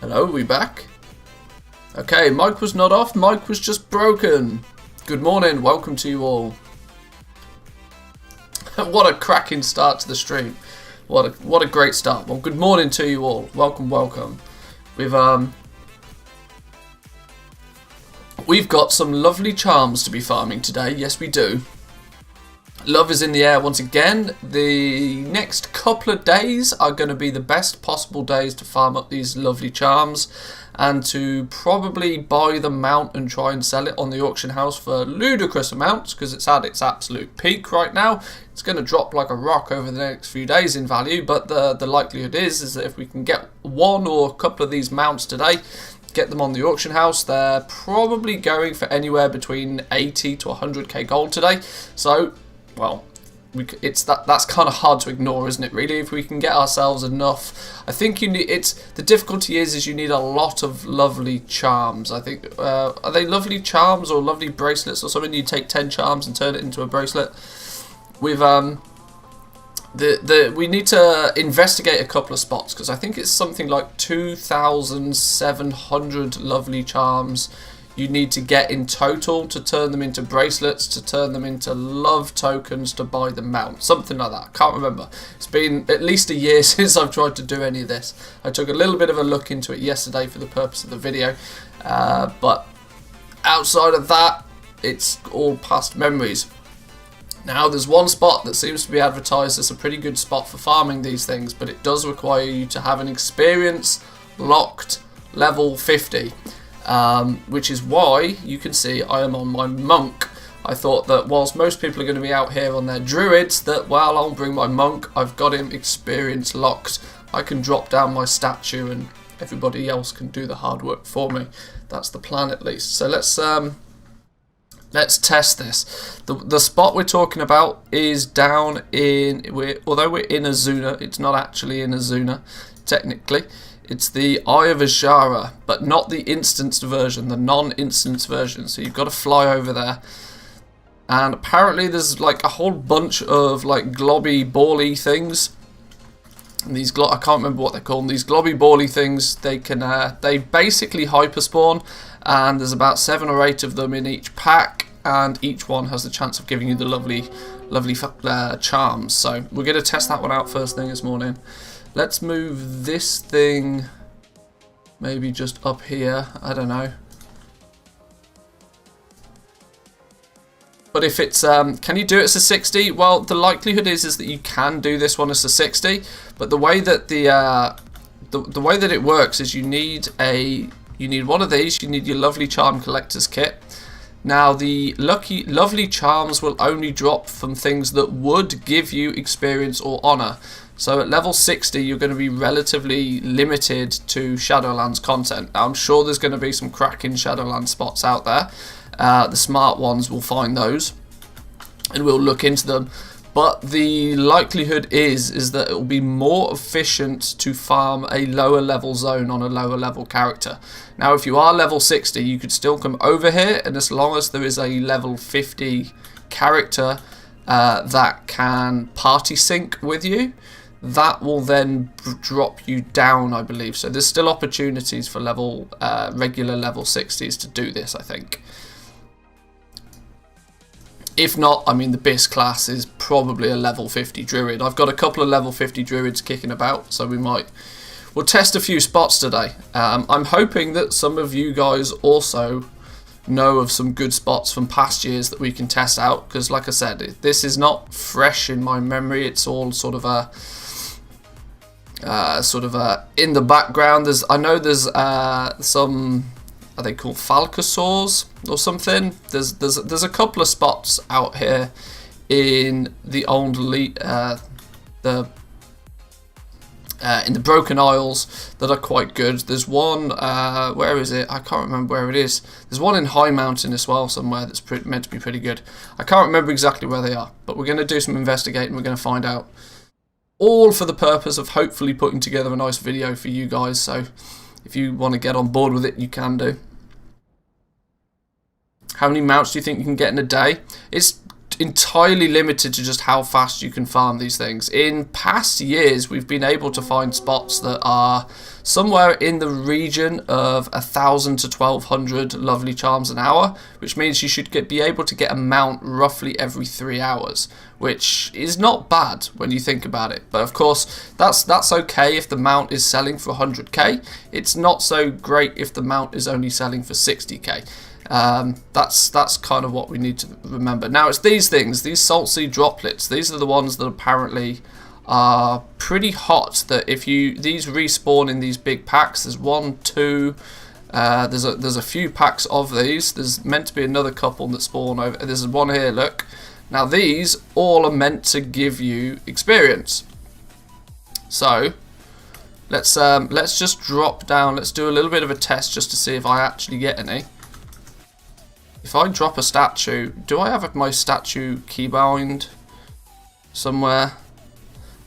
Hello, we back? Okay, mic was not off, mic was just broken. Good morning, welcome to you all. What a cracking start to the stream. What a great start. Well, good morning to you all. Welcome. We've got some lovely charms to be farming today. Yes, we do. Love is in the air once again. The next couple of days are going to be the best possible days to farm up these lovely charms and to probably buy the mount and try and sell it on the auction house for ludicrous amounts because it's at its absolute peak right now. It's going to drop like a rock over the next few days in value, but the likelihood is that if we can get one or a couple of these mounts today, get them on the auction house, they're probably going for anywhere between 80 to 100k gold today. So, well, that's kind of hard to ignore, isn't it? Really, if we can get ourselves enough, I think you need. The difficulty is you need a lot of lovely charms. I think are they lovely charms or lovely bracelets or something? You take 10 charms and turn it into a bracelet. We've we need to investigate a couple of spots because I think it's something like 2,700 lovely charms you need to get in total to turn them into bracelets, to turn them into love tokens to buy the mount. Something like that. I can't remember. It's been at least a year since I've tried to do any of this. I took a little bit of a look into it yesterday for the purpose of the video. But outside of that, it's all past memories. Now, there's one spot that seems to be advertised as a pretty good spot for farming these things, but it does require you to have an experience locked level 50. Which is why you can see I am on my monk. I thought that whilst most people are going to be out here on their druids, that well, I'll bring my monk. I've got him experience locked. I can drop down my statue and everybody else can do the hard work for me. That's the plan at least. So let's test this. The spot we're talking about is down in, although we're in Azuna, it's not actually in Azuna technically. It's the Eye of Azshara, but not the instanced version, the non-instanced version. So you've got to fly over there. And apparently there's like a whole bunch of like globby bally things. And these I can't remember what they're called. These globby bally things, they basically hyperspawn, and there's about 7 or 8 of them in each pack, and each one has the chance of giving you the lovely charms. So we're going to test that one out first thing this morning. Let's move this thing maybe just up here. I don't know. But if it's, can you do it as a 60? Well, the likelihood is that you can do this one as a 60. But the way that the way that it works is you need one of these. You need your lovely charm collector's kit. Now, the lovely charms will only drop from things that would give you experience or honor. So at level 60, you're going to be relatively limited to Shadowlands content. Now, I'm sure there's going to be some cracking Shadowlands spots out there. The smart ones will find those, and we'll look into them. But the likelihood is that it will be more efficient to farm a lower level zone on a lower level character. Now, if you are level 60, you could still come over here, and as long as there is a level 50 character that can party sync with you, that will then drop you down, I believe. So there's still opportunities for regular level 60s to do this, I think. If not, I mean, the BIS class is probably a level 50 druid. I've got a couple of level 50 druids kicking about, so we'll test a few spots today. I'm hoping that some of you guys also know of some good spots from past years that we can test out, because like I said, this is not fresh in my memory. It's all sort of in the background. I know there's some, are they called Falcosaurs or something? There's a couple of spots out here in the old in the Broken Isles that are quite good. There's one, where is it? I can't remember where it is. There's one in High Mountain as well somewhere that's meant to be pretty good. I can't remember exactly where they are, but we're going to do some investigating. We're going to find out. All for the purpose of hopefully putting together a nice video for you guys. So if you want to get on board with it, you can do. How many mounts do you think you can get in a day? It's entirely limited to just how fast you can farm these things. In past years, we've been able to find spots that are somewhere in the region of 1,000 to 1,200 lovely charms an hour, which means you should be able to get a mount roughly every 3 hours, which is not bad when you think about it. But of course, that's okay if the mount is selling for 100k. It's not so great if the mount is only selling for 60k. That's kind of what we need to remember. Now it's these things, these salt sea droplets. These are the ones that apparently are pretty hot. That if these respawn in these big packs. There's 1, 2. There's a few packs of these. There's meant to be another couple that spawn over. There's one here. Look. Now these all are meant to give you experience. So let's just drop down. Let's do a little bit of a test just to see if I actually get any. If I drop a statue, do I have my statue keybind somewhere?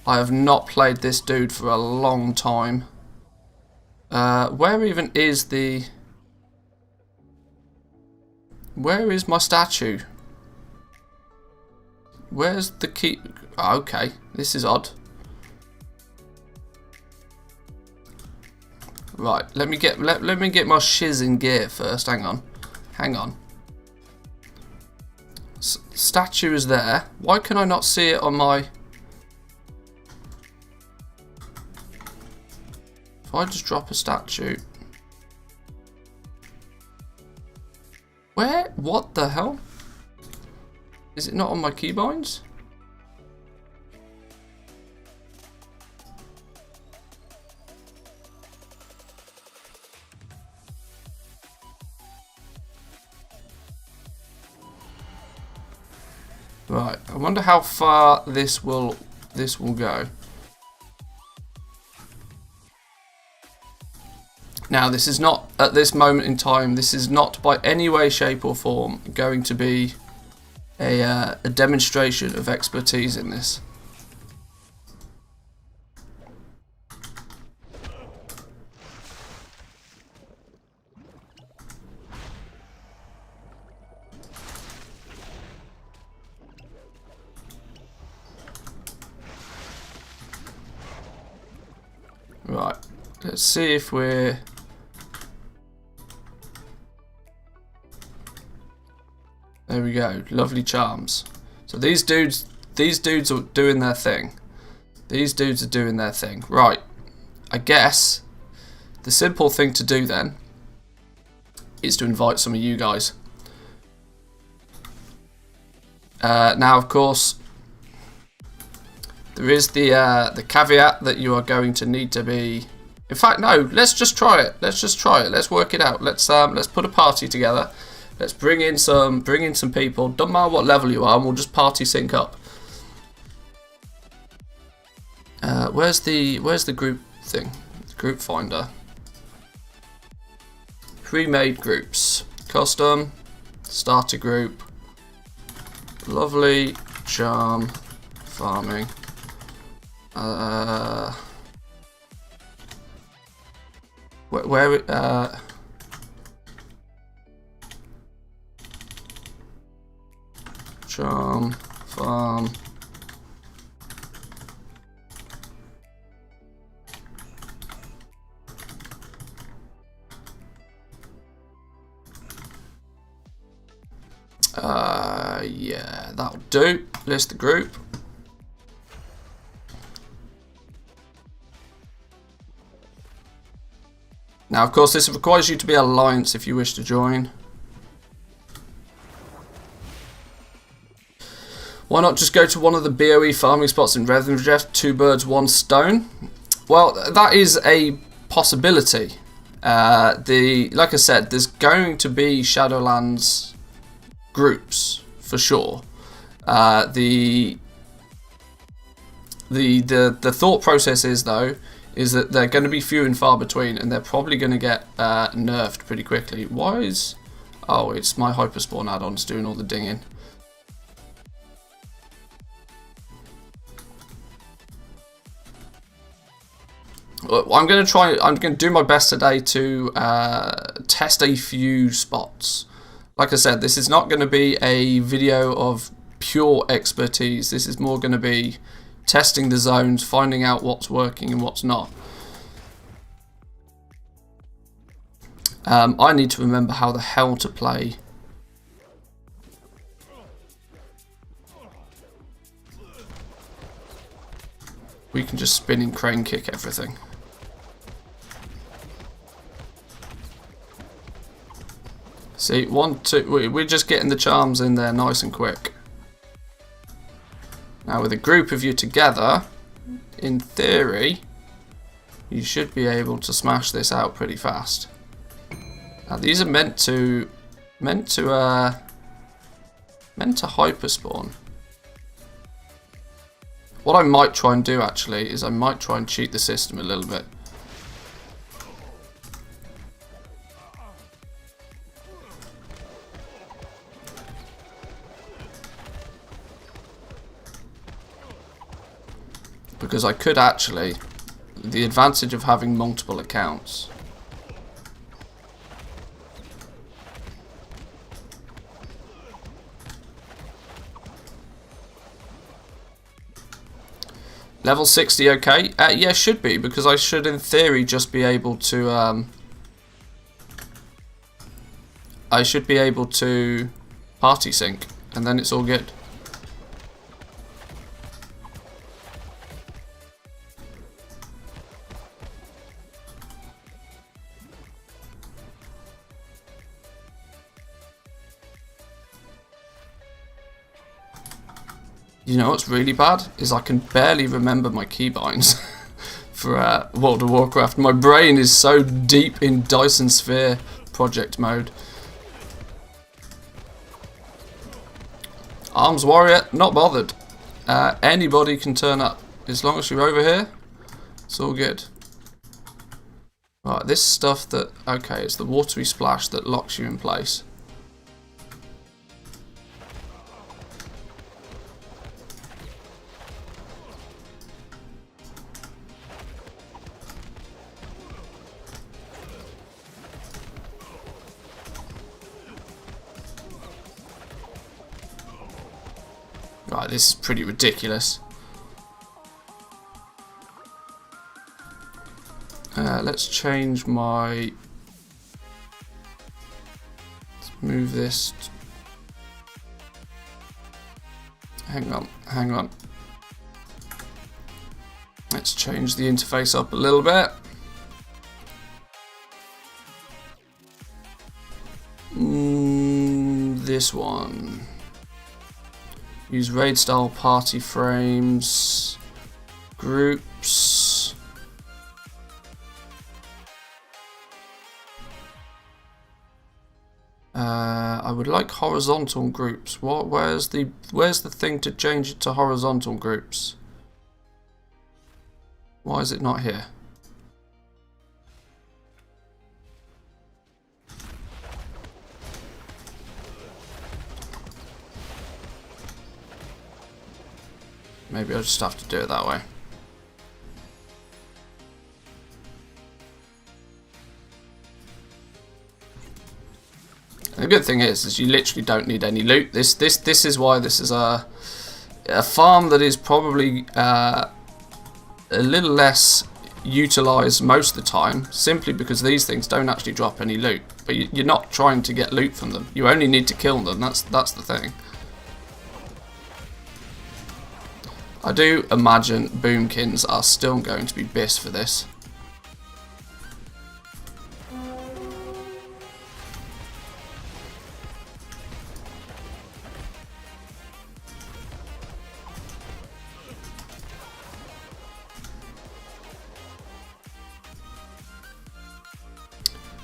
I have not played this dude for a long time. Where even is the... Where is my statue? Where's the key? Oh, okay, this is odd. Right, let me get my shiz in gear first. Hang on. Statue is there. Why can I not see it on my... If I just drop a statue... Where? What the hell? Is it not on my keybinds? Right, I wonder how far this will go. Now, this is not, at this moment in time, this is not by any way, shape or form going to be a demonstration of expertise in this. Right, let's see if we're... There we go, lovely charms. So these dudes are doing their thing. These dudes are doing their thing. Right, I guess the simple thing to do then is to invite some of you guys. Now, of course, there is the caveat that you are going to need to be... In fact, no, let's just try it. Let's just try it. Let's work it out. Let's put a party together. Let's bring in some people. Don't matter what level you are, and we'll just party sync up. Where's the group thing? The group finder. Pre-made groups. Custom. Starter group. Lovely charm farming. Charm farm. Yeah, that'll do. List the group. Now, of course, this requires you to be alliance if you wish to join. Why not just go to one of the BOE farming spots in Redmondreth? 2 birds, 1 stone. Well, that is a possibility. Like I said, there's going to be Shadowlands groups for sure. The thought process is though is that they're going to be few and far between, and they're probably going to get nerfed pretty quickly. Why is... Oh, it's my hyperspawn add-ons doing all the dinging. I'm going to do my best today to test a few spots. Like I said, this is not going to be a video of pure expertise. This is more going to be testing the zones, finding out what's working and what's not. I need to remember how the hell to play. We can just spinning crane kick everything. See, 1, 2, we're just getting the charms in there nice and quick. Now with a group of you together, in theory, you should be able to smash this out pretty fast. Now these are meant to hyperspawn. What I might try and do actually is I might try and cheat the system a little bit. Because I could actually, the advantage of having multiple accounts. Level 60, okay. Yeah, should be, because I should in theory just be able to, I should be able to party sync, and then it's all good. You know what's really bad? Is I can barely remember my keybinds for World of Warcraft. My brain is so deep in Dyson Sphere project mode. Arms Warrior, not bothered. Anybody can turn up. As long as you're over here, it's all good. Right, this stuff that... Okay, it's the watery splash that locks you in place. Right, this is pretty ridiculous. Let's change my... Let's move this... Hang on. Let's change the interface up a little bit. This one. Use raid style party frames, groups. I would like horizontal groups. Where's the thing to change it to horizontal groups? Why is it not here? Maybe I'll just have to do it that way. And the good thing is you literally don't need any loot. This is why this is a farm that is probably a little less utilised most of the time, simply because these things don't actually drop any loot. But you're not trying to get loot from them. You only need to kill them. That's the thing. I do imagine boomkins are still going to be bis for this.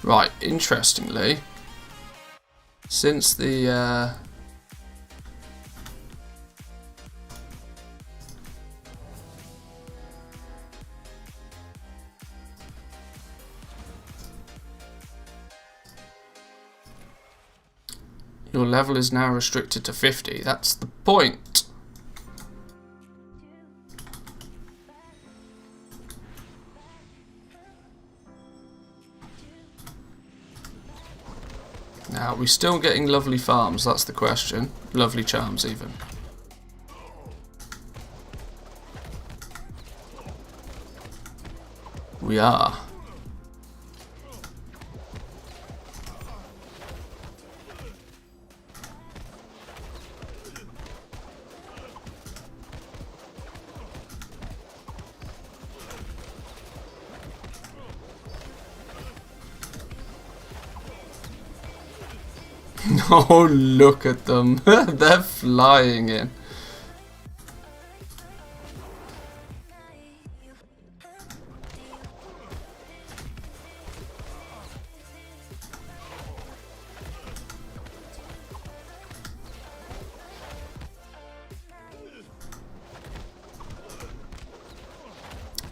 Right, interestingly, since the your level is now restricted to 50. That's the point. Now, are we still getting lovely farms? That's the question. Lovely charms, even. we are. Oh, look at them. They're flying in.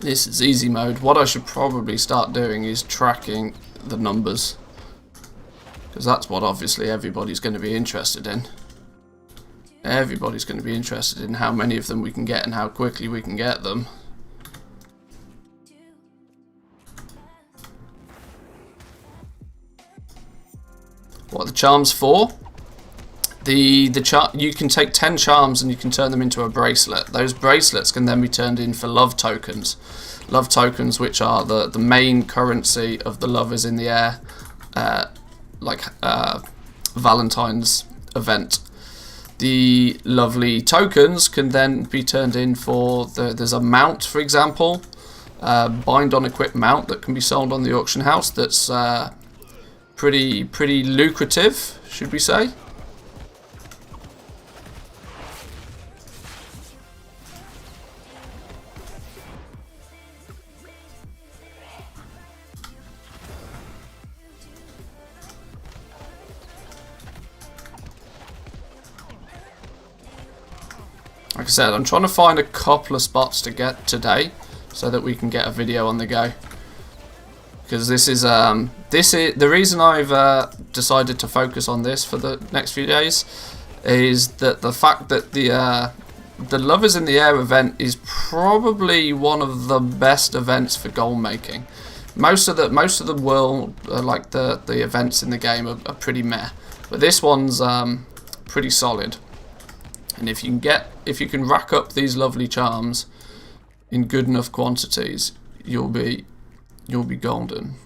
This is easy mode. What I should probably start doing is tracking the numbers, because that's what obviously everybody's going to be interested in. Everybody's going to be interested in how many of them we can get and how quickly we can get them. What are the charms for? You can take 10 charms and you can turn them into a bracelet. Those bracelets can then be turned in for love tokens. Love tokens, which are the main currency of the lovers in the air, like Valentine's event. The lovely tokens can then be turned in for there's a mount, for example, bind on equip mount that can be sold on the auction house. That's pretty lucrative, should we say? Like I said, I'm trying to find a couple of spots to get today so that we can get a video on the go. Because this is the reason I've decided to focus on this for the next few days is that the fact that the Lovers in the Air event is probably one of the best events for goal making. Most of the world, like the events in the game, are pretty meh, but this one's pretty solid. And if you can rack up these lovely charms in good enough quantities, you'll be golden.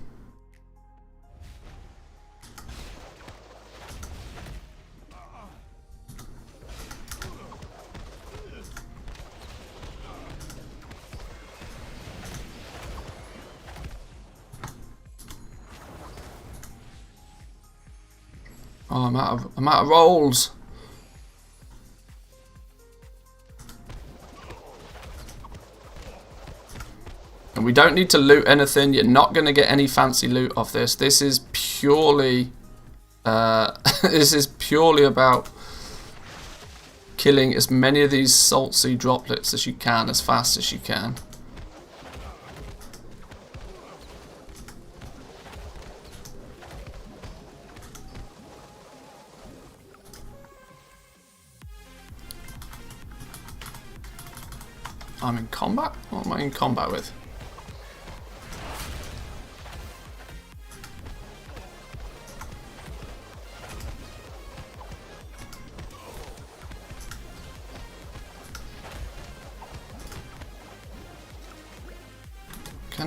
Oh, I'm out of rolls. And we don't need to loot anything. You're not going to get any fancy loot off this. This is purely about killing as many of these salt sea droplets as you can, as fast as you can. I'm in combat? What am I in combat with?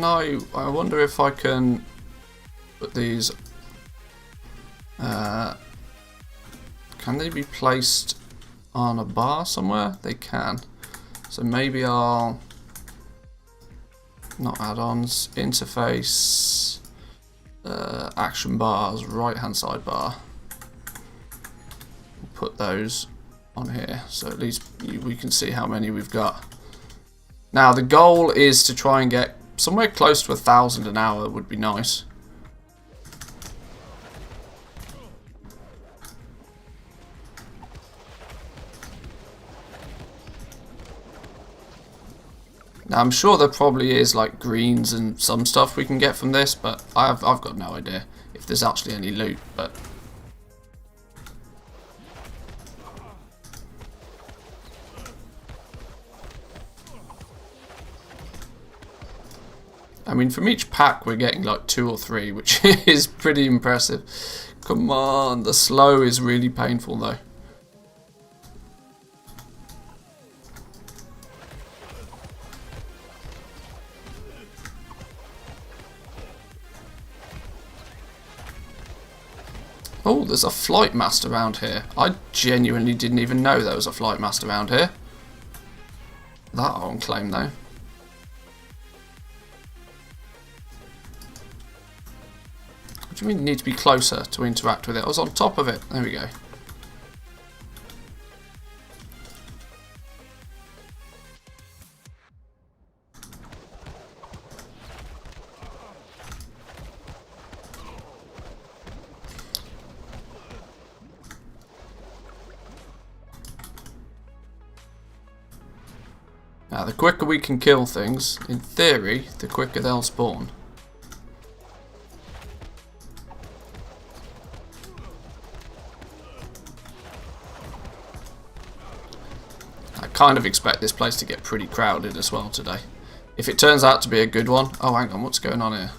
I wonder if I can put these, can they be placed on a bar somewhere? They can. So maybe I'll, not add-ons, interface, action bars, right hand side bar. We'll put those on here so at least we can see how many we've got. Now the goal is to try and get somewhere close to 1,000 an hour. Would be nice. Now I'm sure there probably is like greens and some stuff we can get from this, but I've got no idea if there's actually any loot. But I mean, from each pack we're getting like 2 or 3, which is pretty impressive. Come on, the slow is really painful though. Oh, there's a flight mast around here. I genuinely didn't even know there was a flight mast around here. That I won't claim though. What do you mean you need to be closer to interact with it? I was on top of it. There we go. Now, the quicker we can kill things, in theory, the quicker they'll spawn. I kind of expect this place to get pretty crowded as well today. If it turns out to be a good one... Oh, hang on, what's going on here?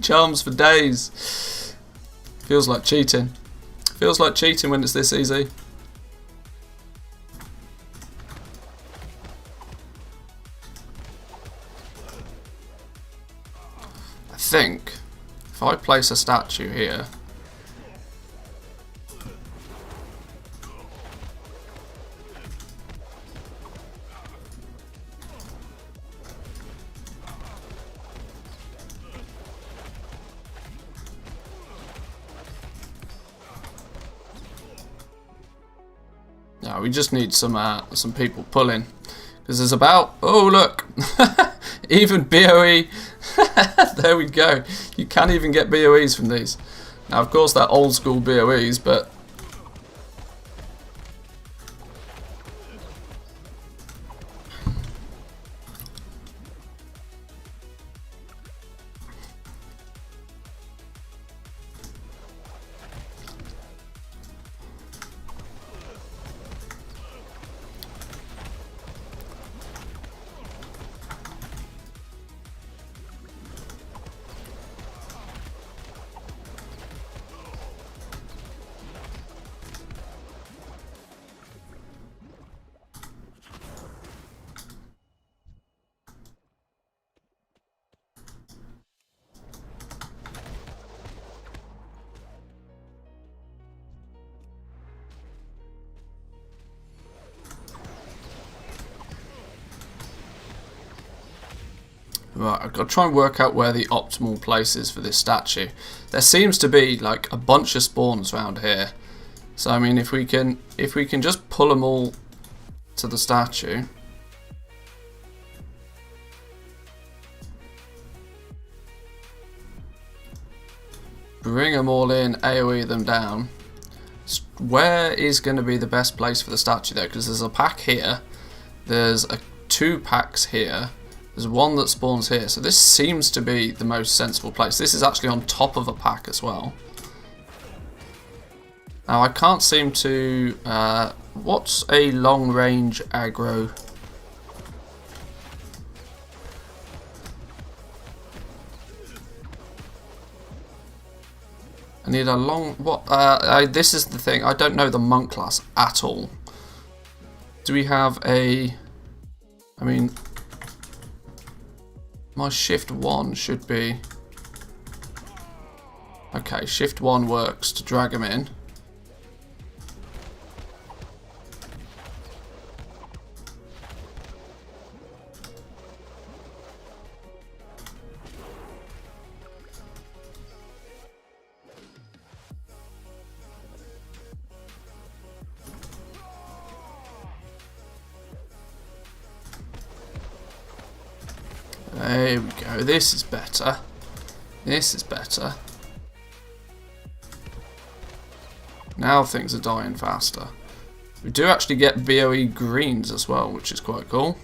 Charms for days. Feels like cheating. Feels like cheating when it's this easy. I think if I place a statue here, no, we just need some people pulling, because there's about, oh look, even BOE. There we go. You can't even get BOEs from these. Now, of course, they're old school BOEs, but right, I've got to try and work out where the optimal place is for this statue. There seems to be like a bunch of spawns around here. So I mean, if we can just pull them all to the statue. Bring them all in, AoE them down. Where is going to be the best place for the statue though? Because there's a pack here. There's two packs here. There's one that spawns here, so this seems to be the most sensible place. This is actually on top of a pack as well. Now I can't seem to... what's a long range aggro? I need a long... what? This is the thing, I don't know the monk class at all. Do we have a... I mean... my shift 1 should be... okay, shift 1 works to drag him in. There we go, this is better. This is better. Now things are dying faster. We do actually get BOE greens as well, which is quite cool.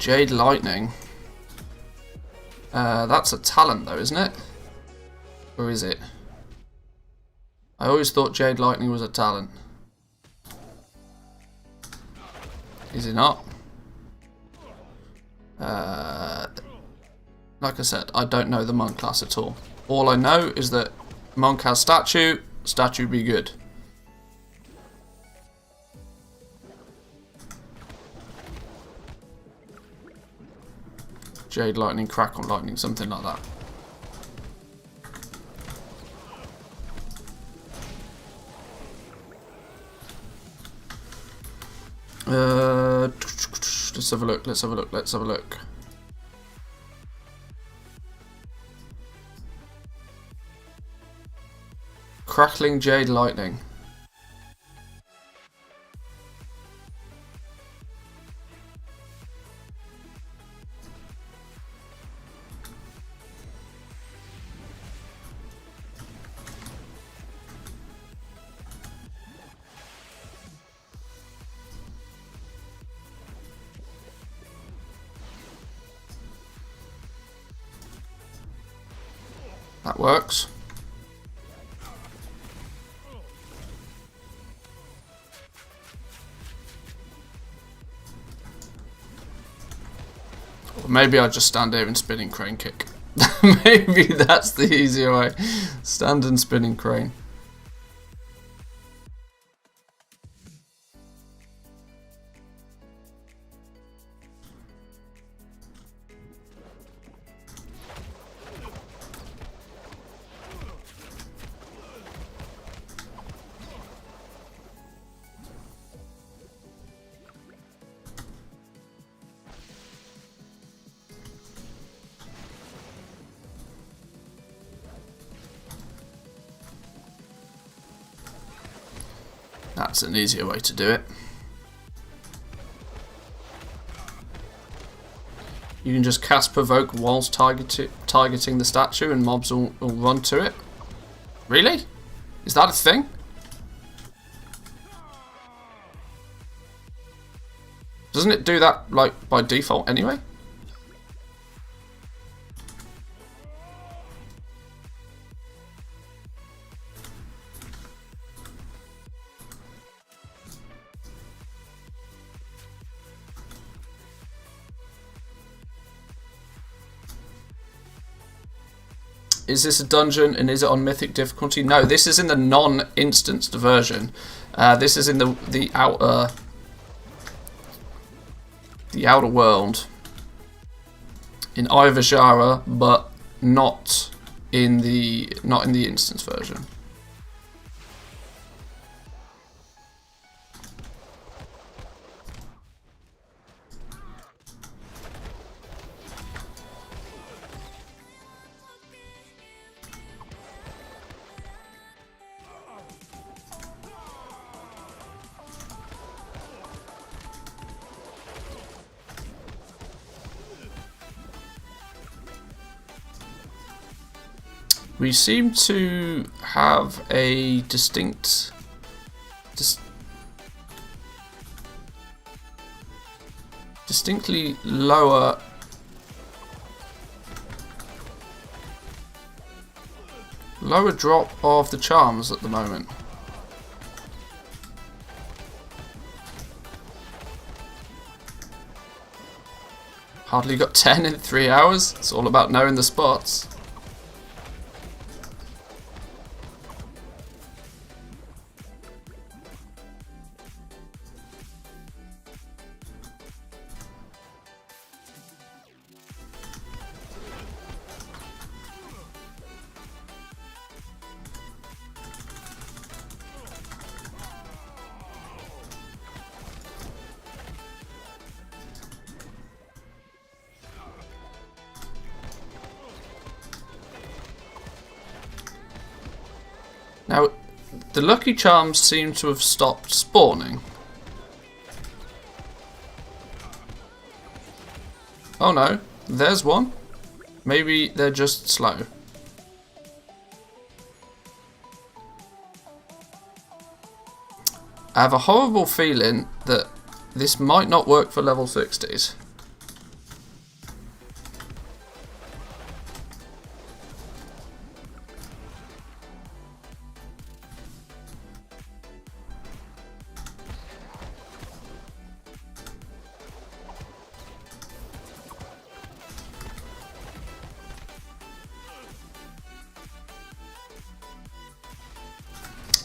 Jade Lightning. That's a talent though, isn't it? Or is it? I always thought Jade Lightning was a talent. Is it not? Like I said, I don't know the monk class at all. All I know is that monk has statue, statue be good. Jade Lightning, Crackle Lightning, something like that. Let's have a look, let's have a look, let's have a look. Crackling Jade Lightning. That works. Or maybe I just stand here and spinning crane kick. Maybe that's the easier way. Stand and spinning crane. That's an easier way to do it. You can just cast Provoke whilst targeting the statue and mobs will run to it. Really? Is that a thing? Doesn't it do that like by default anyway? Is this a dungeon and is it on mythic difficulty? No, this is in the non-instanced version. This is in the outer world in Ivashara, but not in the instance version. We seem to have a distinctly lower drop of the charms at the moment. Hardly got 10 in 3 hours. It's all about knowing the spots. Now, the lucky charms seem to have stopped spawning. Oh no, there's one. Maybe they're just slow. I have a horrible feeling that this might not work for level 60s.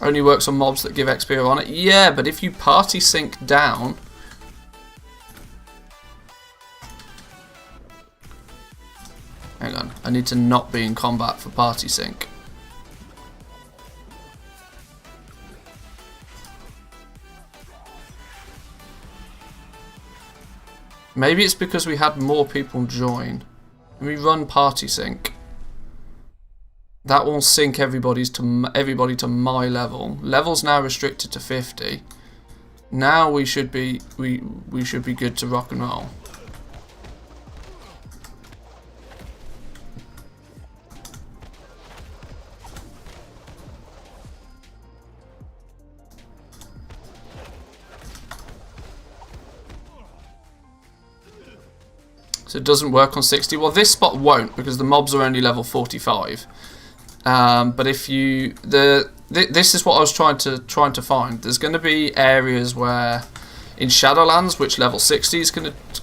Only works on mobs that give XP on it. Yeah, but if you party sync down... Hang on, I need to not be in combat for party sync. Maybe it's because we had more people join. Let me run party sync. That will sync everybody to my level. Level's now restricted to 50. Now we should be good to rock and roll. So it doesn't work on 60. Well, this spot won't because the mobs are only level 45. But if you this is what I was trying to find. There's going to be areas where in Shadowlands which level 60s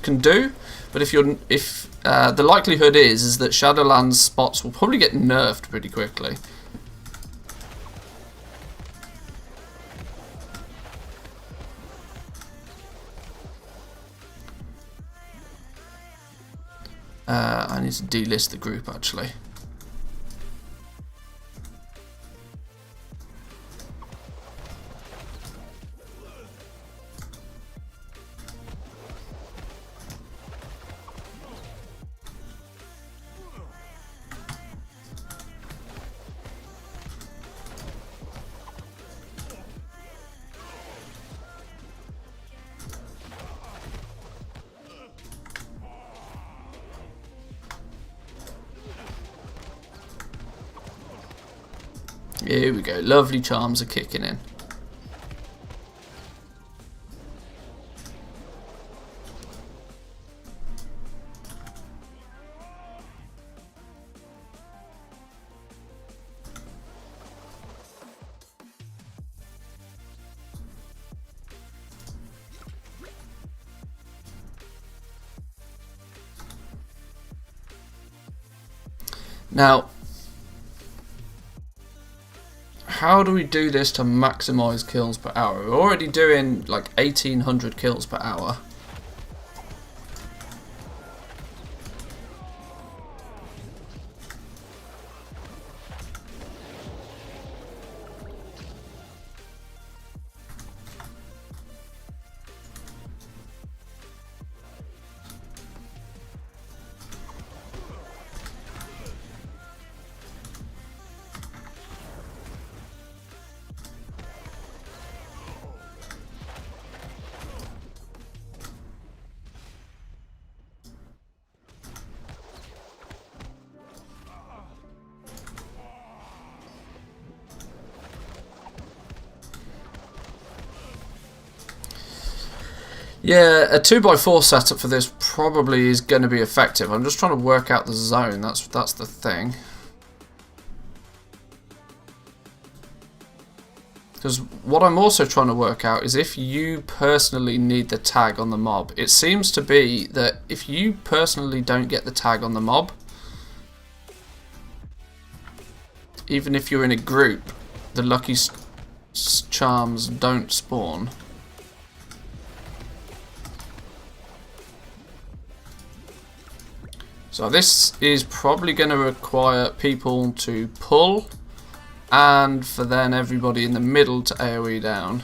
can do. But if the likelihood is that Shadowlands spots will probably get nerfed pretty quickly. I need to delist the group actually. Here we go, lovely charms are kicking in. Now, how do we do this to maximize kills per hour? We're already doing like 1800 kills per hour. Yeah, a 2x4 setup for this probably is going to be effective. I'm just trying to work out the zone. That's the thing. Because what I'm also trying to work out is if you personally need the tag on the mob. It seems to be that if you personally don't get the tag on the mob, even if you're in a group, the lucky charms don't spawn. So this is probably going to require people to pull and for then everybody in the middle to AoE down.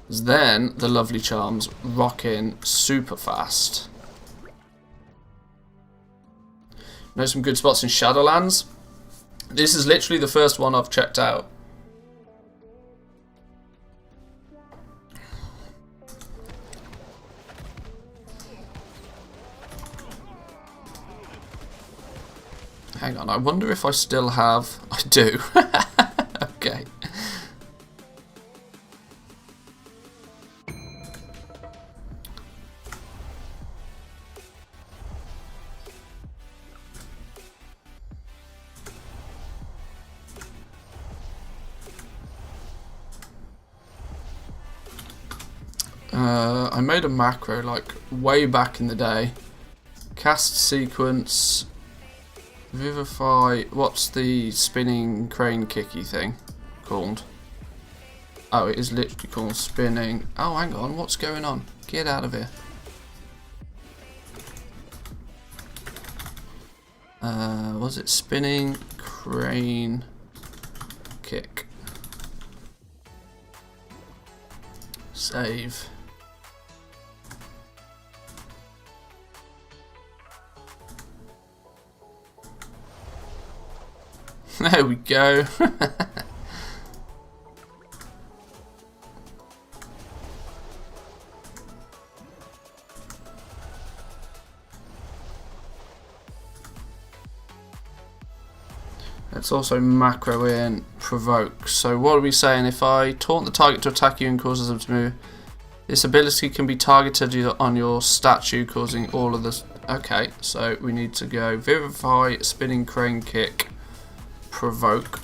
Then the lovely charms rock in super fast. Know some good spots in Shadowlands? This is literally the first one I've checked out. Hang on, I wonder if I still have... I do. Okay. I made a macro like way back in the day. Cast sequence, vivify. What's the spinning crane kicky thing called? Oh, it is literally called spinning. Oh, hang on, what's going on? Get out of here. Was it spinning crane kick? Save. There we go. Let's also macro in provoke. So what are we saying? If I taunt the target to attack you and causes them to move, this ability can be targeted on your statue, causing all of this. Okay, so we need to go vivify, spinning crane kick, provoke.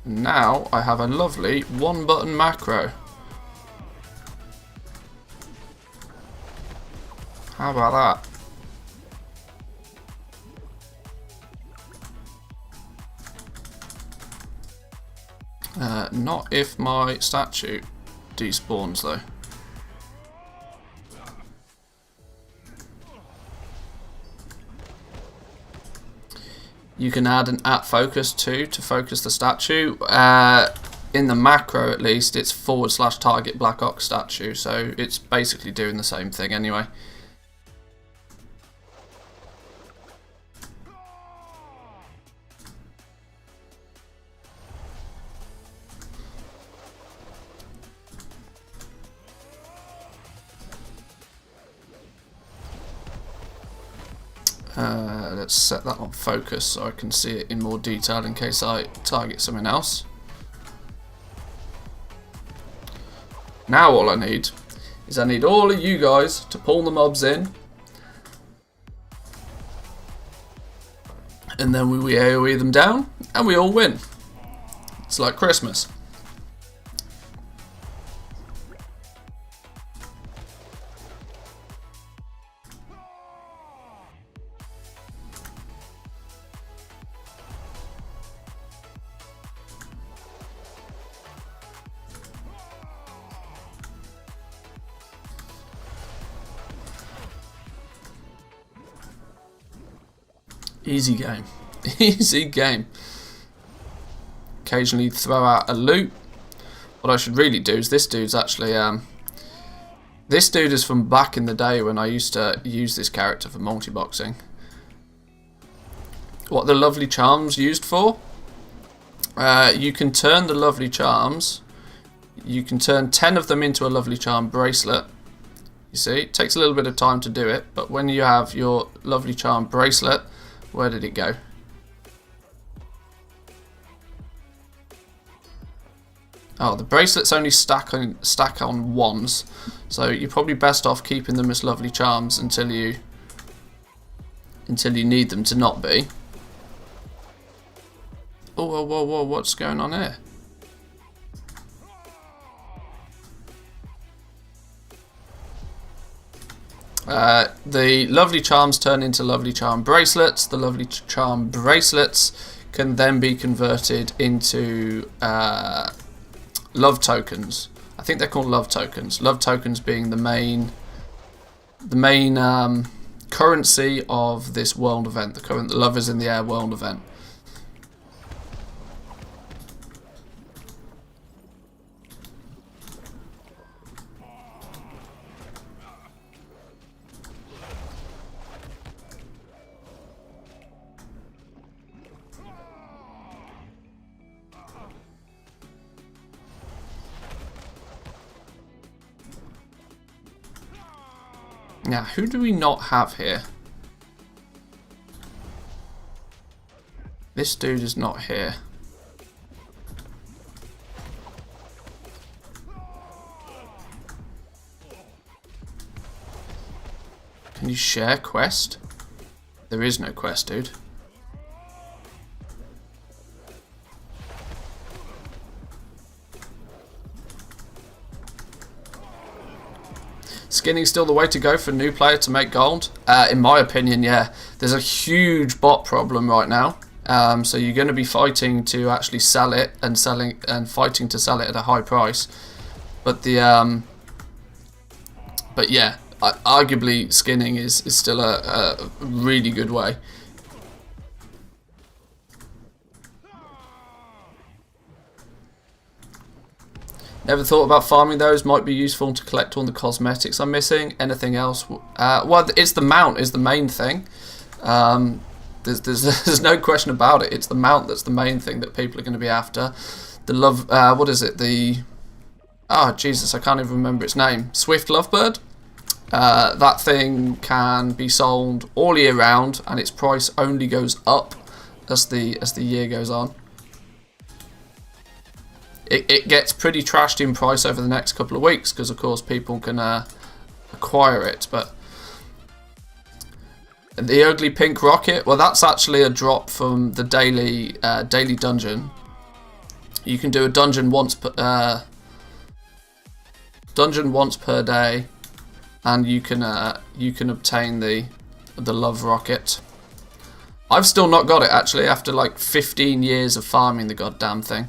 Now I have a lovely one button macro. How about that? Not if my statue despawns though. You can add an @focus too to focus the statue. In the macro at least, it's /target Black Ox statue, so it's basically doing the same thing anyway. Let's set that on focus so I can see it in more detail in case I target something else. Now all I need is all of you guys to pull the mobs in, and then we AoE them down and we all win. It's like Christmas. Easy game. Easy game. Occasionally throw out a loot. What I should really do is this dude's actually this dude is from back in the day when I used to use this character for multi-boxing. What the lovely charms used for? You can turn the lovely charms. You can turn 10 of them into a lovely charm bracelet. You see, it takes a little bit of time to do it, but when you have your lovely charm bracelet, where did it go? Oh, the bracelets only stack on ones, so you're probably best off keeping them as lovely charms until you need them to not be. Oh, whoa, whoa, whoa! What's going on here? The lovely charms turn into lovely charm bracelets. The lovely charm bracelets can then be converted into love tokens. I think they're called love tokens. Love tokens being the main currency of this world event, the current Lovers in the Air world event. Now, who do we not have here? This dude is not here. Can you share quest? There is no quest, dude. Skinning's still the way to go for a new player to make gold. In my opinion, yeah. There's a huge bot problem right now. So you're going to be fighting to actually sell it and fighting to sell it at a high price. But but yeah, arguably skinning is still a really good way. Never thought about farming those. Might be useful to collect all the cosmetics I'm missing. Anything else? Well, it's the mount is the main thing. There's no question about it. It's the mount that's the main thing that people are going to be after. The love, what is it? Jesus, I can't even remember its name. Swift Lovebird. That thing can be sold all year round, and its price only goes up as the year goes on. It gets pretty trashed in price over the next couple of weeks because, of course, people can acquire it. But the ugly pink rocket, well, that's actually a drop from the daily dungeon. You can do a dungeon once per day, and you can obtain the love rocket. I've still not got it actually after like 15 years of farming the goddamn thing.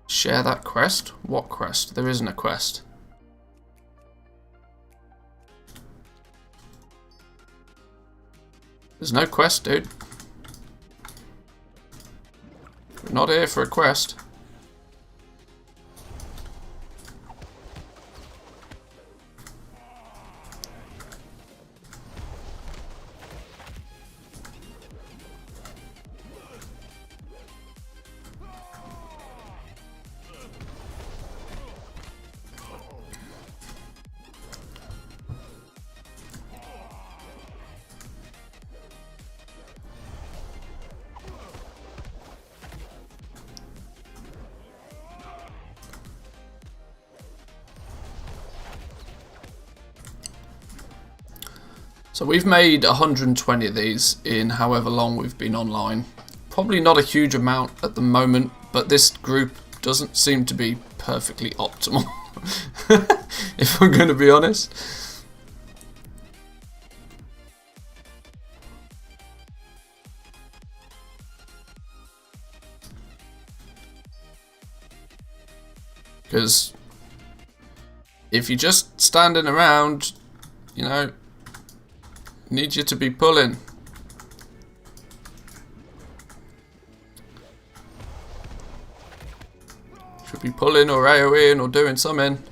Share that quest? What quest? There isn't a quest. There's no quest, dude. We're not here for a quest. So we've made 120 of these in however long we've been online. Probably not a huge amount at the moment, but this group doesn't seem to be perfectly optimal, if I'm going to be honest. Because if you're just standing around, you know, need you to be pulling. Should be pulling or AoEing or doing something.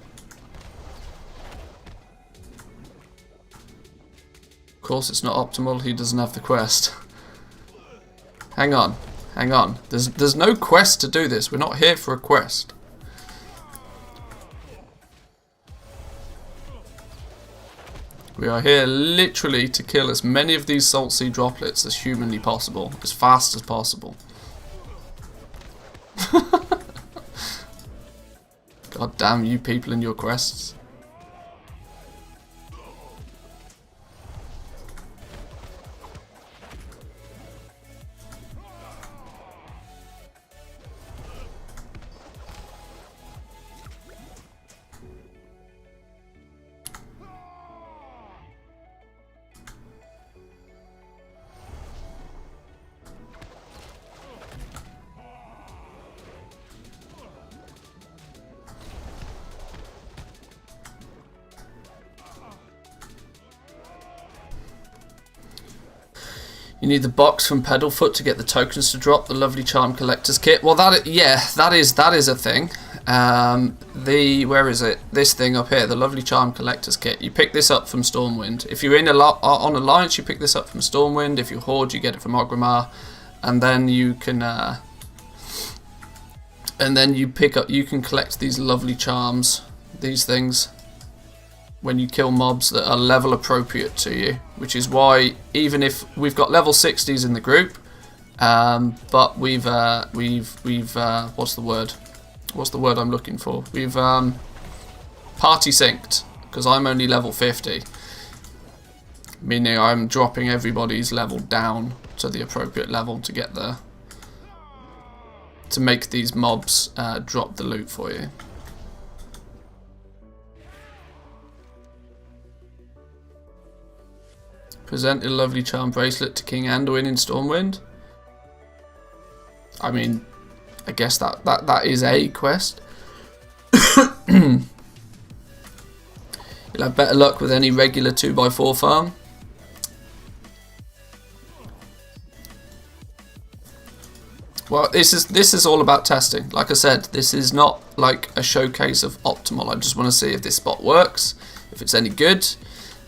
Of course it's not optimal, he doesn't have the quest. Hang on, hang on. There's no quest to do this. We're not here for a quest. We are here literally to kill as many of these salt sea droplets as humanly possible, as fast as possible. God damn you people and your quests. You need the box from Pedalfoot to get the tokens to drop the lovely charm collector's kit. Well, that is a thing. Where is it? This thing up here, the lovely charm collector's kit. You pick this up from Stormwind. If you're in on Alliance, you pick this up from Stormwind. If you Horde, you get it from Orgrimmar, and then you can you can collect these lovely charms, these things. when you kill mobs that are level appropriate to you, which is why even if we've got level 60s in the group, but we've what's the word? What's the word I'm looking for? We've party synced, because I'm only level 50, meaning I'm dropping everybody's level down to the appropriate level to get the to make these mobs drop the loot for you. Present a lovely charm bracelet to King Anduin in Stormwind. I mean, I guess that is a quest. You'll have better luck with any regular 2x4 farm. Well, this is all about testing. Like I said, this is not like a showcase of optimal. I just want to see if this spot works, if it's any good,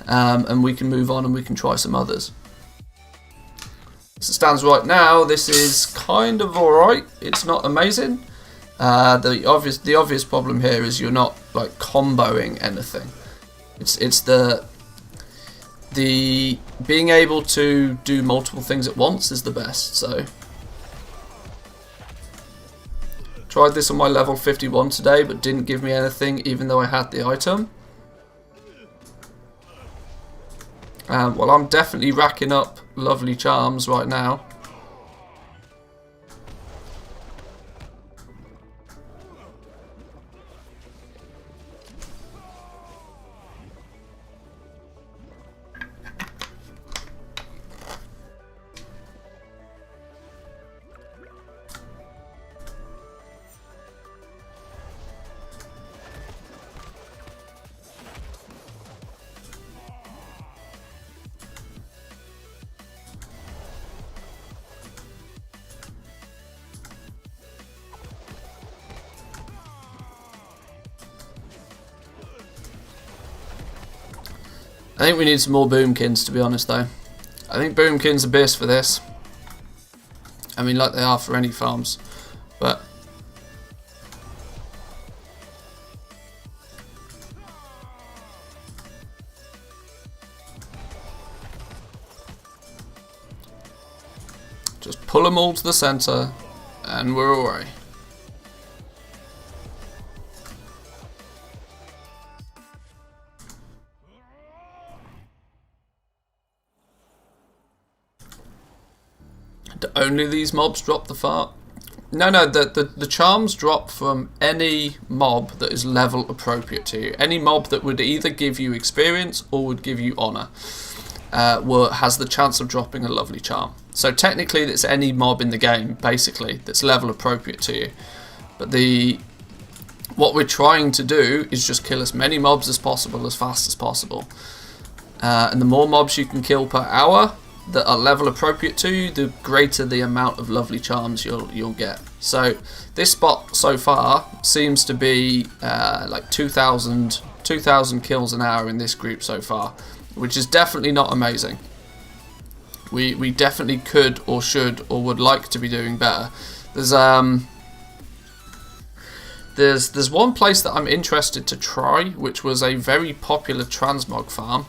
and we can move on and we can try some others. As it stands right now, this is kind of alright. It's not amazing. The obvious problem here is you're not like comboing anything. It's the being able to do multiple things at once is the best. So tried this on my level 51 today, but didn't give me anything, even though I had the item. Well, I'm definitely racking up lovely charms right now. I think we need some more boomkins, to be honest, though. I think boomkins are best for this. I mean, like they are for any farms, but just pull them all to the center, and we're alright. Do only these mobs drop the fart? No, the charms drop from any mob that is level appropriate to you. Any mob that would either give you experience or would give you honor has the chance of dropping a lovely charm. So technically it's any mob in the game, basically, that's level appropriate to you. But what we're trying to do is just kill as many mobs as possible, as fast as possible. And the more mobs you can kill per hour that are level appropriate to you, the greater the amount of lovely charms you'll get. So this spot so far seems to be like 2,000 kills an hour in this group so far, which is definitely not amazing. We definitely could or should or would like to be doing better. There's one place that I'm interested to try, which was a very popular transmog farm.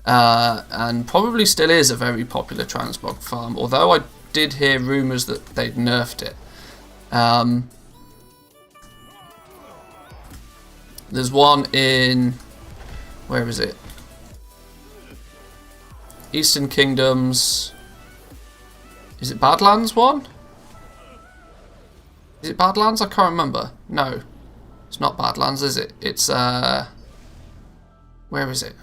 And probably still is a very popular transmog farm, although I did hear rumours that they'd nerfed it. There's one in, where is it? Eastern Kingdoms. Is it Badlands one? Is it Badlands? I can't remember. No, it's not Badlands, is it? It's where is it?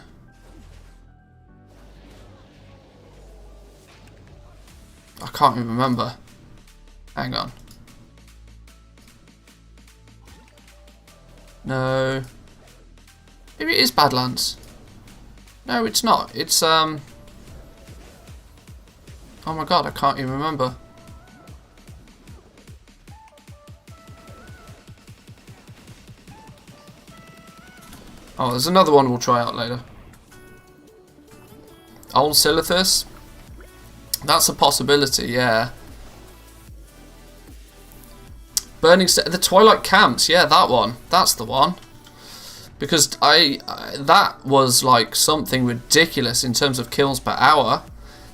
I can't even remember. Hang on. No. Maybe it is Badlands. No, it's not. It's oh my god, I can't even remember. Oh, there's another one we'll try out later. Old Silithus. That's a possibility, yeah. Burning the Twilight Camps, yeah, that one. That's the one. Because that was like something ridiculous in terms of kills per hour.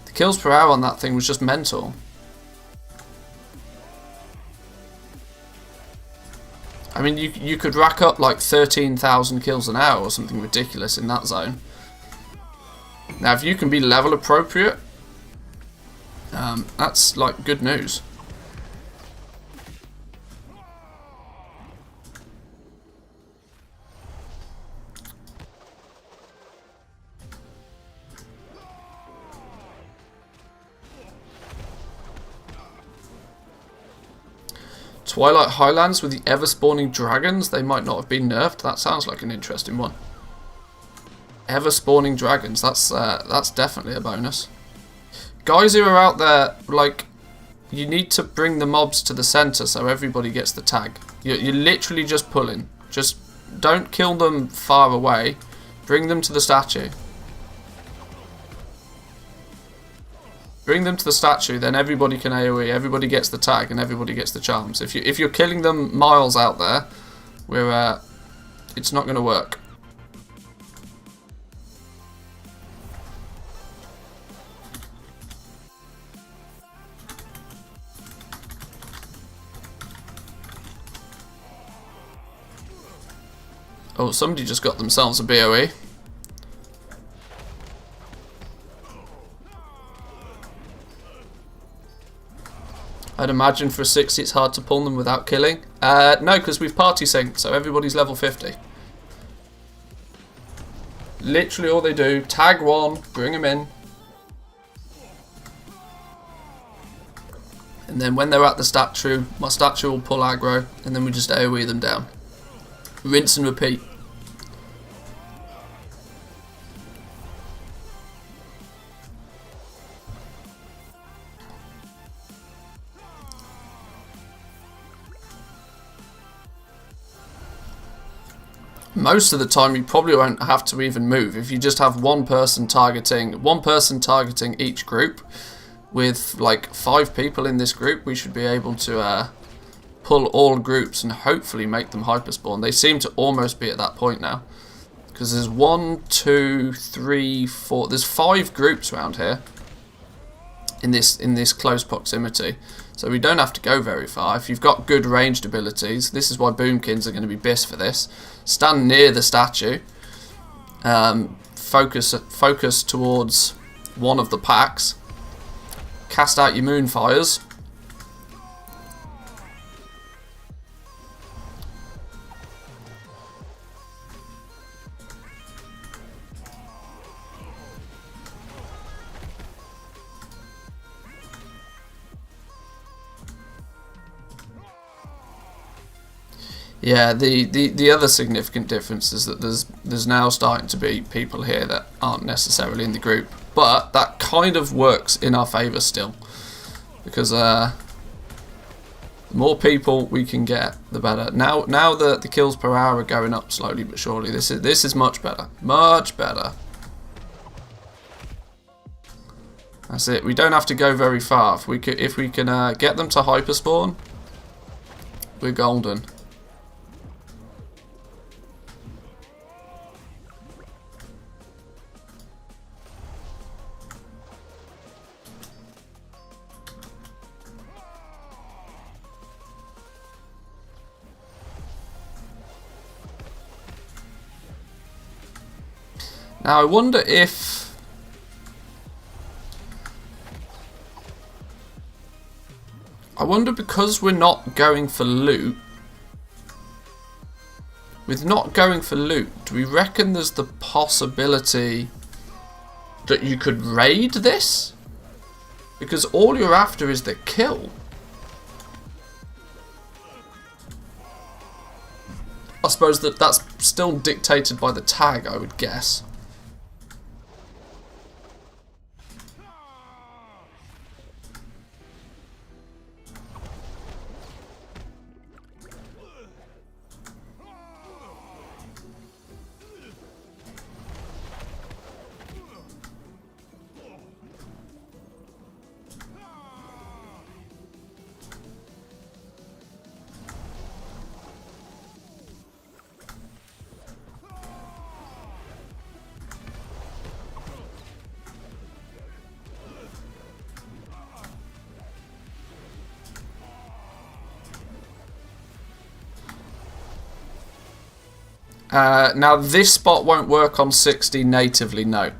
The kills per hour on that thing was just mental. I mean, you could rack up like 13,000 kills an hour or something ridiculous in that zone. Now, if you can be level appropriate, that's like good news. Twilight Highlands with the ever-spawning dragons. They might not have been nerfed. That sounds like an interesting one. Ever-spawning dragons. That's definitely a bonus. Guys who are out there, like, you need to bring the mobs to the center so everybody gets the tag. You're literally just pulling. Just don't kill them far away. Bring them to the statue. Bring them to the statue, then everybody can AoE, everybody gets the tag, and everybody gets the charms. If you're killing them miles out there, it's not going to work. Oh, somebody just got themselves a BOE. I'd imagine for a 60 it's hard to pull them without killing. No, because we've party synced, so everybody's level 50. Literally all they do, tag one, bring them in. And then when they're at the statue, my statue will pull aggro, and then we just AoE them down. Rinse and repeat. Most of the time you probably won't have to even move if you just have one person targeting each group. With like 5 people in this group, we should be able to pull all groups and hopefully make them hyperspawn. They seem to almost be at that point now, because there's 1, 2, 3, 4. There's 5 groups around here in this close proximity. So we don't have to go very far. If you've got good ranged abilities, this is why boomkins are going to be BIS for this. Stand near the statue. Focus towards one of the packs. Cast out your moonfires. Yeah, the other significant difference is that there's now starting to be people here that aren't necessarily in the group, but that kind of works in our favour still, because the more people we can get, the better. Now the kills per hour are going up slowly but surely. This is much better, much better. That's it. We don't have to go very far. If we can get them to hyperspawn, we're golden. Now I wonder if because we're not going for loot, with not going for loot, do we reckon there's the possibility that you could raid this? Because all you're after is the kill. I suppose that's still dictated by the tag, I would guess. Now this spot won't work on 60 natively, no.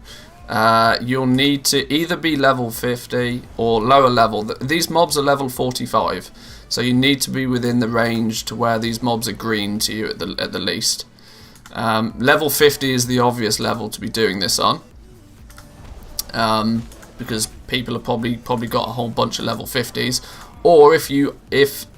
You'll need to either be level 50 or lower level. These mobs are level 45, so you need to be within the range to where these mobs are green to you at the least. Level 50 is the obvious level to be doing this on, because people have probably got a whole bunch of level 50s. Or if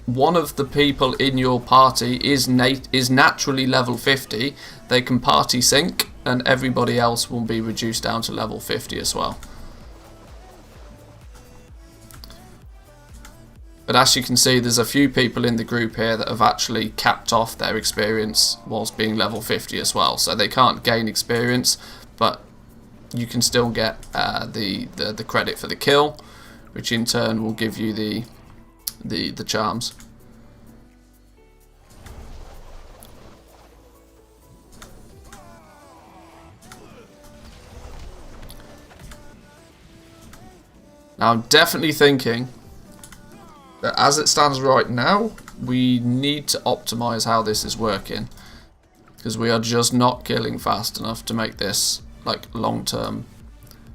one of the people in your party is naturally level 50, they can party sync, and everybody else will be reduced down to level 50 as well. But as you can see, there's a few people in the group here that have actually capped off their experience whilst being level 50 as well. So they can't gain experience, but you can still get the credit for the kill, which in turn will give you the charms. Now I'm definitely thinking that as it stands right now, we need to optimize how this is working, because we are just not killing fast enough to make this like long-term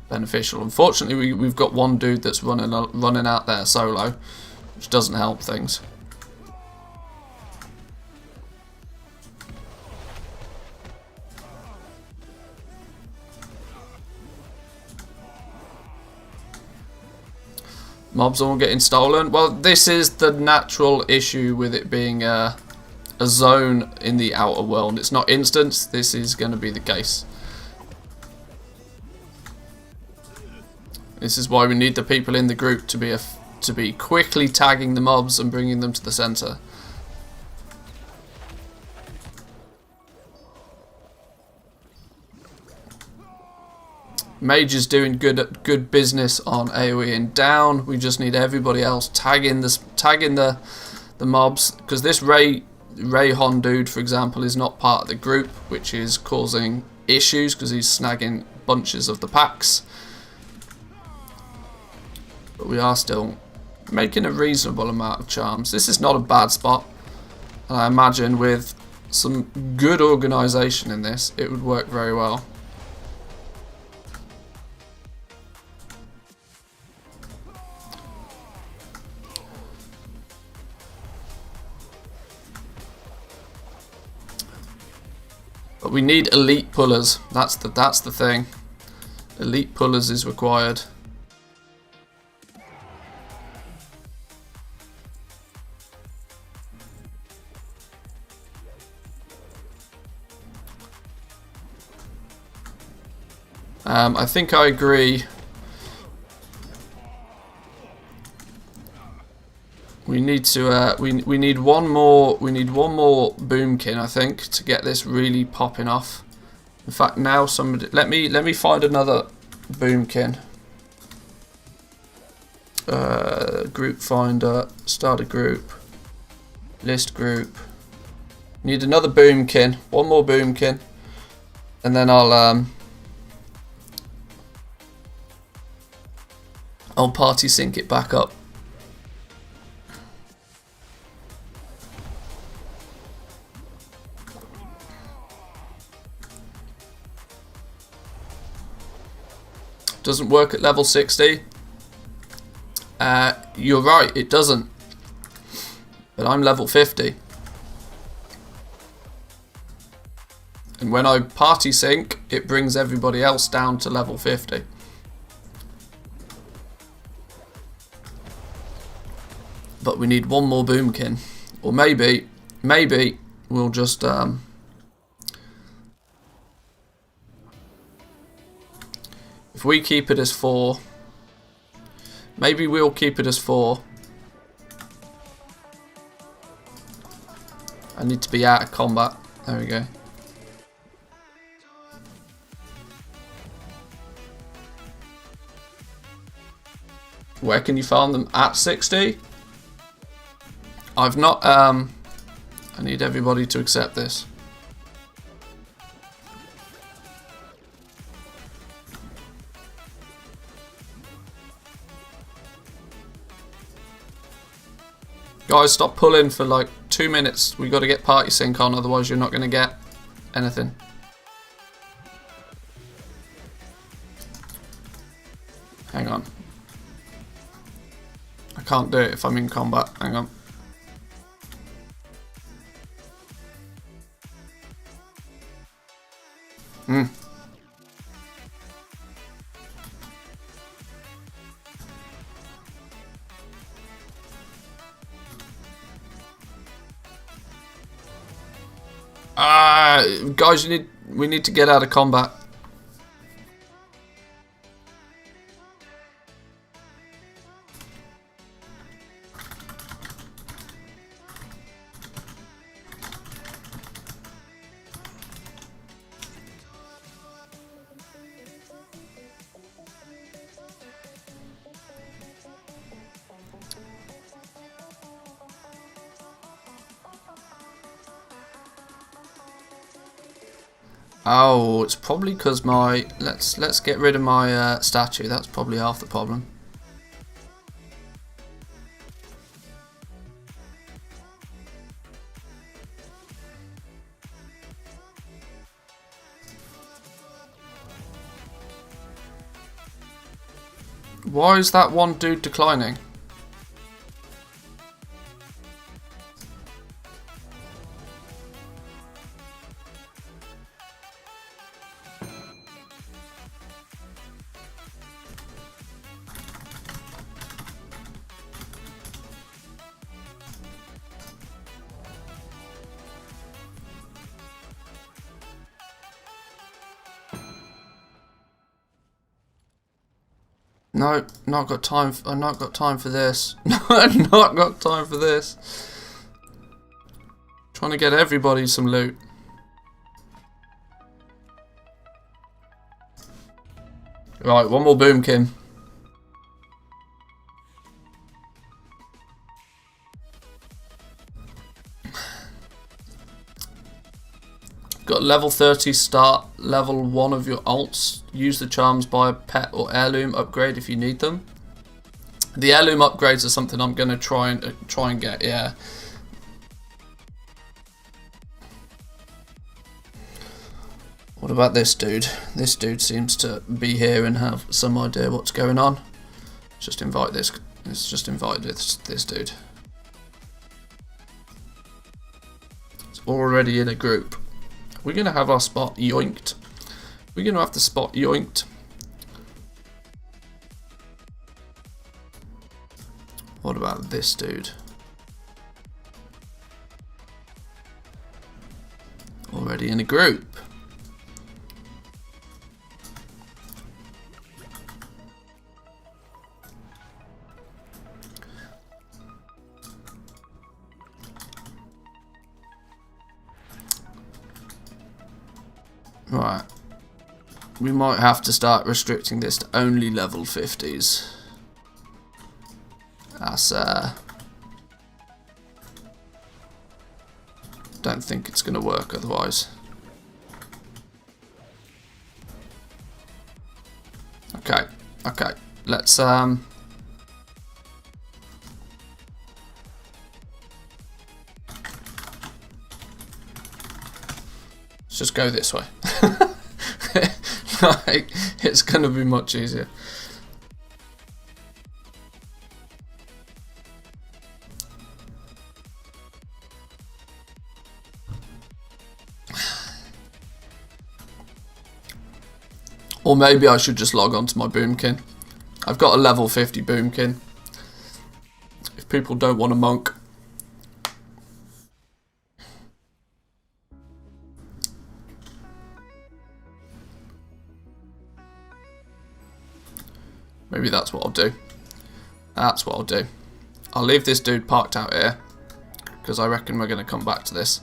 beneficial. Unfortunately, we've got one dude that's running out there solo, which doesn't help things. Mobs all getting stolen. Well, this is the natural issue with it being a zone in the outer world. It's not instant. This is going to be the case. This is why we need the people in the group to be quickly tagging the mobs and bringing them to the center. Mage is doing good business on AoE and down. We just need everybody else tagging the mobs, because this Rayhon dude, for example, is not part of the group, which is causing issues because he's snagging bunches of the packs. But we are still making a reasonable amount of charms. This is not a bad spot, and I imagine with some good organisation in this, it would work very well. But we need elite pullers. That's the thing. Elite pullers is required. I think I agree. We need to we need one more boomkin, I think, to get this really popping off. In fact, now somebody let me find another boomkin. Group finder, start a group, list group. Need another boomkin, one more boomkin, and then I'll party sync it back up. Doesn't work at level 60. You're right, it doesn't. But I'm level 50. And when I party sync, it brings everybody else down to level 50. But we need one more boomkin. Or maybe we'll just if we keep it as 4, maybe we'll keep it as 4. I need to be out of combat. There we go. Where can you farm them? At 60? I've not, I need everybody to accept this. Guys, stop pulling for like 2 minutes. We got to get party sync on, otherwise you're not going to get anything. Hang on. I can't do it if I'm in combat. Hang on. Guys, we need to get out of combat. Oh, it's probably because my let's get rid of my statue. That's probably half the problem. Why is that one dude declining? No, not got time. I've not got time for this. No, I've not got time for this. Trying to get everybody some loot. Right, one more boomkin. Got level 30 start level 1 of your alts. Use the charms, buy a pet or heirloom upgrade if you need them. The heirloom upgrades are something I'm gonna try and get. Yeah. What about this dude? This dude seems to be here and have some idea what's going on. Just invite this. Let's just invite this dude. It's already in a group. We're going to have our spot yoinked. We're going to have the spot yoinked. What about this dude? Already in a group. Right, we might have to start restricting this to only level 50s. That's don't think it's gonna work otherwise. Okay, let's let's just go this way. Like, it's gonna be much easier. Or maybe I should just log on to my boomkin. I've got a level 50 boomkin. If people don't want a monk. Maybe that's what I'll do. That's what I'll do. I'll leave this dude parked out here, because I reckon we're going to come back to this.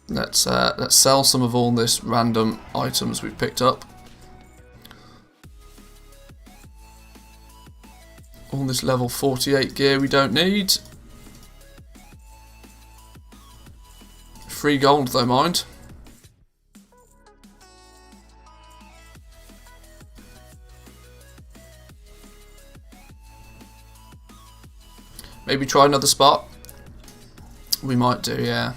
Let's sell some of all this random items we've picked up. All this level 48 gear we don't need. Free gold though, mind. Maybe try another spot. We might do, yeah.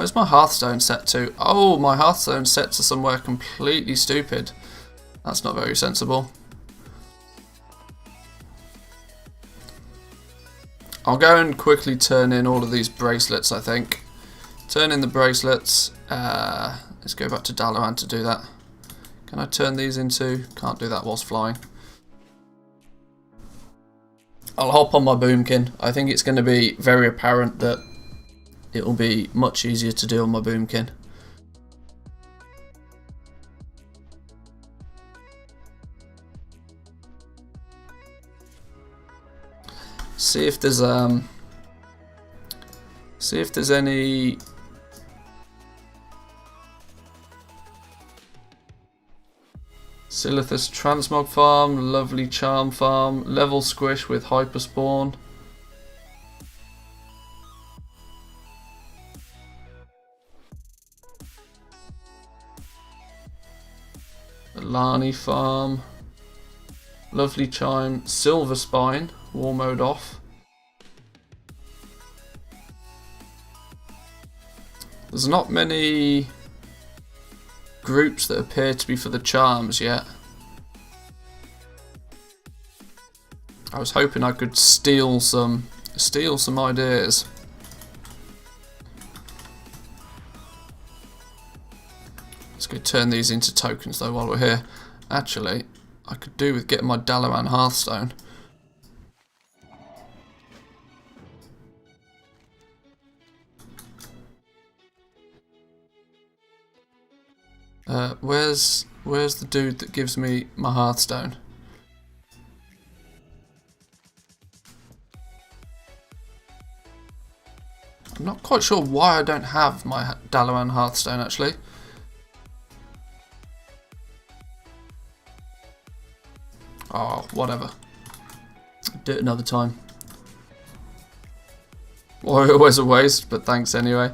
Where's my Hearthstone set to? Oh, my Hearthstone's set to somewhere completely stupid. That's not very sensible. I'll go and quickly turn in all of these bracelets, I think. Turn in the bracelets. Let's go back to Dalaran to do that. Can I turn these into... Can't do that whilst flying. I'll hop on my boomkin. I think it's going to be very apparent that it will be much easier to do on my boomkin. See if there's any Silithus Transmog Farm, Lovely Charm Farm, Level Squish with Hyperspawn. Alani Farm, Lovely Chime, Silver Spine, War Mode off. There's not many groups that appear to be for the charms yet. I was hoping I could steal some ideas. Let's go turn these into tokens though while we're here. Actually, I could do with getting my Dalaran Hearthstone. Where's the dude that gives me my Hearthstone? I'm not quite sure why I don't have my Dalaran Hearthstone actually. Oh, whatever. Do it another time. Always a waste, but thanks anyway.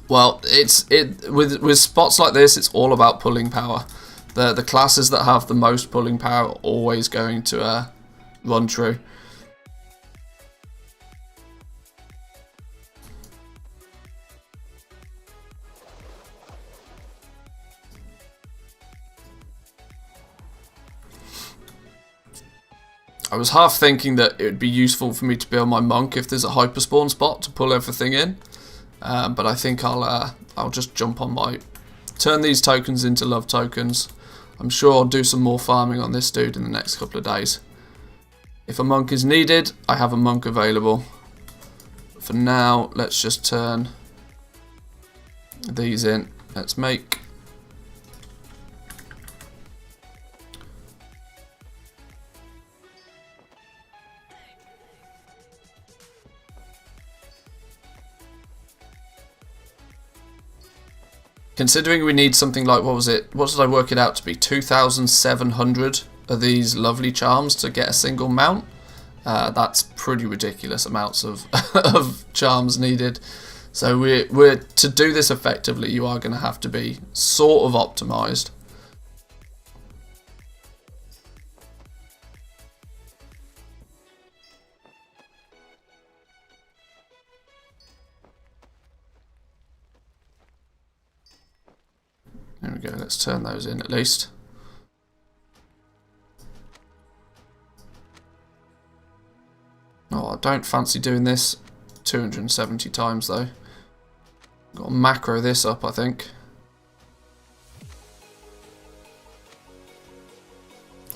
Well, with spots like this, it's all about pulling power. The classes that have the most pulling power are always going to run true. I was half thinking that it would be useful for me to be on my monk if there's a hyperspawn spot to pull everything in. But I think I'll just jump on my... Turn these tokens into love tokens. I'm sure I'll do some more farming on this dude in the next couple of days. If a monk is needed, I have a monk available. For now, let's just turn these in. Let's make... Considering we need something like, what did I work it out to be? 2,700 of these lovely charms to get a single mount. That's pretty ridiculous amounts of, of charms needed. So we're to do this effectively, you are going to have to be sort of optimized. There we go, let's turn those in at least. Oh, I don't fancy doing this 270 times though. Got to macro this up, I think.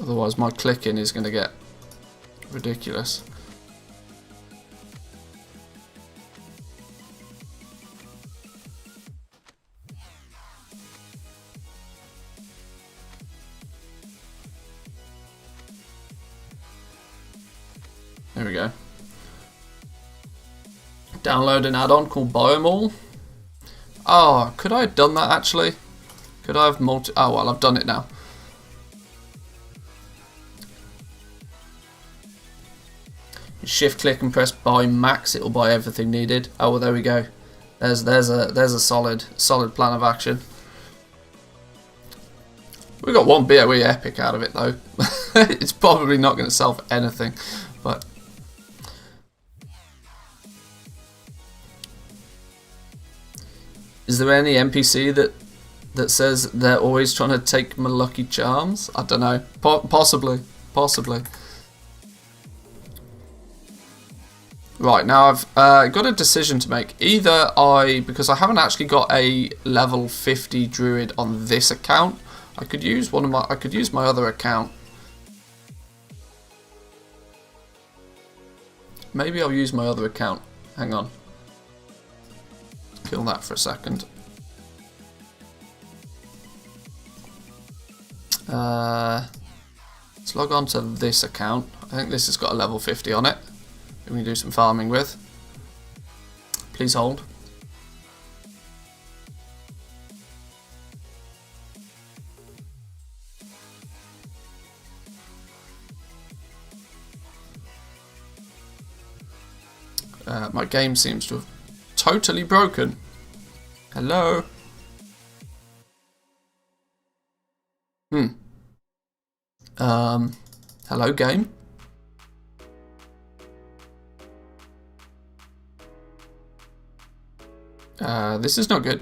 Otherwise my clicking is going to get ridiculous. There we go. Download an add-on called Biomall. Oh, could I have done that actually? Could I have Oh well, I've done it now. Shift click and press buy max, it'll buy everything needed. Oh well, there we go. There's a solid plan of action. We got one BOE epic out of it though. It's probably not going to sell for anything, but Is there any NPC that says they're always trying to take my lucky charms? I don't know. Possibly. Right, now I've got a decision to make. Either because I haven't actually got a level 50 druid on this account, I could use my other account. Maybe I'll use my other account. Hang on. Kill that for a second. Let's log on to this account. I think this has got a level 50 on it. We can do some farming with. Please hold. My game seems to have totally broken. Hello? Hello game? This is not good.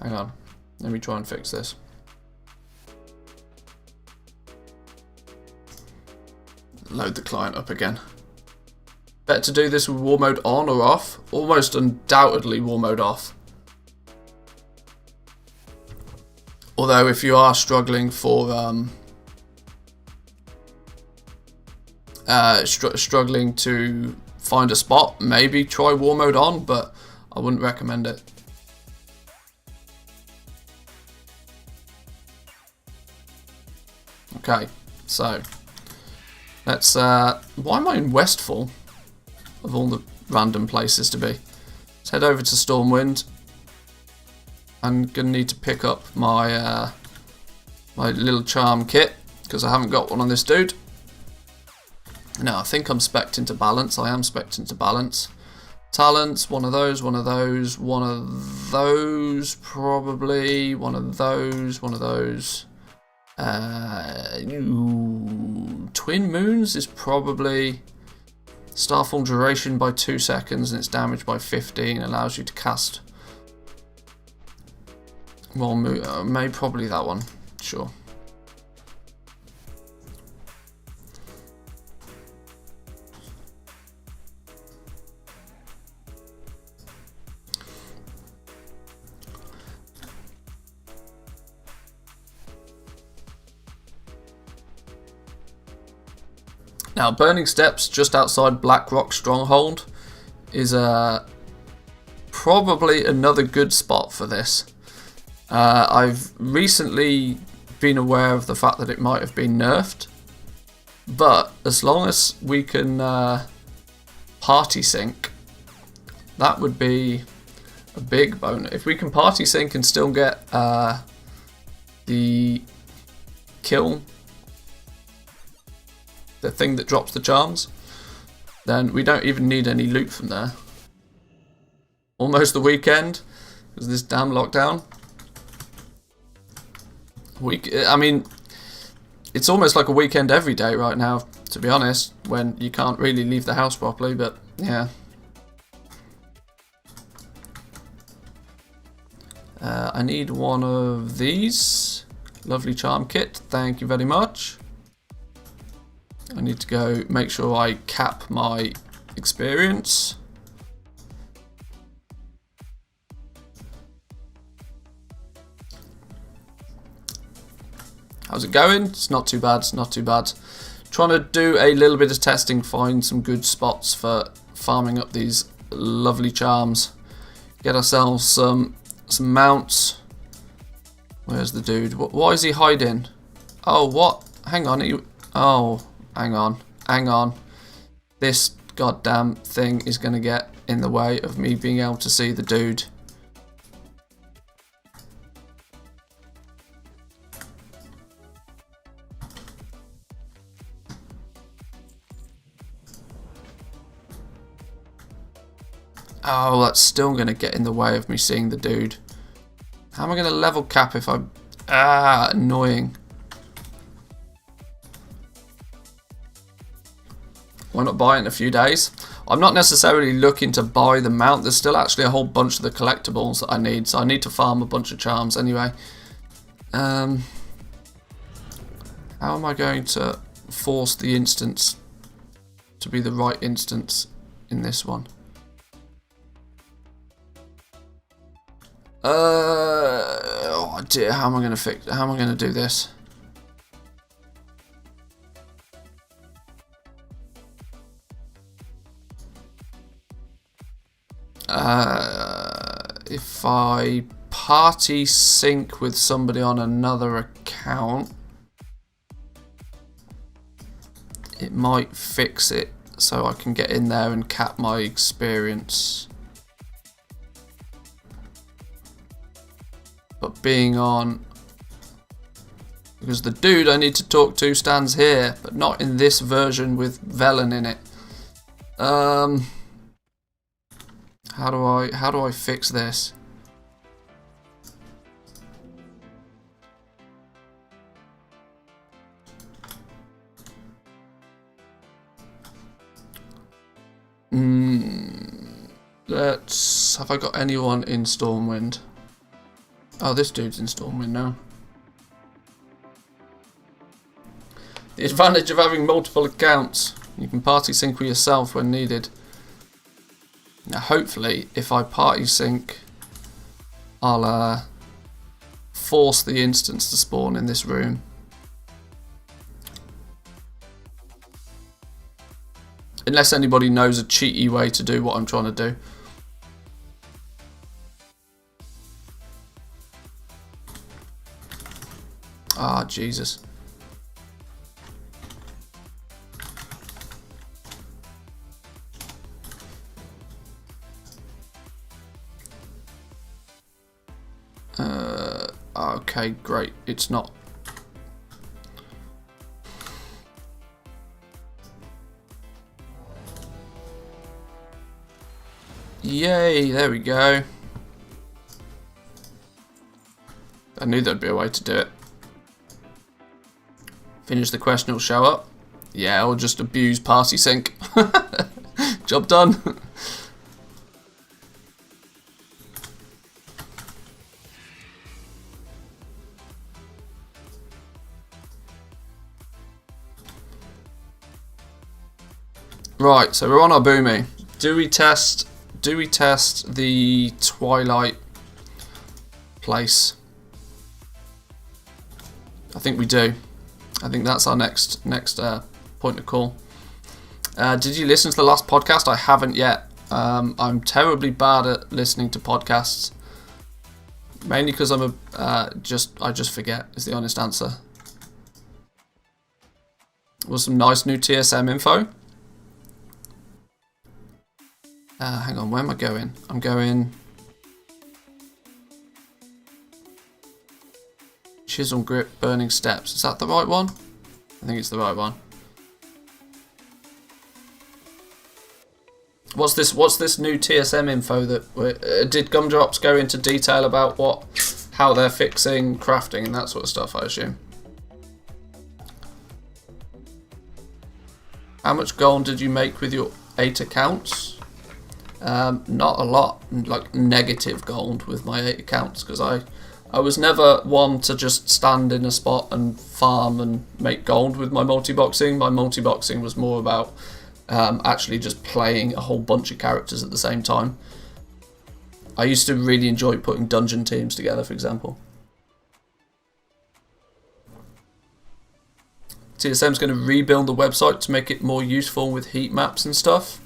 Hang on. Let me try and fix this. Load the client up again. Better to do this with war mode on or off? Almost undoubtedly war mode off. Although if you are struggling for struggling to find a spot, maybe try war mode on, but I wouldn't recommend it. Okay, so let's why am I in Westfall of all the random places to be? Let's head over to Stormwind. I'm gonna need to pick up my my little charm kit because I haven't got one on this dude. No, I think I'm spec'd into balance. I am spec'd into balance. Talents, one of those, one of those, one of those, probably one of those, one of those. Twin Moons is probably Starfall duration by 2 seconds and its damage by 15. Allows you to cast. Well, maybe probably that one. Sure. Now, Burning Steps, just outside Blackrock Stronghold, is probably another good spot for this. I've recently been aware of the fact that it might have been nerfed, but as long as we can party sync, that would be a big bonus. If we can party sync and still get the kill, the thing that drops the charms, then we don't even need any loot from there. Almost the weekend, because this damn lockdown. I mean, it's almost like a weekend every day right now, to be honest, when you can't really leave the house properly, but yeah. I need one of these. Lovely charm kit, thank you very much. I need to go make sure I cap my experience. How's it going? It's not too bad, it's not too bad. Trying to do a little bit of testing, find some good spots for farming up these lovely charms. Get ourselves some mounts. Where's the dude? Why is he hiding? Oh, what? Hang on. Oh, hang on. This goddamn thing is going to get in the way of me being able to see the dude. Oh, that's still going to get in the way of me seeing the dude. How am I going to level cap if I'm... annoying. Why not buy it in a few days? I'm not necessarily looking to buy the mount. There's still actually a whole bunch of the collectibles that I need, so I need to farm a bunch of charms anyway. How am I going to force the instance to be the right instance in this one? Oh dear, how am I going to do this? If I party sync with somebody on another account, it might fix it so I can get in there and cap my experience. But being on, because the dude I need to talk to stands here, but not in this version with Velen in it. How do I fix this? Have I got anyone in Stormwind? Oh, this dude's in Stormwind now. The advantage of having multiple accounts. You can party sync with yourself when needed. Now hopefully, if I party sync, I'll force the instance to spawn in this room. Unless anybody knows a cheaty way to do what I'm trying to do. Ah, Jesus. Okay, great. It's not. Yay, there we go. I knew there'd be a way to do it. Finish the question, it'll show up. Yeah, or just abuse party sync. Job done. Right, so we're on our boomy. Do we test the Twilight place? I think we do. I think that's our next point of call. Did you listen to the last podcast? I haven't yet. I'm terribly bad at listening to podcasts. Mainly because I just forget is the honest answer. Was some nice new TSM info. Hang on, where am I going? I'm going Chisel Grip, Burning Steps. Is that the right one? I think it's the right one. What's this new TSM info that did Gumdrops go into detail about how they're fixing crafting and that sort of stuff, I assume? How much gold did you make with your 8 accounts? Not a lot, like negative gold with my 8 accounts, because I was never one to just stand in a spot and farm and make gold with my multi-boxing. My multi-boxing was more about actually just playing a whole bunch of characters at the same time. I used to really enjoy putting dungeon teams together, for example. TSM's going to rebuild the website to make it more useful with heat maps and stuff.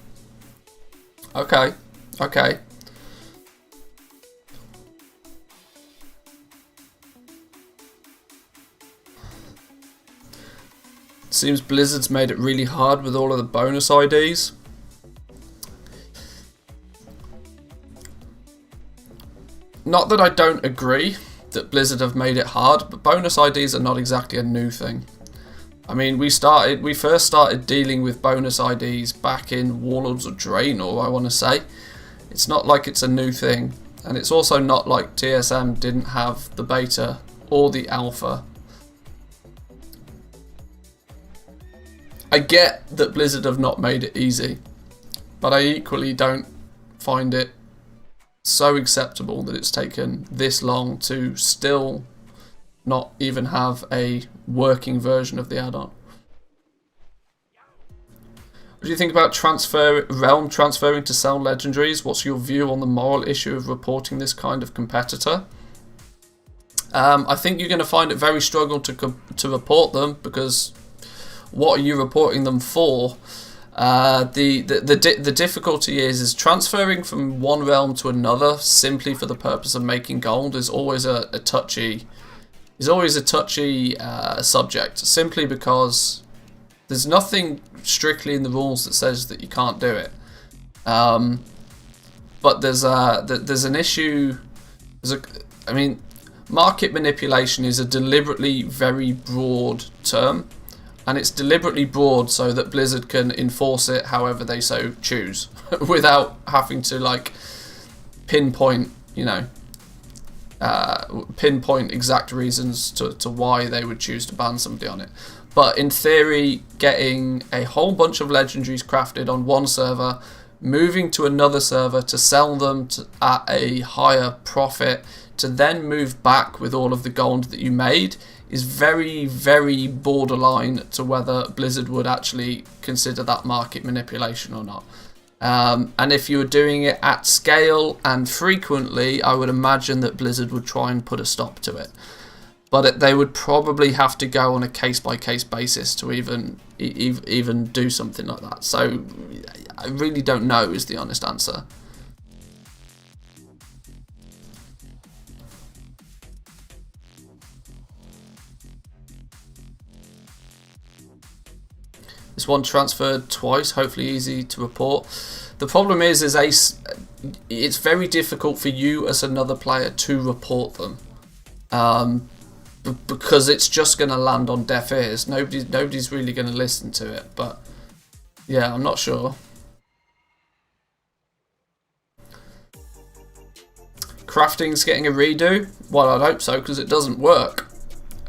Okay, okay. Seems Blizzard's made it really hard with all of the bonus IDs. Not that I don't agree that Blizzard have made it hard, but bonus IDs are not exactly a new thing. I mean, we first started dealing with bonus IDs back in Warlords of Draenor, I want to say. It's not like it's a new thing, and it's also not like TSM didn't have the beta or the alpha. I get that Blizzard have not made it easy, but I equally don't find it so acceptable that it's taken this long to still not even have a working version of the add-on. What do you think about Realm transferring to sell legendaries? What's your view on the moral issue of reporting this kind of competitor? I think you're going to find it very struggle to report them, because what are you reporting them for? The difficulty is transferring from one realm to another simply for the purpose of making gold is always a touchy subject, simply because there's nothing strictly in the rules that says that you can't do it. But there's an issue. I mean, market manipulation is a deliberately very broad term, and it's deliberately broad so that Blizzard can enforce it however they so choose, without having to like pinpoint, pinpoint exact reasons to why they would choose to ban somebody on it. But in theory, getting a whole bunch of legendaries crafted on one server, moving to another server to sell them at a higher profit, to then move back with all of the gold that you made, is very, very borderline to whether Blizzard would actually consider that market manipulation or not. And if you were doing it at scale and frequently, I would imagine that Blizzard would try and put a stop to it. But they would probably have to go on a case-by-case basis to even do something like that. So I really don't know is the honest answer. This one transferred twice, hopefully easy to report. The problem is it's very difficult for you as another player to report them. Because it's just going to land on deaf ears. Nobody's really going to listen to it. But yeah, I'm not sure. Crafting's getting a redo. Well, I'd hope so, because it doesn't work.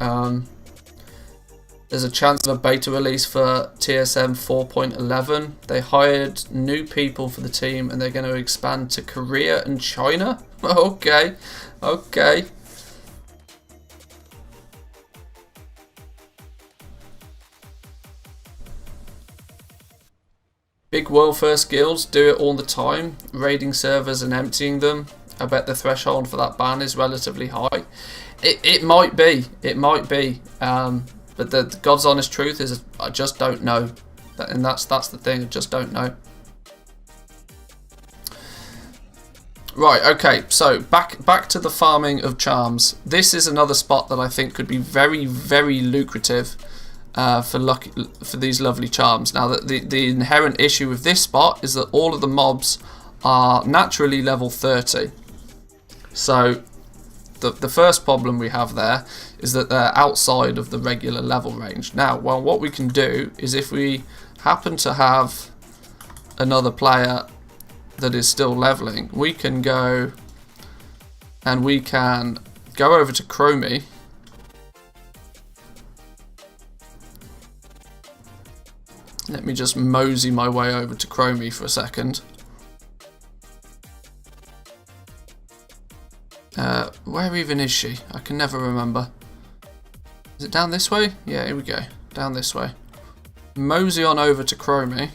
There's a chance of a beta release for TSM 4.11. They hired new people for the team, and they're going to expand to Korea and China. Okay. Big world first guilds do it all the time, raiding servers and emptying them. I bet the threshold for that ban is relatively high. It might be, but the God's honest truth is I just don't know, and that's the thing. I just don't know. Right, okay, so back to the farming of charms. This is another spot that I think could be very, very lucrative for these lovely charms. Now, the inherent issue with this spot is that all of the mobs are naturally level 30. So the first problem we have there is that they're outside of the regular level range. Now, well, what we can do is, if we happen to have another player that is still leveling, we can go and we can go over to Chromie. Let me just mosey my way over to Chromie for a second. Where even is she? I can never remember. Is it down this way? Yeah, here we go. Down this way. Mosey on over to Chromie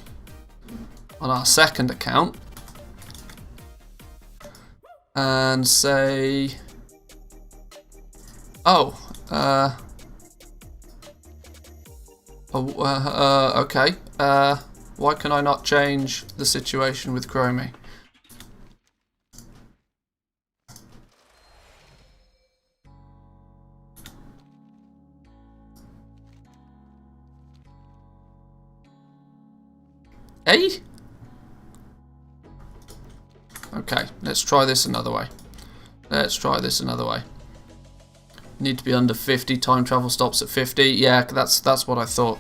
on our second account. And say... okay. Why can I not change the situation with Chromie? Eh? Okay, let's try this another way. Need to be under 50. Time travel stops at 50. Yeah, that's what I thought.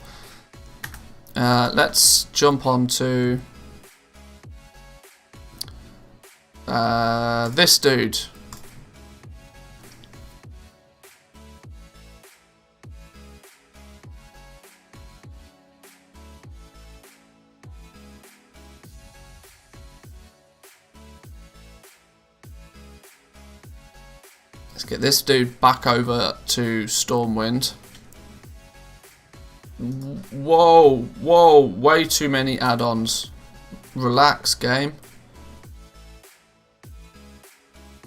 Let's jump on to this dude. Let's get this dude back over to Stormwind. Whoa, whoa, way too many add-ons. Relax, game.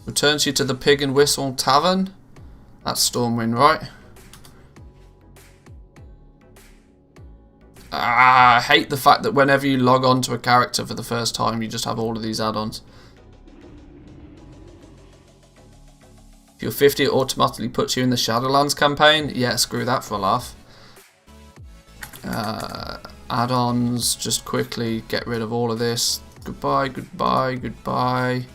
Returns you to the Pig and Whistle Tavern. That's Stormwind, right? I hate the fact that whenever you log on to a character for the first time, you just have all of these add-ons. If you're 50, it automatically puts you in the Shadowlands campaign. Yeah, screw that for a laugh. Add-ons, just quickly get rid of all of this. Goodbye, goodbye, goodbye.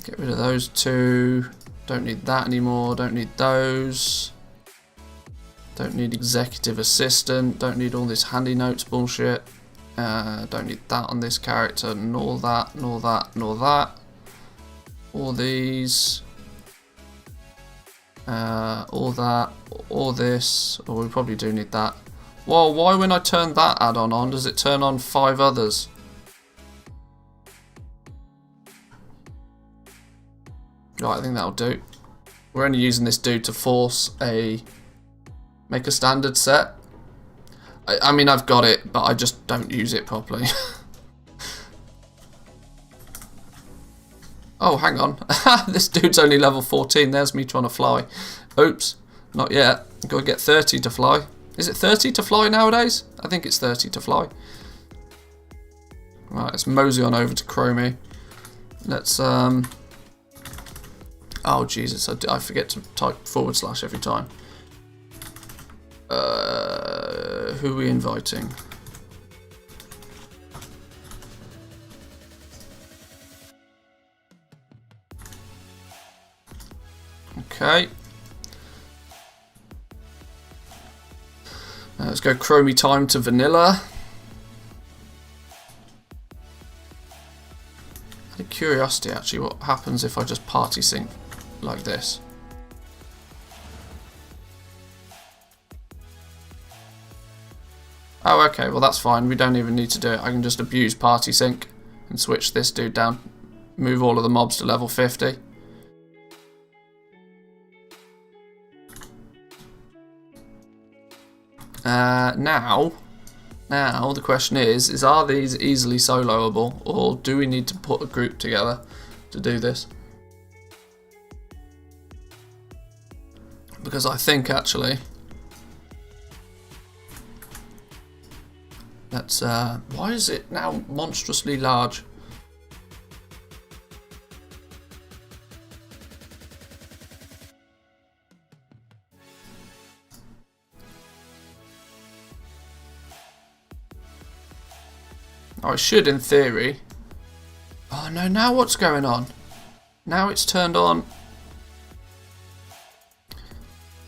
Get rid of those two. Don't need that anymore. Don't need those. Don't need executive assistant. Don't need all this handy notes bullshit. Don't need that on this character. Nor that, nor that, nor that. All these. All that. All this. Oh, we probably do need that. Well, why when I turn that add-on on, does it turn on 5 others? Right, I think that'll do. We're only using this dude to force make a standard set. I mean, I've got it, but I just don't use it properly. Oh, hang on. This dude's only level 14. There's me trying to fly. Oops, not yet. I've got to get 30 to fly. Is it 30 to fly nowadays? I think it's 30 to fly. Right, let's mosey on over to Chromie. Let's, oh, Jesus, I forget to type / every time. Who are we inviting? Okay. Let's go Chromie time to vanilla. Out of curiosity, actually, what happens if I just party sync like this? Oh, okay, well that's fine. We don't even need to do it. I can just abuse party sync and switch this dude down. Move all of the mobs to level 50. Now the question is are these easily soloable, or do we need to put a group together to do this? Because I think actually that's why is it now monstrously large? I should, in theory. Oh no, now what's going on? Now it's turned on.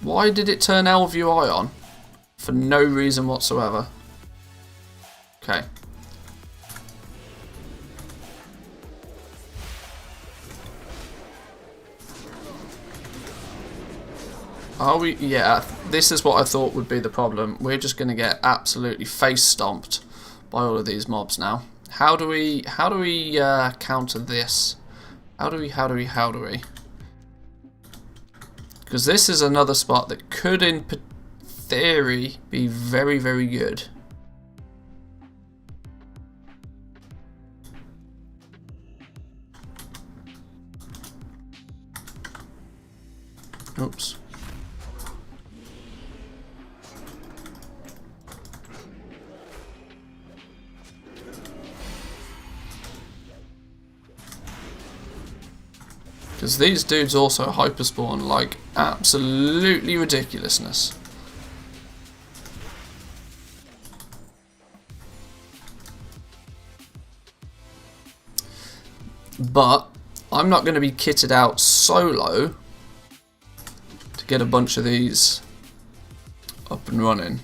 Why did it turn LVUI on? For no reason whatsoever. Okay. Are we? Yeah, this is what I thought would be the problem. We're just going to get absolutely face stomped by all of these mobs now. How do we counter this? How do we? Because this is another spot that could, in theory, be very, very good. Oops. Because these dudes also hyperspawn like absolutely ridiculousness. But I'm not going to be kitted out solo to get a bunch of these up and running.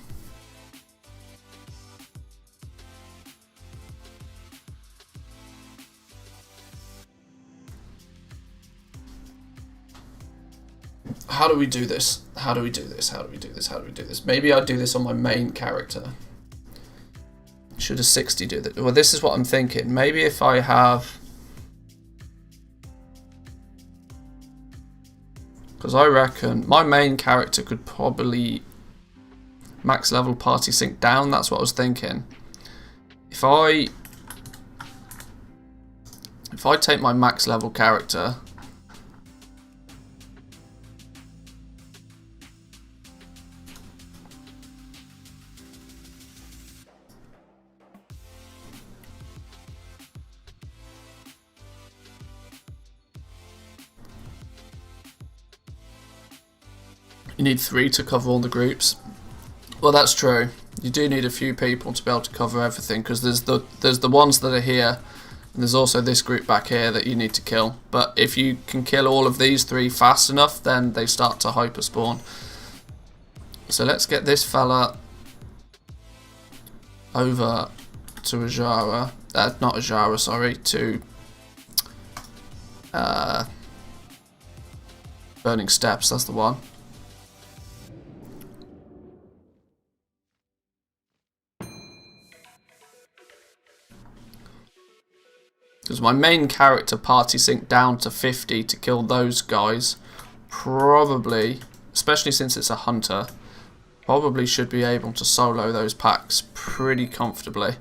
How do we do this? How do we do this? How do we do this? How do we do this? Maybe I do this on my main character. Should a 60 do that? Well, this is what I'm thinking. Maybe if I have... Because I reckon my main character could probably max level party sync down. That's what I was thinking. If I take my max level character, you need 3 to cover all the groups. Well, that's true. You do need a few people to be able to cover everything, because there's the ones that are here, and there's also this group back here that you need to kill. But if you can kill all of these 3 fast enough, then they start to hyper spawn. So let's get this fella over to Ajara. Not Ajara, sorry, to Burning Steps. That's the one. Because my main character party sync down to 50 to kill those guys, probably, especially since it's a hunter, probably should be able to solo those packs pretty comfortably.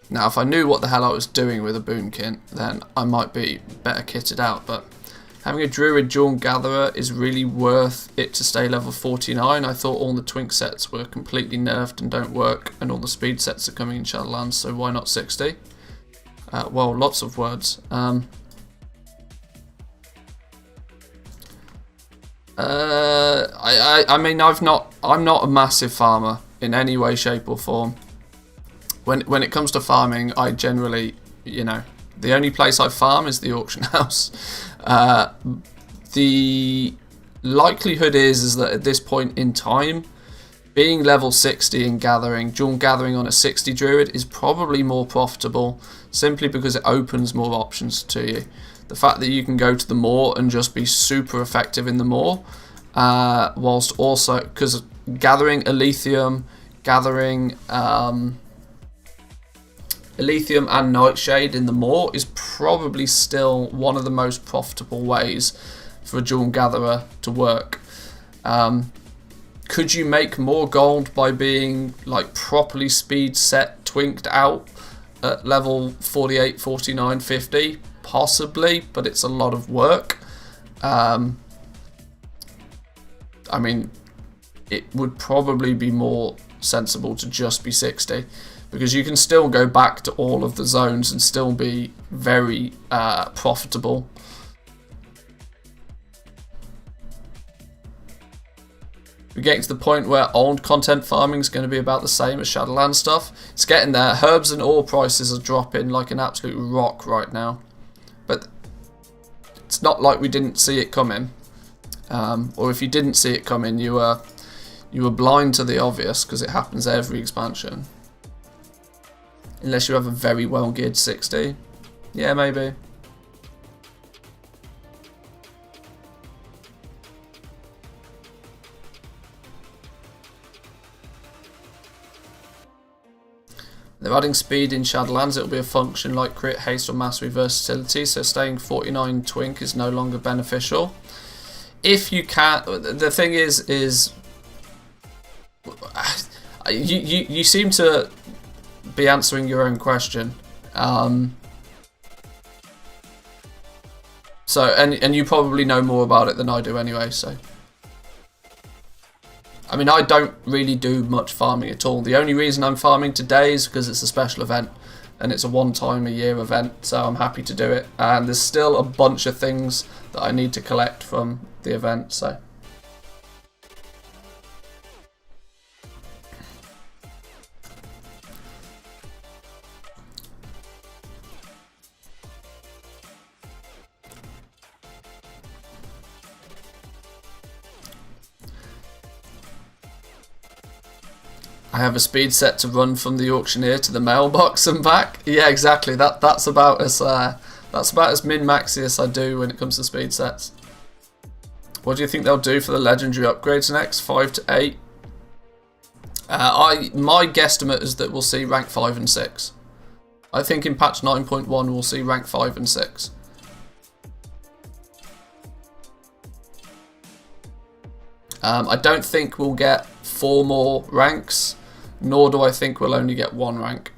Now, if I knew what the hell I was doing with a boom kit, then I might be better kitted out, but having a Druid Dawn Gatherer is really worth it to stay level 49. I thought all the Twink sets were completely nerfed and don't work, and all the speed sets are coming in Shadowlands, so why not 60? Well, lots of words. I mean, I'm not a massive farmer in any way, shape or form. When it comes to farming, I generally, you know, the only place I farm is the auction house. The likelihood is that at this point in time, being level 60 and gathering on a 60 druid is probably more profitable, simply because it opens more options to you. The fact that you can go to the moor and just be super effective in the moor, whilst also, because gathering Elithium, Elithium and Nightshade in the moor is probably still one of the most profitable ways for a Dawn Gatherer to work. Could you make more gold by being like properly speed set, twinked out at level 48, 49, 50? Possibly, but it's a lot of work. I mean, it would probably be more sensible to just be 60. Because you can still go back to all of the zones and still be very profitable. We're getting to the point where old content farming is going to be about the same as Shadowlands stuff. It's getting there. Herbs and ore prices are dropping like an absolute rock right now. But it's not like we didn't see it coming. Or if you didn't see it coming, you were blind to the obvious, because it happens every expansion. Unless you have a very well geared 60. Yeah, maybe. They're adding speed in Shadowlands. It'll be a function like crit, haste or mastery versatility, so staying 49 twink is no longer beneficial. If you can, the thing is you seem to be answering your own question. So and you probably know more about it than I do anyway, so I mean, I don't really do much farming at all. The only reason I'm farming today is because it's a special event and it's a one-time-a-year event, so I'm happy to do it, and there's still a bunch of things that I need to collect from the event, so I have a speed set to run from the auctioneer to the mailbox and back. Yeah, exactly. That's about as min-maxy as I do when it comes to speed sets. What do you think they'll do for the legendary upgrades next? 5 to 8. My guesstimate is that we'll see rank 5 and 6. I think in patch 9.1 we'll see rank 5 and 6. I don't think we'll get 4 more ranks, nor do I think we'll only get 1 rank.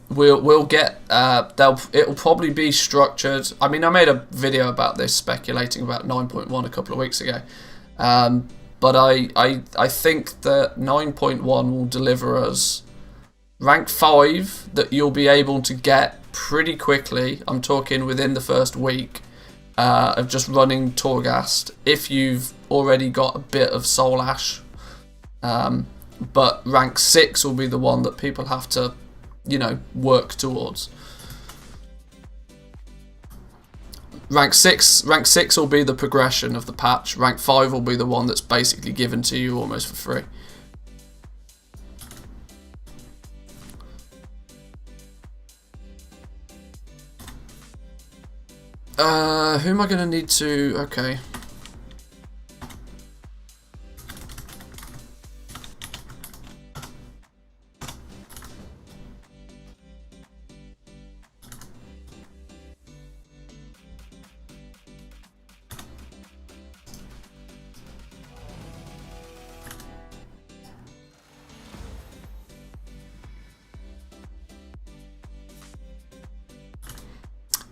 We'll get it'll probably be structured. I mean, I made a video about this speculating about 9.1 a couple of weeks ago, but I think that 9.1 will deliver us rank 5 that you'll be able to get pretty quickly. I'm talking within the first week of just running Torghast, if you've already got a bit of Soul Ash. But rank 6 will be the one that people have to, you know, work towards. Rank 6 will be the progression of the patch. Rank 5 will be the one that's basically given to you almost for free. Who am I going to need to... Okay.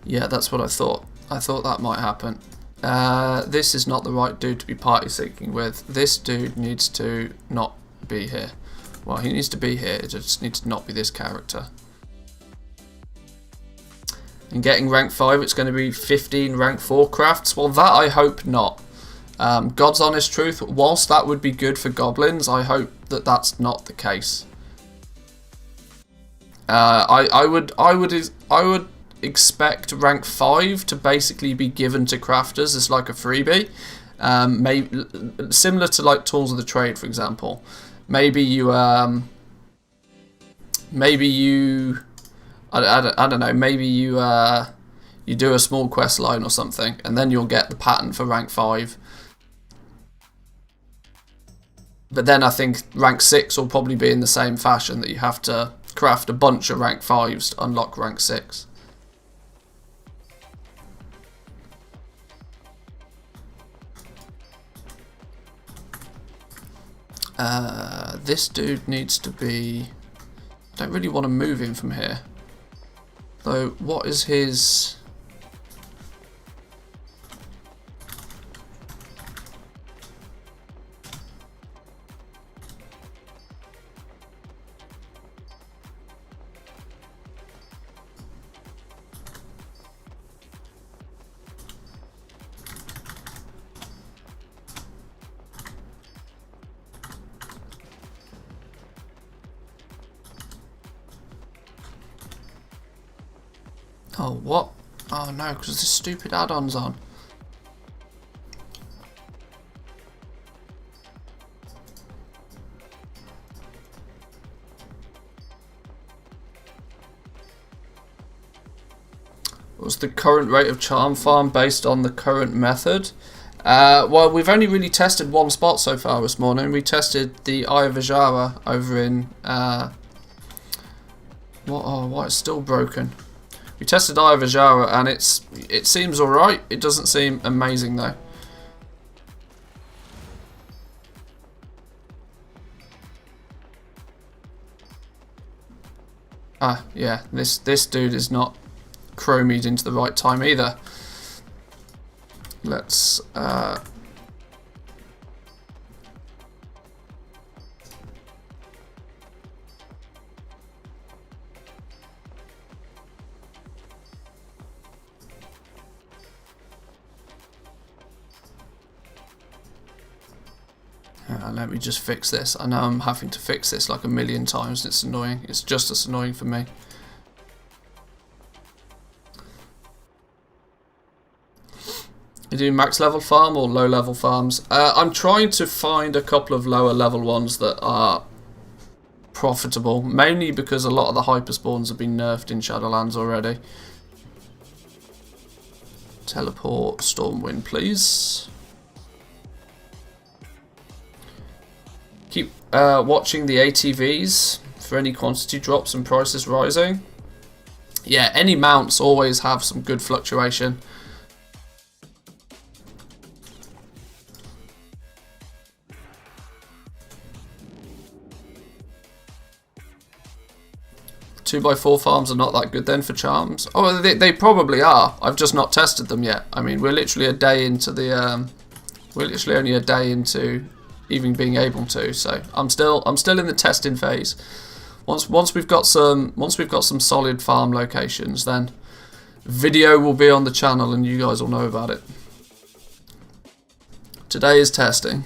Yeah, that's what I thought. I thought that might happen. This is not the right dude to be party seeking with. This dude needs to not be here. Well, he needs to be here, it just needs to not be this character. And getting rank 5, it's going to be 15 rank 4 crafts. Well, that I hope not. God's honest truth, whilst that would be good for goblins, I hope that that's not the case. I would expect rank 5 to basically be given to crafters as like a freebie, maybe similar to like tools of the trade, for example. Maybe you I don't know, maybe you do a small quest line or something, and then you'll get the pattern for rank 5. But then I think rank 6 will probably be in the same fashion, that you have to craft a bunch of rank 5s to unlock rank 6. This dude needs to be... I don't really want to move him from here. Though, what is his... Oh, what? Oh no, because the stupid add-ons on. What's the current rate of charm farm based on the current method? Well, we've only really tested one spot so far this morning. We tested the Eye of Ajara over in... what is still broken? We tested Eye of Ajara and it seems alright. It doesn't seem amazing though. Ah, yeah, this dude is not chromied into the right time either. Let's let me just fix this. I know I'm having to fix this like a million times and it's annoying. It's just as annoying for me. You do max level farm or low level farms? I'm trying to find a couple of lower level ones that are profitable, mainly because a lot of the hyper spawns have been nerfed in Shadowlands already. Teleport Stormwind, please. Keep watching the ATVs for any quantity drops and prices rising. Yeah, any mounts always have some good fluctuation. 2x4 farms are not that good then for charms. Oh, they probably are. I've just not tested them yet. I mean, we're literally a day into the we're literally only a day into even being able to. So I'm still in the testing phase. Once we've got some solid farm locations, then video will be on the channel and you guys will know about it. Today is testing.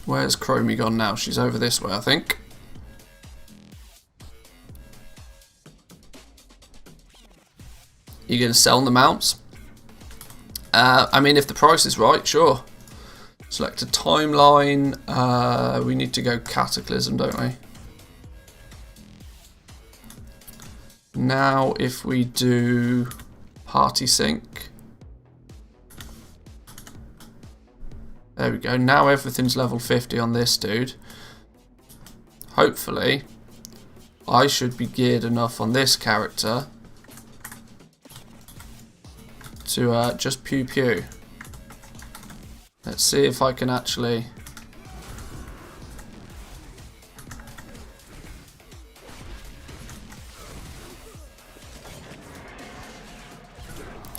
Where's Chromie gone now? She's over this way, I think. You gonna sell the mounts? I mean, if the price is right, sure. Select a timeline. We need to go Cataclysm, don't we? Now, if we do Party Sync. There we go. Now everything's level 50 on this dude. Hopefully, I should be geared enough on this character to just pew pew. Let's see if I can actually...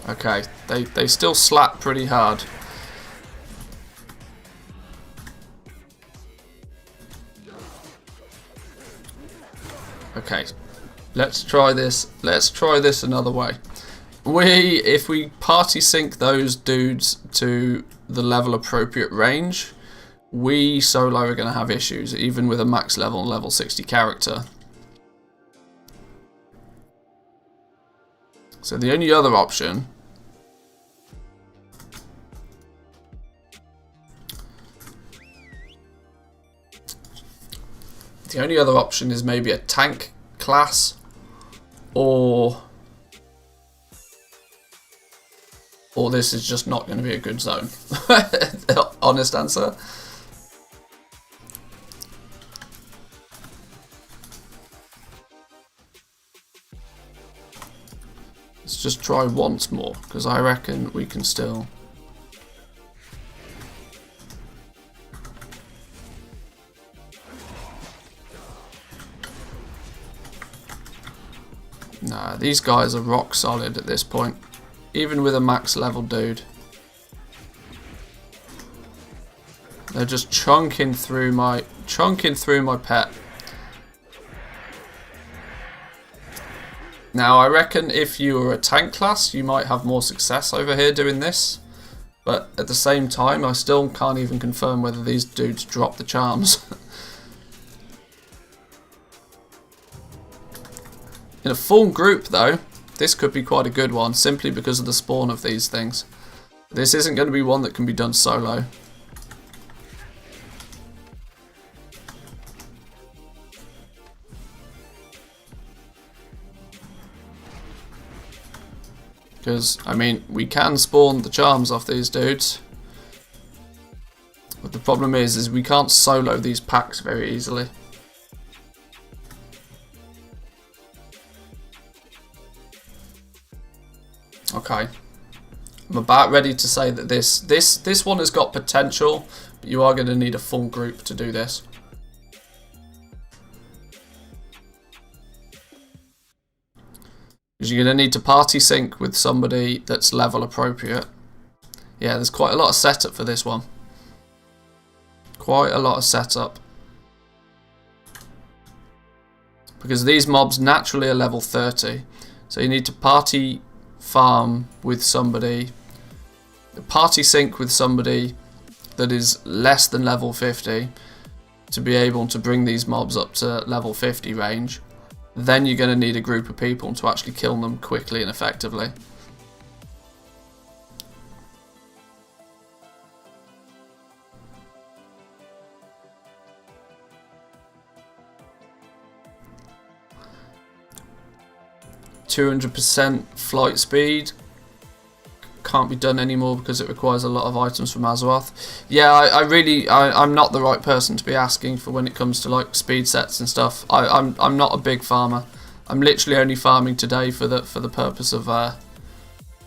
Okay, they still slap pretty hard. Okay, let's try this. Let's try this another way. If we party sync those dudes to the level appropriate range, we solo are going to have issues, even with a max level 60 character. So the only other option is maybe a tank class, or this is just not going to be a good zone. Honest answer. Let's just try once more, because I reckon we can still... Nah, these guys are rock solid at this point. Even with a max level dude. They're just chunking through my pet. Now I reckon if you were a tank class you might have more success over here doing this. But at the same time I still can't even confirm whether these dudes drop the charms. In a full group though, this could be quite a good one, simply because of the spawn of these things. This isn't going to be one that can be done solo. Because, I mean, we can spawn the charms off these dudes. But the problem is we can't solo these packs very easily. Okay, I'm about ready to say that this one has got potential, but you are going to need a full group to do this. Because you're going to need to party sync with somebody that's level appropriate. Yeah, there's quite a lot of setup for this one. Quite a lot of setup. Because these mobs naturally are level 30, so you need to party farm with somebody, party sync with somebody that is less than level 50 to be able to bring these mobs up to level 50 range. Then you're going to need a group of people to actually kill them quickly and effectively. %, flight speed can't be done anymore because it requires a lot of items from Azeroth. Yeah, I'm not the right person to be asking for when it comes to like speed sets and stuff. I'm not a big farmer. I'm literally only farming today for the purpose of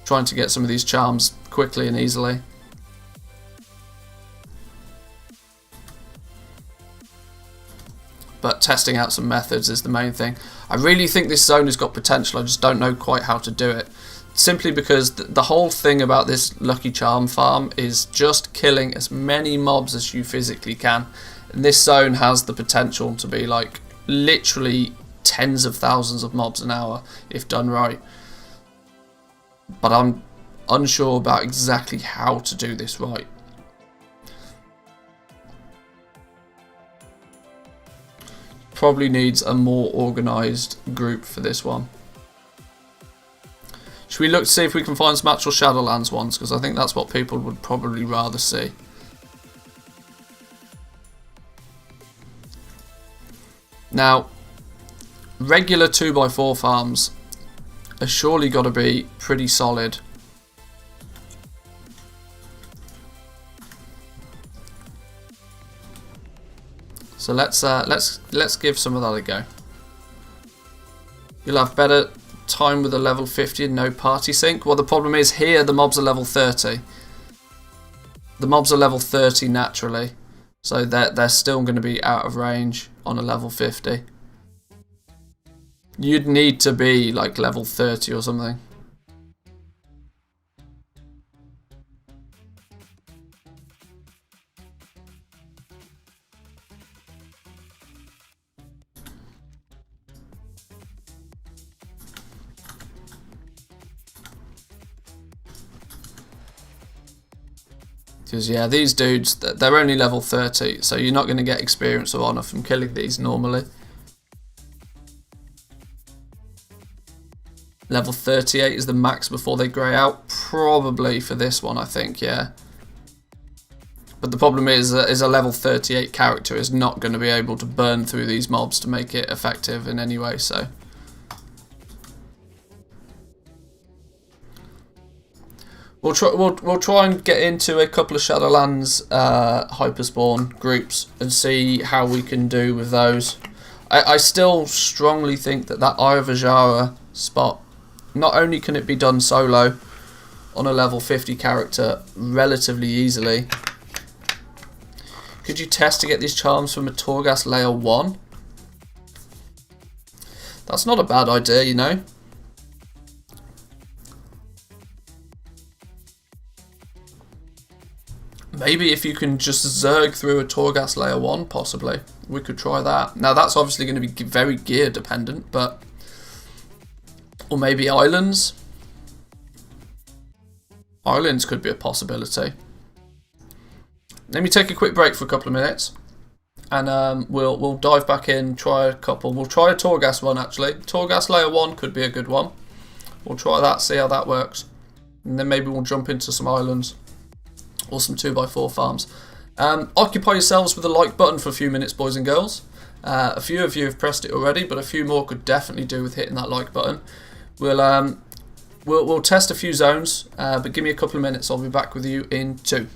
trying to get some of these charms quickly and easily. testing out some methods is the main thing. I really think this zone has got potential. I just don't know quite how to do it. Simply because the whole thing about this Lucky Charm farm is just killing as many mobs as you physically can. And this zone has the potential to be like literally tens of thousands of mobs an hour if done right. But I'm unsure about exactly how to do this right. Probably needs a more organised group for this one. Should we look to see if we can find some actual Shadowlands ones? Because I think that's what people would probably rather see. Now, regular 2x4 farms are surely got to be pretty solid. So let's give some of that a go. You'll have better time with a level 50 and no party sync. Well, the problem is here the mobs are level 30. The mobs are level 30 naturally, so they're still going to be out of range on a level 50. You'd need to be like level 30 or something. Because yeah, these dudes, they're only level 30, so you're not going to get experience or honour from killing these normally. Level 38 is the max before they grey out, probably for this one I think, yeah. But the problem is a level 38 character is not going to be able to burn through these mobs to make it effective in any way, so. We'll try and get into a couple of Shadowlands hyperspawn groups and see how we can do with those. I still strongly think that Eye of Azshara spot, not only can it be done solo on a level 50 character relatively easily. Could you test to get these charms from a Torghast layer 1? That's not a bad idea, you know. Maybe if you can just zerg through a Torghast layer 1, possibly. We could try that. Now that's obviously going to be very gear dependent, but... Or maybe islands. Islands could be a possibility. Let me take a quick break for a couple of minutes. And we'll dive back in, try a couple. We'll try a Torghast one actually. Torghast layer 1 could be a good one. We'll try that, see how that works. And then maybe we'll jump into some islands. Or some 2x4 farms. Occupy yourselves with the like button for a few minutes, boys and girls. A few of you have pressed it already, but a few more could definitely do with hitting that like button. We'll test a few zones, but give me a couple of minutes. I'll be back with you in 2.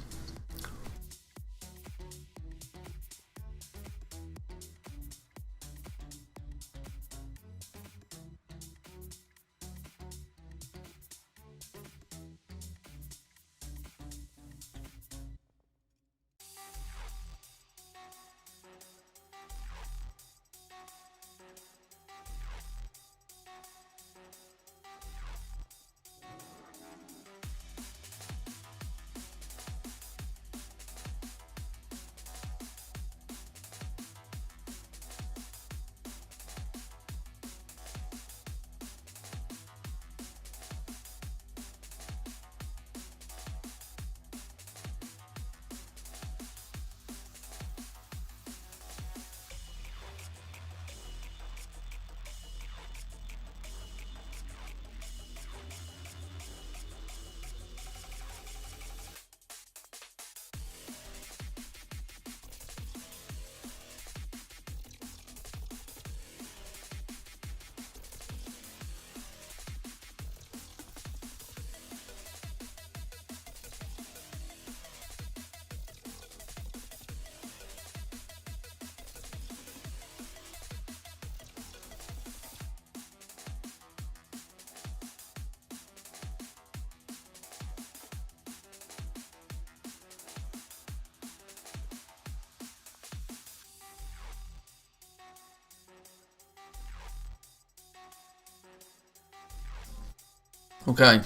Okay.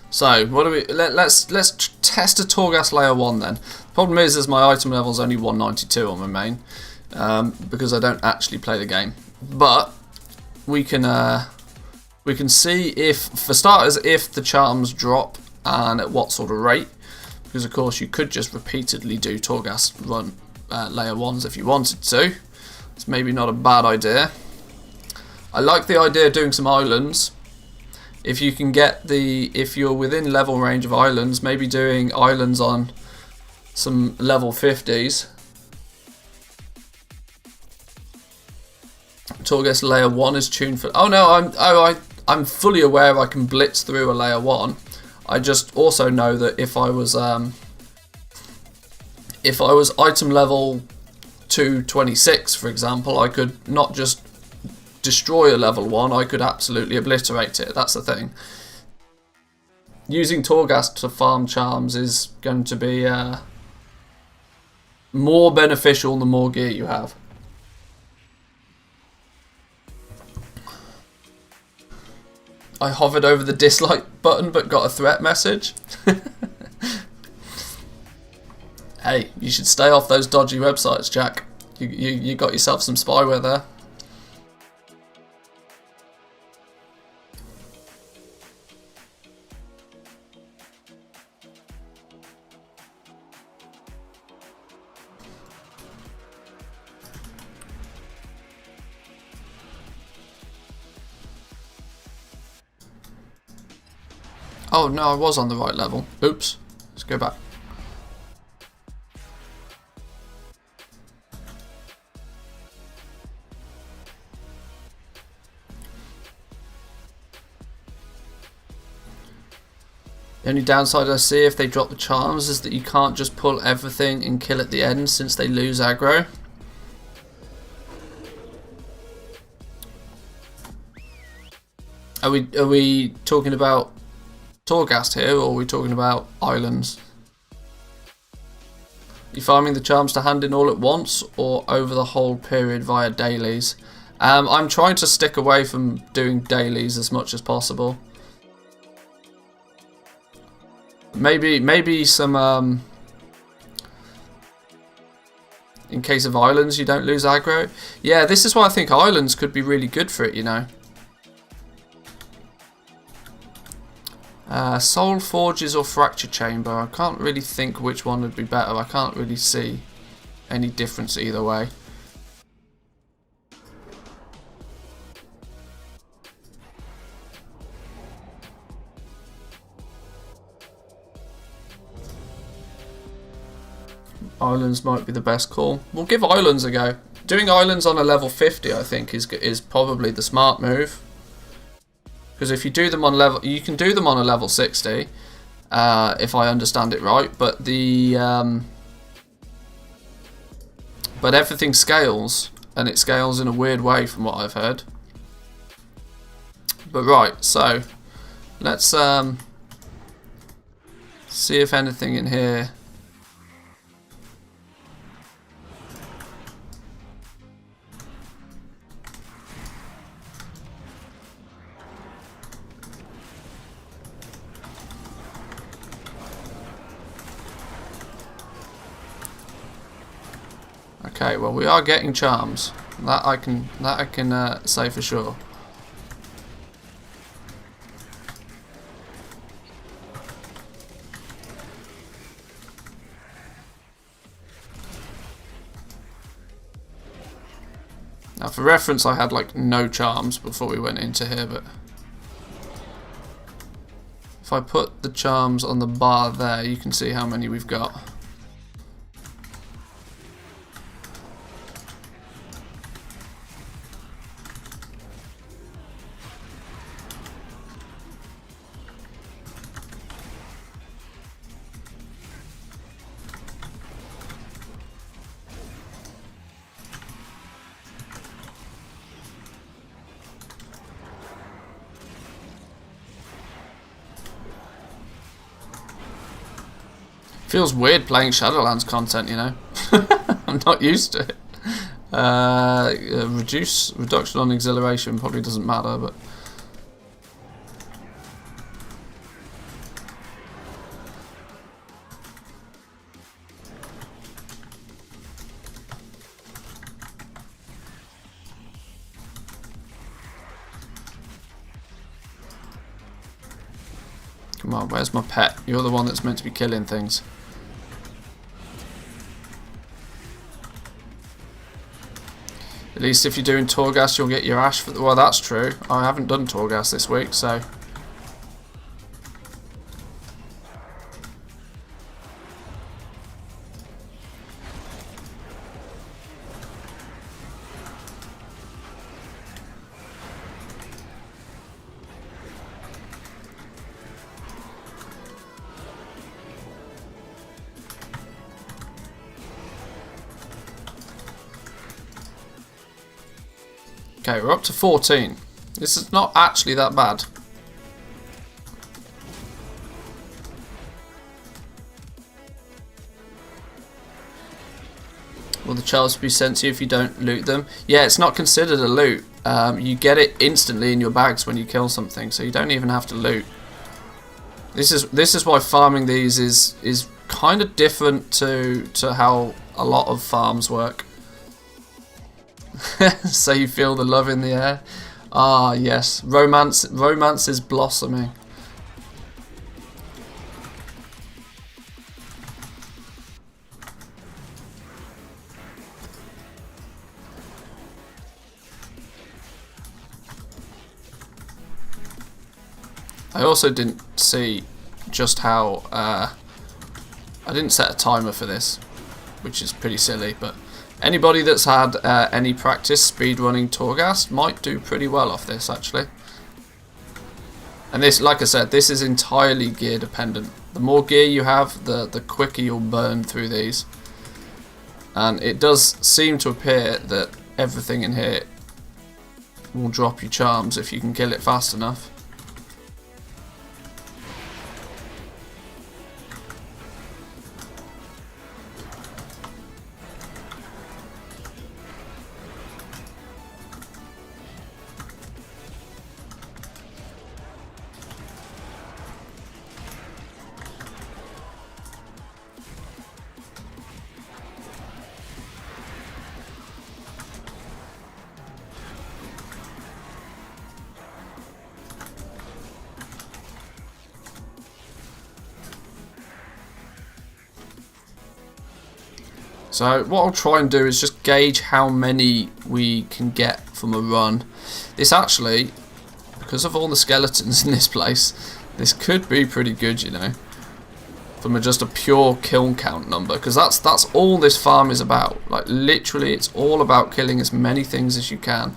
So what do we? Let's test a Torghast layer 1 then. The problem is my item level is only 192 on my main, because I don't actually play the game. But we can see if, for starters, if the charms drop and at what sort of rate. Because of course you could just repeatedly do Torghast run layer 1s if you wanted to. It's maybe not a bad idea. I like the idea of doing some islands. If you can get if you're within level range of islands, maybe doing islands on some level 50s. Torghast layer 1 is tuned for. Oh no, I'm fully aware I can blitz through a layer 1. I just also know that if I was item level 226, for example, I could not just destroy a level 1, I could absolutely obliterate it. That's the thing. Using Torghast to farm charms is going to be more beneficial the more gear you have. I hovered over the dislike button but got a threat message. Hey, you should stay off those dodgy websites, Jack. You got yourself some spyware there. Oh no, I was on the right level. Oops. Let's go back. The only downside I see if they drop the charms is that you can't just pull everything and kill at the end since they lose aggro. Are we talking about Torghast here, or are we talking about islands? You farming the charms to hand in all at once or over the whole period via dailies? I'm trying to stick away from doing dailies as much as possible. Maybe some in case of islands you don't lose aggro. Yeah, this is why I think islands could be really good for it, you know. Soul Forges or Fracture Chamber. I can't really think which one would be better. I can't really see any difference either way. Islands might be the best call. We'll give islands a go. Doing islands on a level 50, I think, is probably the smart move. Because if you do them on level, you can do them on a level 60, if I understand it right. But but everything scales, and it scales in a weird way from what I've heard. But right, so let's see if anything in here. Okay, well we are getting charms. That I can say for sure. Now for reference I had like no charms before we went into here, but if I put the charms on the bar there you can see how many we've got. Feels weird playing Shadowlands content, you know. I'm not used to it. Reduction on exhilaration probably doesn't matter, but Come on, where's my pet? You're the one that's meant to be killing things. At least if you're doing Torghast, you'll get your Ash for... Well, that's true. I haven't done Torghast this week, so... Okay, we're up to 14. This is not actually that bad. Will the shells be sent to you if you don't loot them? Yeah, it's not considered a loot. You get it instantly in your bags when you kill something, so you don't even have to loot. This is why farming these is kind of different to how a lot of farms work. So you feel the love in the air. Ah, yes, romance is blossoming. I also didn't see just how I didn't set a timer for this, which is pretty silly, but anybody that's had any practice speedrunning Torghast might do pretty well off this, actually. And this, like I said, this is entirely gear dependent. The more gear you have, the quicker you'll burn through these. And it does seem to appear that everything in here will drop you charms if you can kill it fast enough. So what I'll try and do is just gauge how many we can get from a run. This actually, because of all the skeletons in this place, this could be pretty good, you know, from just a pure kill count number, because that's all this farm is about. Like literally, it's all about killing as many things as you can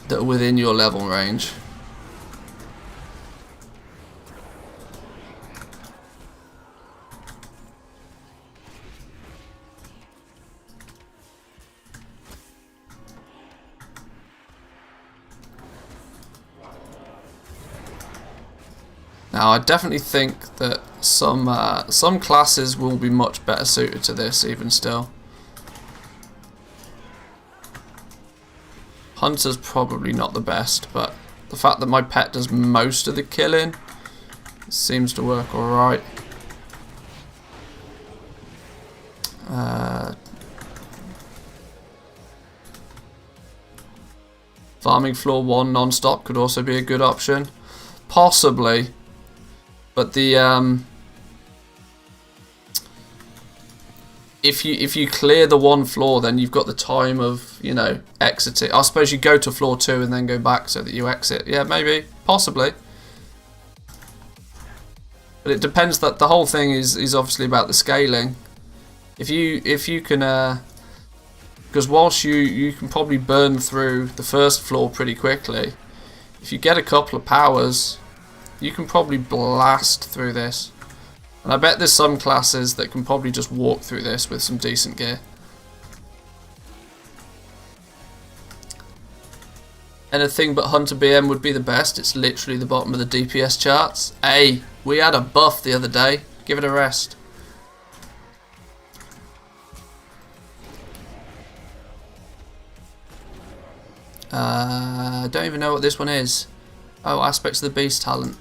that are within your level range. Now, I definitely think that some classes will be much better suited to this, even still. Hunter's probably not the best, but the fact that my pet does most of the killing seems to work alright. Farming floor 1 non-stop could also be a good option. Possibly. But the if you clear the one floor, then you've got the time of, you know, exiting. I suppose you go to floor 2 and then go back so that you exit. Yeah, maybe, possibly. But it depends. That the whole thing is obviously about the scaling. If you can, because whilst you can probably burn through the first floor pretty quickly, if you get a couple of powers, you can probably blast through this. And I bet there's some classes that can probably just walk through this with some decent gear. Anything but Hunter BM would be the best. It's literally the bottom of the DPS charts. Hey, we had a buff the other day. Give it a rest. I don't even know what this one is. Oh, Aspects of the Beast talent.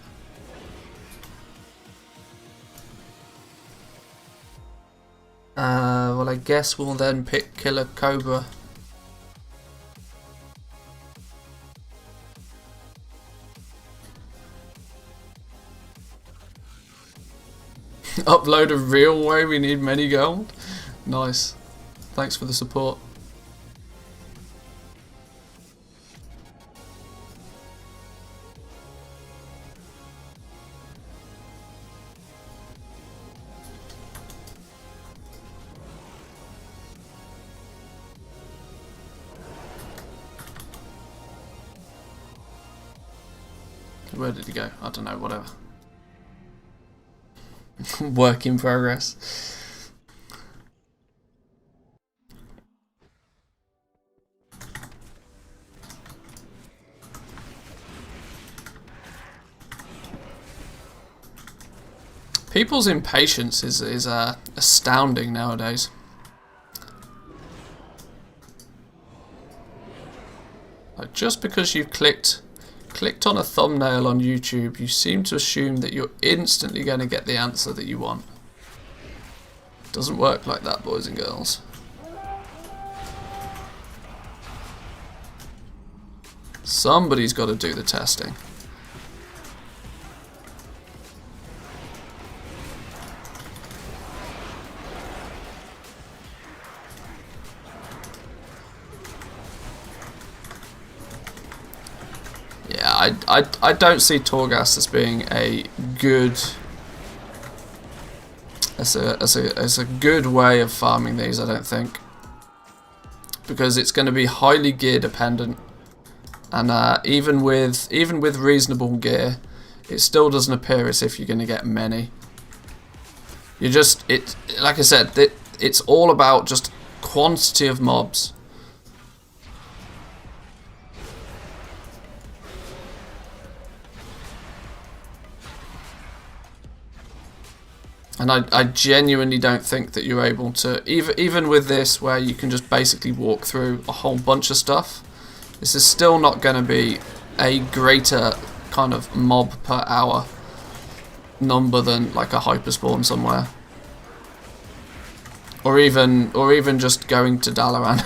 Well, I guess we'll then pick Killer Cobra. Upload a real way, we need many gold. Nice. Thanks for the support. Where did he go? I don't know, whatever. Work in progress. People's impatience is astounding nowadays. Like, just because you've clicked on a thumbnail on YouTube, you seem to assume that you're instantly going to get the answer that you want. It doesn't work like that, boys and girls. Somebody's got to do the testing. Yeah, I don't see Torghast as being a good as a good way of farming these, I don't think, because it's going to be highly gear dependent, and even with reasonable gear, it still doesn't appear as if you're going to get many. You just like I said, it's all about just quantity of mobs. And I genuinely don't think that you're able to, even with this, where you can just basically walk through a whole bunch of stuff, this is still not going to be a greater kind of mob per hour number than like a hyperspawn somewhere, or even just going to Dalaran.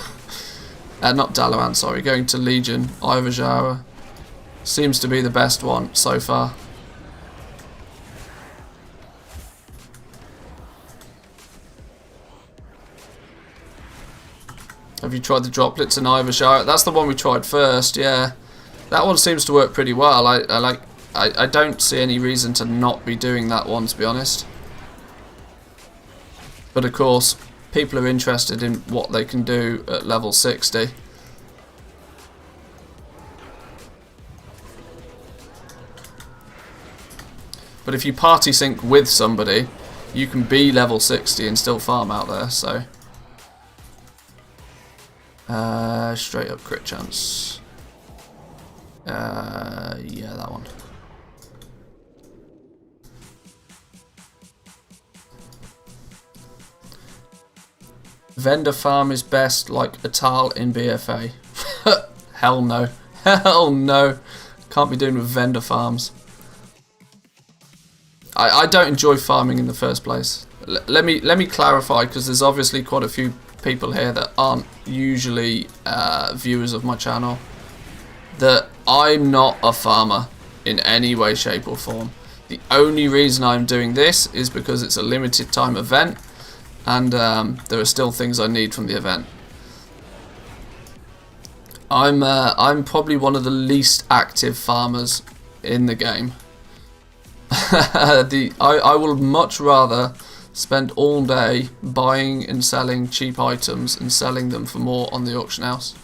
Not Dalaran, sorry, going to Legion. Ivajara seems to be the best one so far. Have you tried the droplets in Ivashara? That's the one we tried first, yeah. That one seems to work pretty well. I don't see any reason to not be doing that one, to be honest. But of course, people are interested in what they can do at level 60. But if you party sync with somebody, you can be level 60 and still farm out there, so... straight up crit chance. Yeah, that one. Vendor farm is best like Atal in BFA. Hell no. Hell no. Can't be doing with vendor farms. I don't enjoy farming in the first place. Let me clarify, because there's obviously quite a few people here that aren't usually viewers of my channel, that I'm not a farmer in any way, shape or form. The only reason I'm doing this is because it's a limited time event, and there are still things I need from the event. I'm probably one of the least active farmers in the game. I will much rather spend all day buying and selling cheap items and selling them for more on the auction house.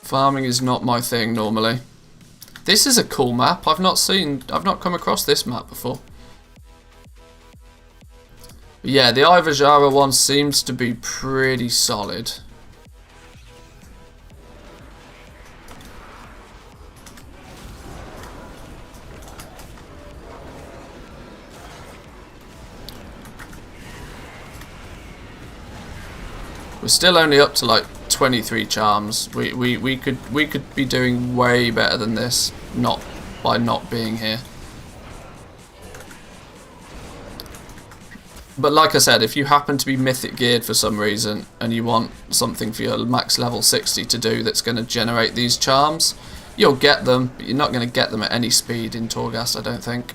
Farming is not my thing normally. This is a cool map. I've not come across this map before. But yeah, the Ivajara one seems to be pretty solid. We're still only up to like 23 charms. We could be doing way better than this, by not being here. But like I said, if you happen to be mythic geared for some reason and you want something for your max level 60 to do that's going to generate these charms, You'll get them, but you're not going to get them at any speed in Torghast, I don't think.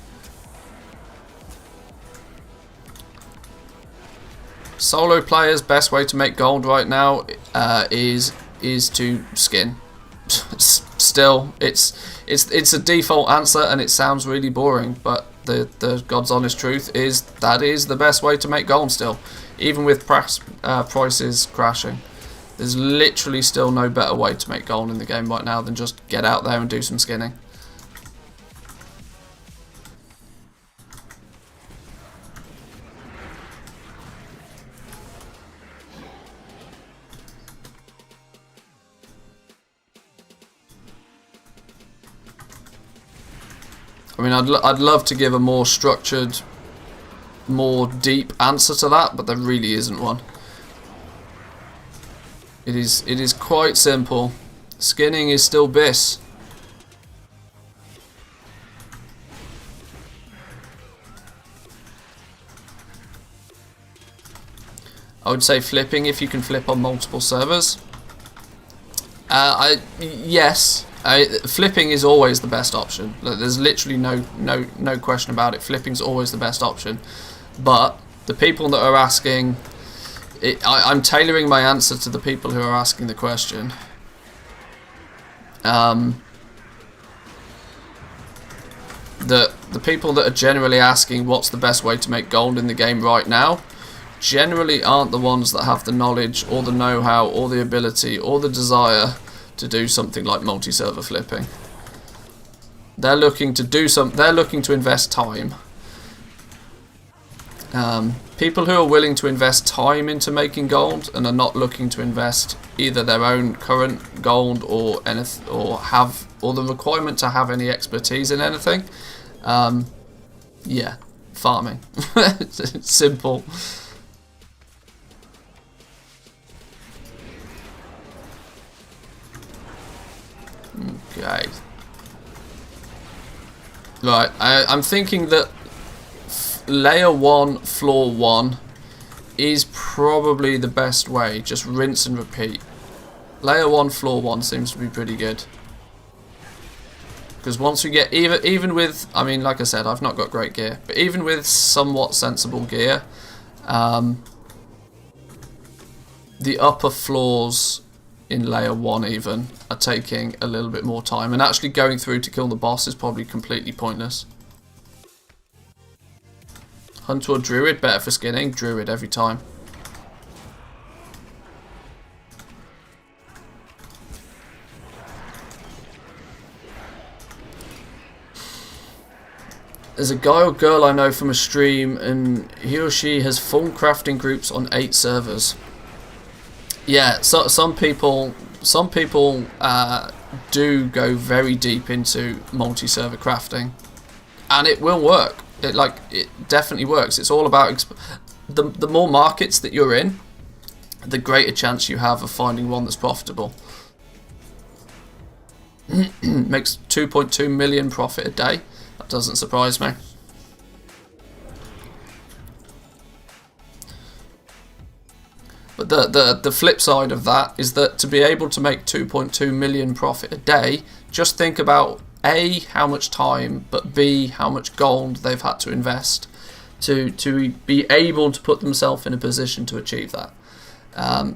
Solo players' best way to make gold right now is to skin. Still, it's a default answer, and it sounds really boring, but the God's honest truth is that is the best way to make gold still, even with prices crashing. There's literally still no better way to make gold in the game right now than just get out there and do some skinning. I mean, I'd love to give a more structured, more deep answer to that, but there really isn't one. It is quite simple. Skinning is still BIS. I would say flipping if you can flip on multiple servers. Yes, flipping is always the best option. There's literally no question about it. Flipping's always the best option. But the people that are asking, I'm tailoring my answer to the people who are asking the question. The people that are generally asking what's the best way to make gold in the game right now generally aren't the ones that have the knowledge or the know-how or the ability or the desire to do something like multi-server flipping. They're looking to do they're looking to invest time. People who are willing to invest time into making gold and are not looking to invest either their own current gold or anything, or the requirement to have any expertise in anything. Yeah, farming. It's simple. Okay. Right, I'm thinking that layer 1, floor 1 is probably the best way. Just rinse and repeat. Layer 1, floor 1 seems to be pretty good. Because once we get, even with, I mean, like I said, I've not got great gear, but even with somewhat sensible gear, the upper floors in layer 1 even are taking a little bit more time, and actually going through to kill the boss is probably completely pointless. Hunter or Druid, better for skinning. Druid every time. There's a guy or girl I know from a stream, and he or she has full crafting groups on 8 servers. Yeah, so some people do go very deep into multi-server crafting, and it will work. It definitely works. It's all about the more markets that you're in, the greater chance you have of finding one that's profitable. Makes 2.2 million profit a day. That doesn't surprise me. But the flip side of that is that to be able to make 2.2 million profit a day, just think about A, how much time, but B, how much gold they've had to invest to be able to put themselves in a position to achieve that.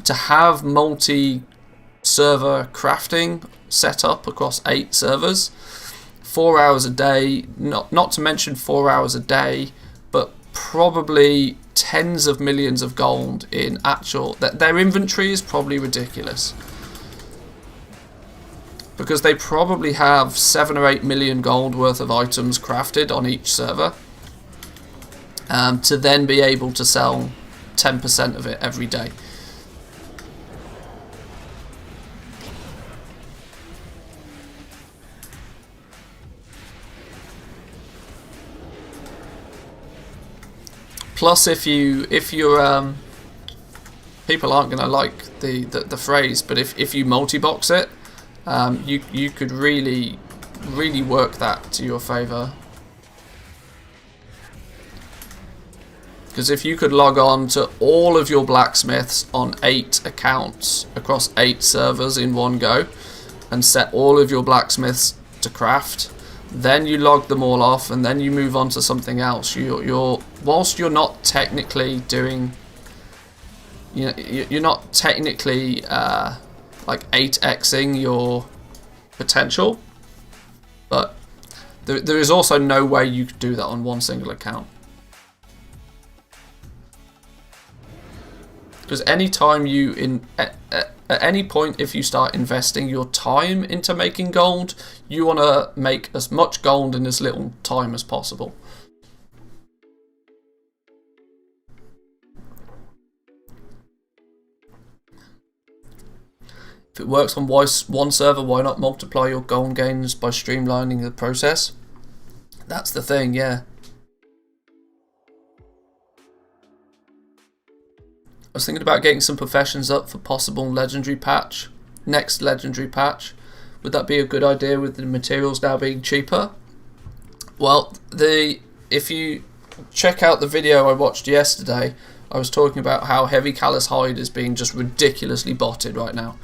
To have multi-server crafting set up across 8 servers, 4 hours a day, not to mention 4 hours a day, but probably tens of millions of gold in actual... Their inventory is probably ridiculous. Because they probably have 7 or 8 million gold worth of items crafted on each server, to then be able to sell 10% of it every day. Plus, if you're people aren't going to like the phrase, but if you multi-box it, you could really work that to your favour. Because if you could log on to all of your blacksmiths on 8 accounts across 8 servers in one go, and set all of your blacksmiths to craft. Then you log them all off, and then you move on to something else. Whilst you're not technically doing, you're not technically like 8xing your potential, but there is also no way you could do that on one single account. Because any time at any point, if you start investing your time into making gold, you want to make as much gold in as little time as possible. If it works on one server, why not multiply your gold gains by streamlining the process? That's the thing, yeah. I was thinking about getting some professions up for possible legendary patch. Next legendary patch. Would that be a good idea with the materials now being cheaper? Well, if you check out the video I watched yesterday, I was talking about how heavy callous hide is being just ridiculously botted right now.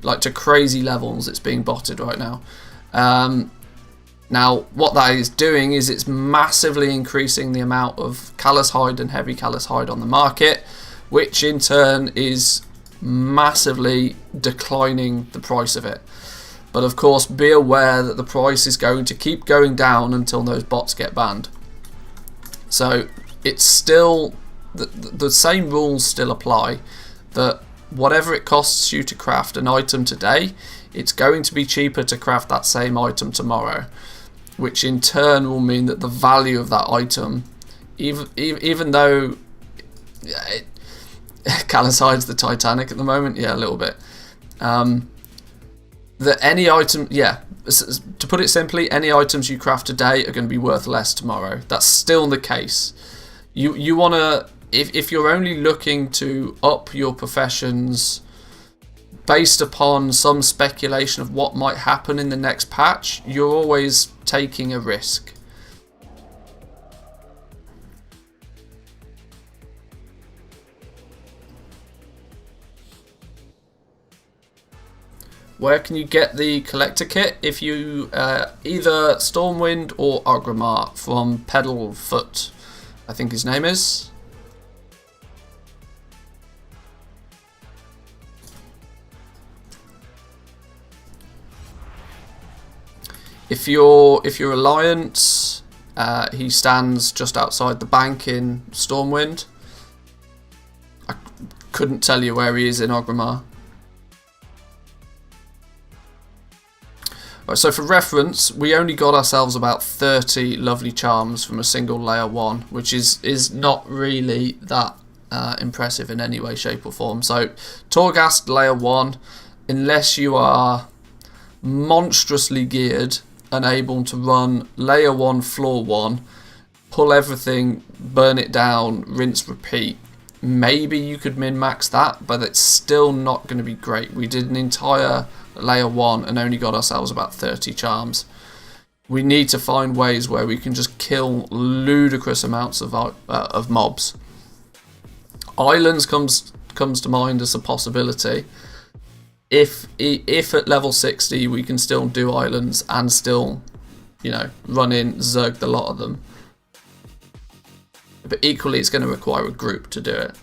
Like to crazy levels it's being botted right now. Now what that is doing is it's massively increasing the amount of callous hide and heavy callous hide on the market, which in turn is massively declining the price of it. But of course, be aware that the price is going to keep going down until those bots get banned. So it's still, the same rules still apply, that whatever it costs you to craft an item today, it's going to be cheaper to craft that same item tomorrow, which in turn will mean that the value of that item, even though callous hide's the Titanic at the moment, yeah, a little bit. That any item, yeah, to put it simply, any items you craft today are going to be worth less tomorrow. That's still the case. You want to, if you're only looking to up your professions based upon some speculation of what might happen in the next patch, you're always taking a risk. Where can you get the collector kit? If you either Stormwind or Orgrimmar from Pedalfoot, I think his name is. If you're Alliance, he stands just outside the bank in Stormwind. I couldn't tell you where he is in Orgrimmar. Right, so for reference, we only got ourselves about 30 lovely charms from a single layer 1, which is not really that impressive in any way, shape or form. So Torghast layer 1, unless you are monstrously geared and able to run layer 1, floor 1, pull everything, burn it down, rinse, repeat, maybe you could min-max that, but it's still not going to be great. We did an entire layer 1 and only got ourselves about 30 charms. We need to find ways where we can just kill ludicrous amounts of mobs. Islands comes to mind as a possibility. If at level 60 we can still do islands and still, run in Zerg the lot of them. But equally it's going to require a group to do it.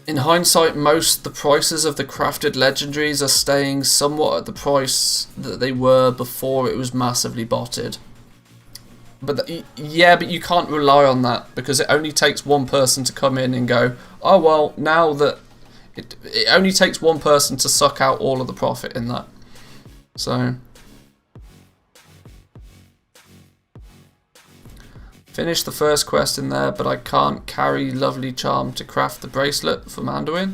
In hindsight, most the prices of the crafted legendaries are staying somewhat at the price that they were before it was massively botted. But yeah, but you can't rely on that, because it only takes one person to come in and go, oh well, now that it only takes one person to suck out all of the profit in that. So finish the first quest in there, but I can't carry lovely charm to craft the bracelet for Manthieus.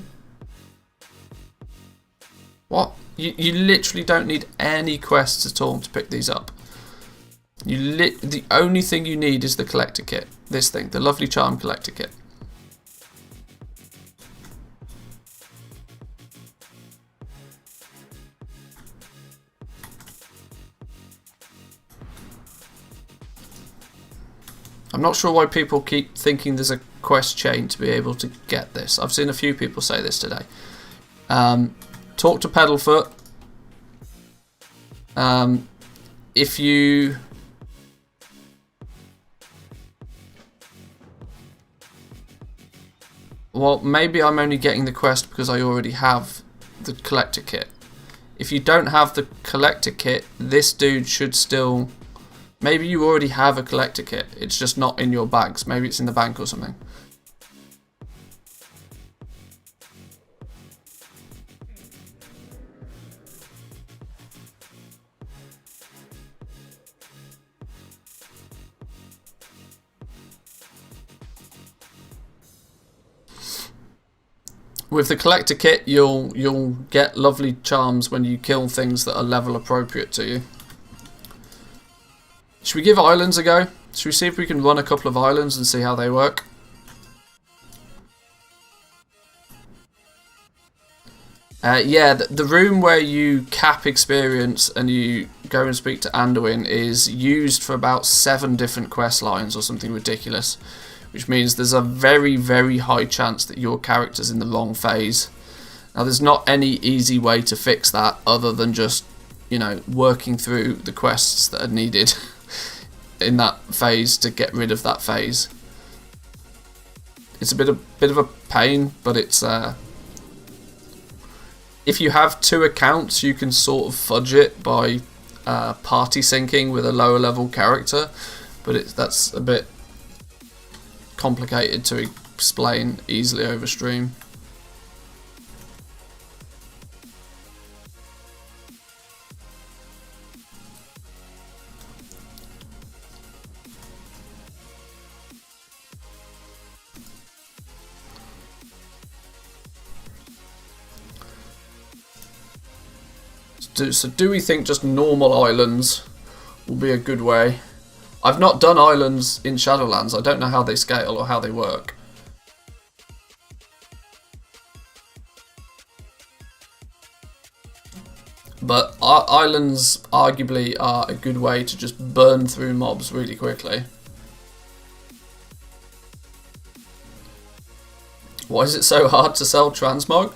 What? You literally don't need any quests at all to pick these up. The only thing you need is the collector kit. This thing, the lovely charm collector kit. I'm not sure why people keep thinking there's a quest chain to be able to get this. I've seen a few people say this today. Talk to Pedalfoot. If you... Well, maybe I'm only getting the quest because I already have the collector kit. If you don't have the collector kit, this dude should still... Maybe you already have a collector kit. It's just not in your bags. Maybe it's in the bank or something. With the collector kit, you'll get lovely charms when you kill things that are level appropriate to you. Should we give islands a go? Should we see if we can run a couple of islands and see how they work? Yeah, the room where you cap experience and you go and speak to Anduin is used for about 7 different quest lines or something ridiculous. Which means there's a very, very high chance that your character's in the wrong phase. Now, there's not any easy way to fix that other than just, you know, working through the quests that are needed in that phase to get rid of that phase. It's a bit of a pain, but it's if you have 2 accounts, you can sort of fudge it by party syncing with a lower level character, but that's a bit complicated to explain easily over stream. So do we think just normal islands will be a good way? I've not done islands in Shadowlands. I don't know how they scale or how they work. But islands arguably are a good way to just burn through mobs really quickly. Why is it so hard to sell transmog?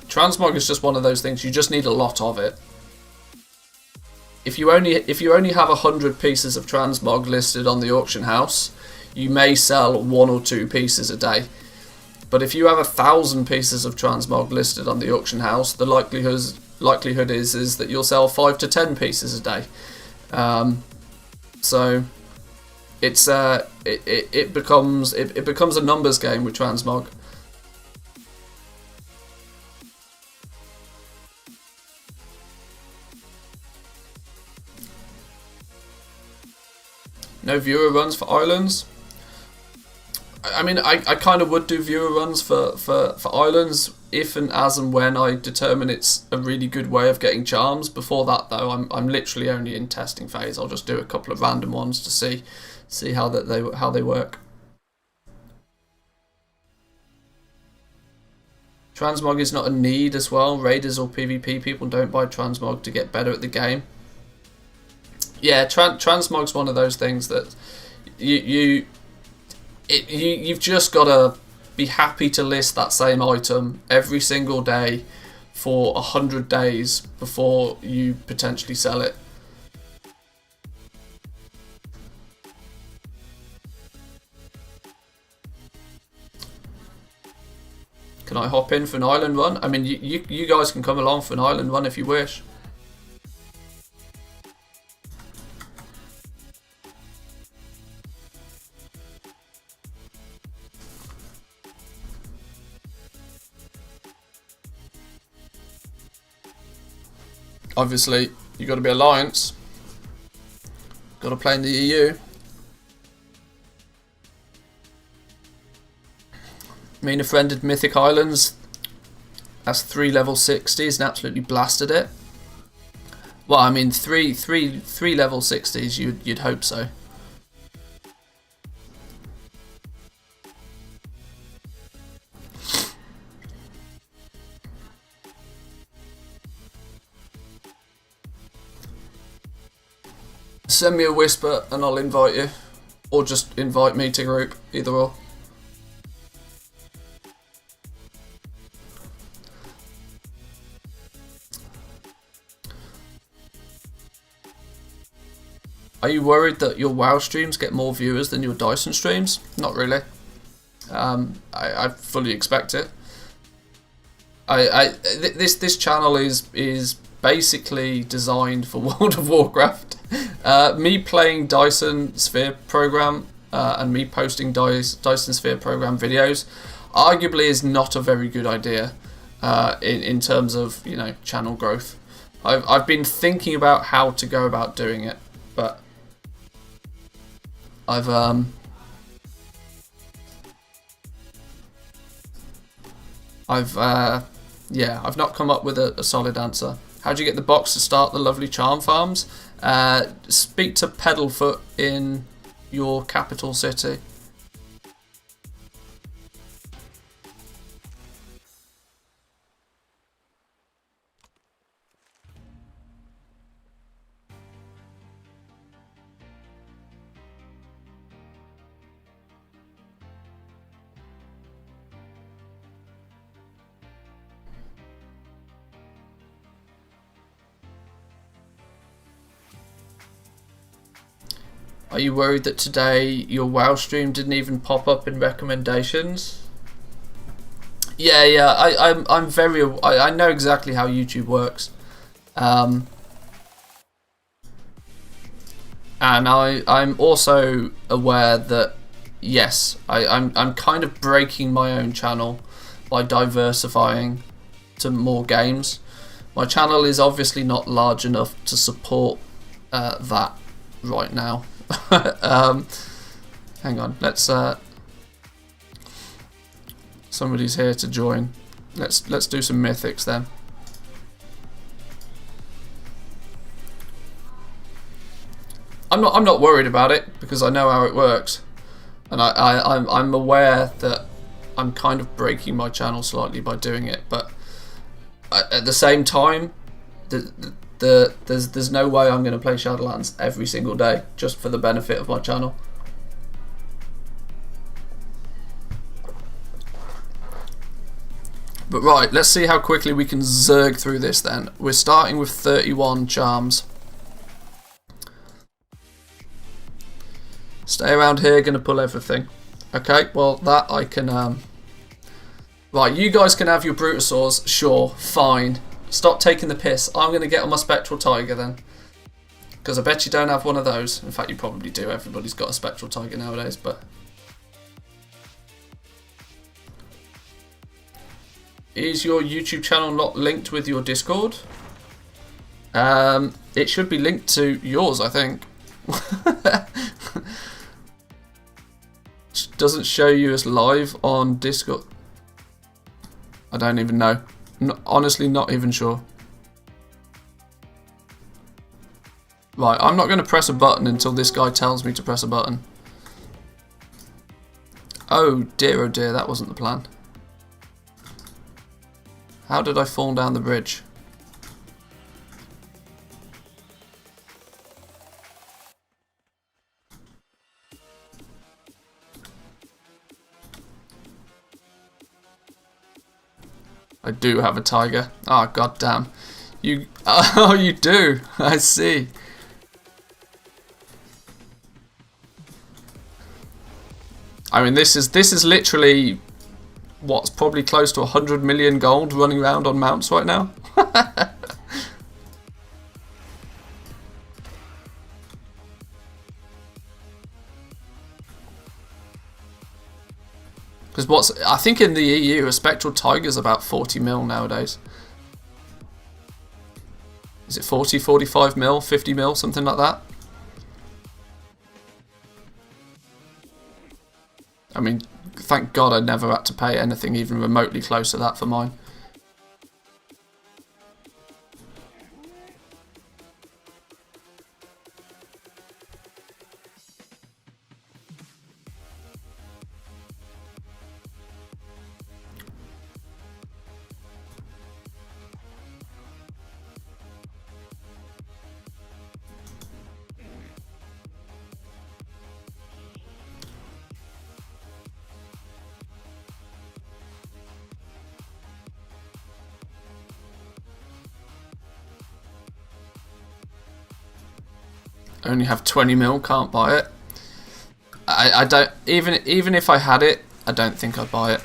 Transmog is just one of those things, you just need a lot of it. If you only have 100 pieces of transmog listed on the auction house, you may sell 1 or 2 pieces a day. But if you have 1,000 pieces of transmog listed on the auction house, the likelihood is that you'll sell 5 to 10 pieces a day. So it's it becomes a numbers game with transmog. No viewer runs for islands. I mean, I kind of would do viewer runs for islands if and as and when I determine it's a really good way of getting charms. Before that, though, I'm literally only in testing phase. I'll just do a couple of random ones to see how they work. Transmog is not a need as well. Raiders or PvP people don't buy transmog to get better at the game. Yeah, transmog's one of those things that you've just got to be happy to list that same item every single day for 100 days before you potentially sell it. Can I hop in for an island run? I mean, you guys can come along for an island run if you wish. Obviously, you got to be Alliance. Got to play in the EU. Me and a friend did Mythic Islands. That's 3 level 60s and absolutely blasted it. Well, I mean, three level 60s. You'd hope so. Send me a whisper and I'll invite you. or just invite me to group, either or. Are you worried that your WoW streams get more viewers than your Dyson streams? Not really. I fully expect it. This channel is basically designed for World of Warcraft. Me playing Dyson Sphere program and me posting Dyson Sphere program videos arguably is not a very good idea in terms of, you know, channel growth. I've been thinking about how to go about doing it, but I've not come up with a solid answer. How do you get the box to start the lovely charm farms? Speak to Pedalfoot in your capital city. Are you worried that today your WoW stream didn't even pop up in recommendations? Yeah. I know exactly how YouTube works, and I'm also aware that yes, I'm kind of breaking my own channel by diversifying to more games. My channel is obviously not large enough to support that right now. Hang on, let's somebody's here to join. Let's do some mythics then. I'm not worried about it because I know how it works, and I'm aware that I'm kind of breaking my channel slightly by doing it, but at the same time, there's no way I'm going to play Shadowlands every single day just for the benefit of my channel. But right, let's see how quickly we can zerg through this then. We're starting with 31 charms. Stay around here, gonna pull everything. Okay, well that I can right, you guys can have your Brutosaurs, sure, fine. Stop taking the piss. I'm going to get on my Spectral Tiger then. Because I bet you don't have one of those. In fact, you probably do. Everybody's got a Spectral Tiger nowadays, but... Is your YouTube channel not linked with your Discord? It should be linked to yours, I think. Doesn't show you as live on Discord. I don't even know. Honestly, not even sure. Right, I'm not going to press a button until this guy tells me to press a button. Oh dear, that wasn't the plan. How did I fall down the bridge? I do have a tiger. Oh, goddamn. You... Oh, you do. I see. I mean, this is literally what's probably close to 100 million gold running around on mounts right now. Because I think in the EU, a Spectral Tiger is about 40 mil nowadays. Is it 40, 45 mil, 50 mil, something like that? I mean, thank God I never had to pay anything even remotely close to that for mine. Only have 20 mil, can't buy it. I don't, even if I had it, I don't think I'd buy it.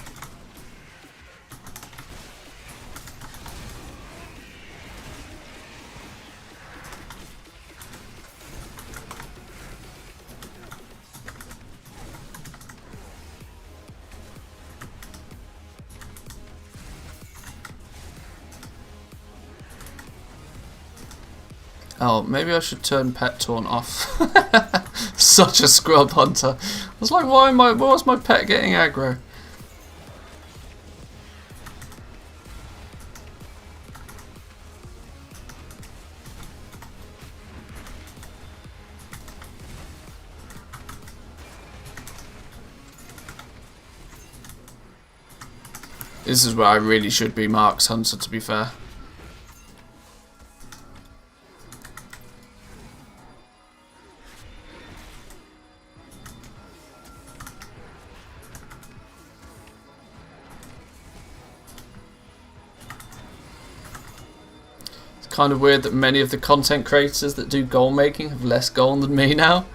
Oh, maybe I should turn pet taunt off. Such a scrub hunter. I was like, why was my pet getting aggro? This is where I really should be Mark's hunter, to be fair. Kind of weird that many of the content creators that do goal making have less goal than me now.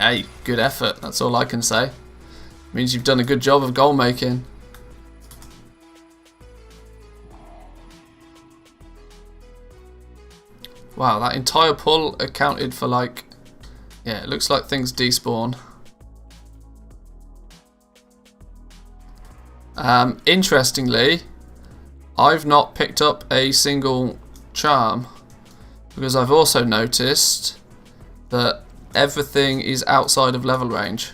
Hey, good effort, that's all I can say. Means you've done a good job of goal making. Wow, that entire pull accounted for like... Yeah, it looks like things despawn. Interestingly, I've not picked up a single charm because I've also noticed that everything is outside of level range.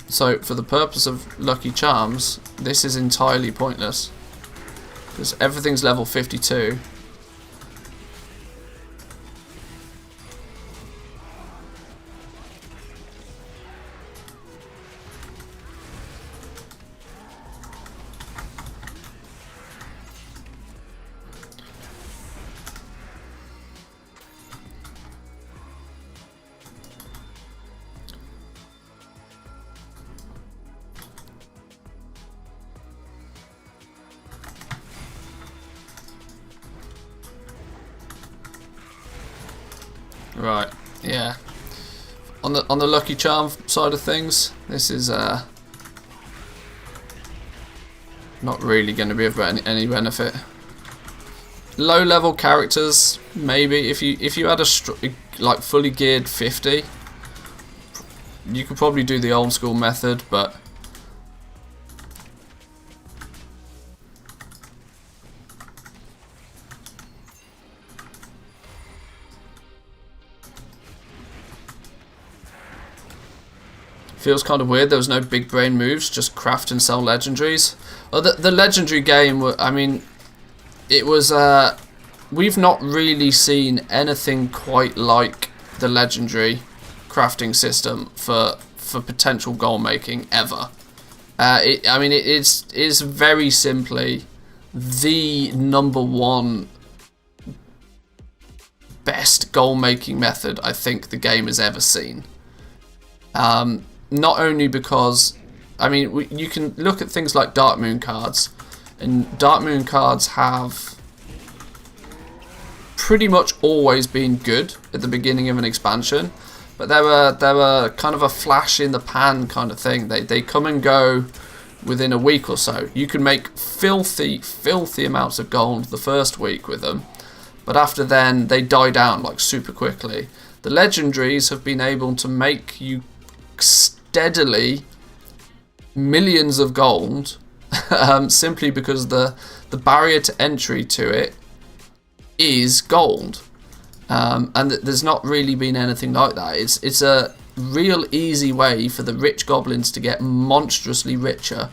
So for the purpose of lucky charms, this is entirely pointless because everything's level 52. Right, yeah. On the lucky charm side of things, this is not really going to be of any benefit. Low level characters, maybe if you had a like fully geared 50, you could probably do the old school method, but feels kind of weird. There was no big brain moves, just craft and sell legendaries. Well, the legendary game, I mean, it was. We've not really seen anything quite like the legendary crafting system for potential goal making ever. I mean, it is very simply the #1 best goal making method I think the game has ever seen. Not only because, I mean, you can look at things like Dark Moon cards, and Dark Moon cards have pretty much always been good at the beginning of an expansion, but they were kind of a flash in the pan kind of thing. They come and go within a week or so. You can make filthy amounts of gold the first week with them, but after then they die down like super quickly. The legendaries have been able to make you steadily millions of gold simply because the barrier to entry to it is gold, and there's not really been anything like that. It's a real easy way for the rich goblins to get monstrously richer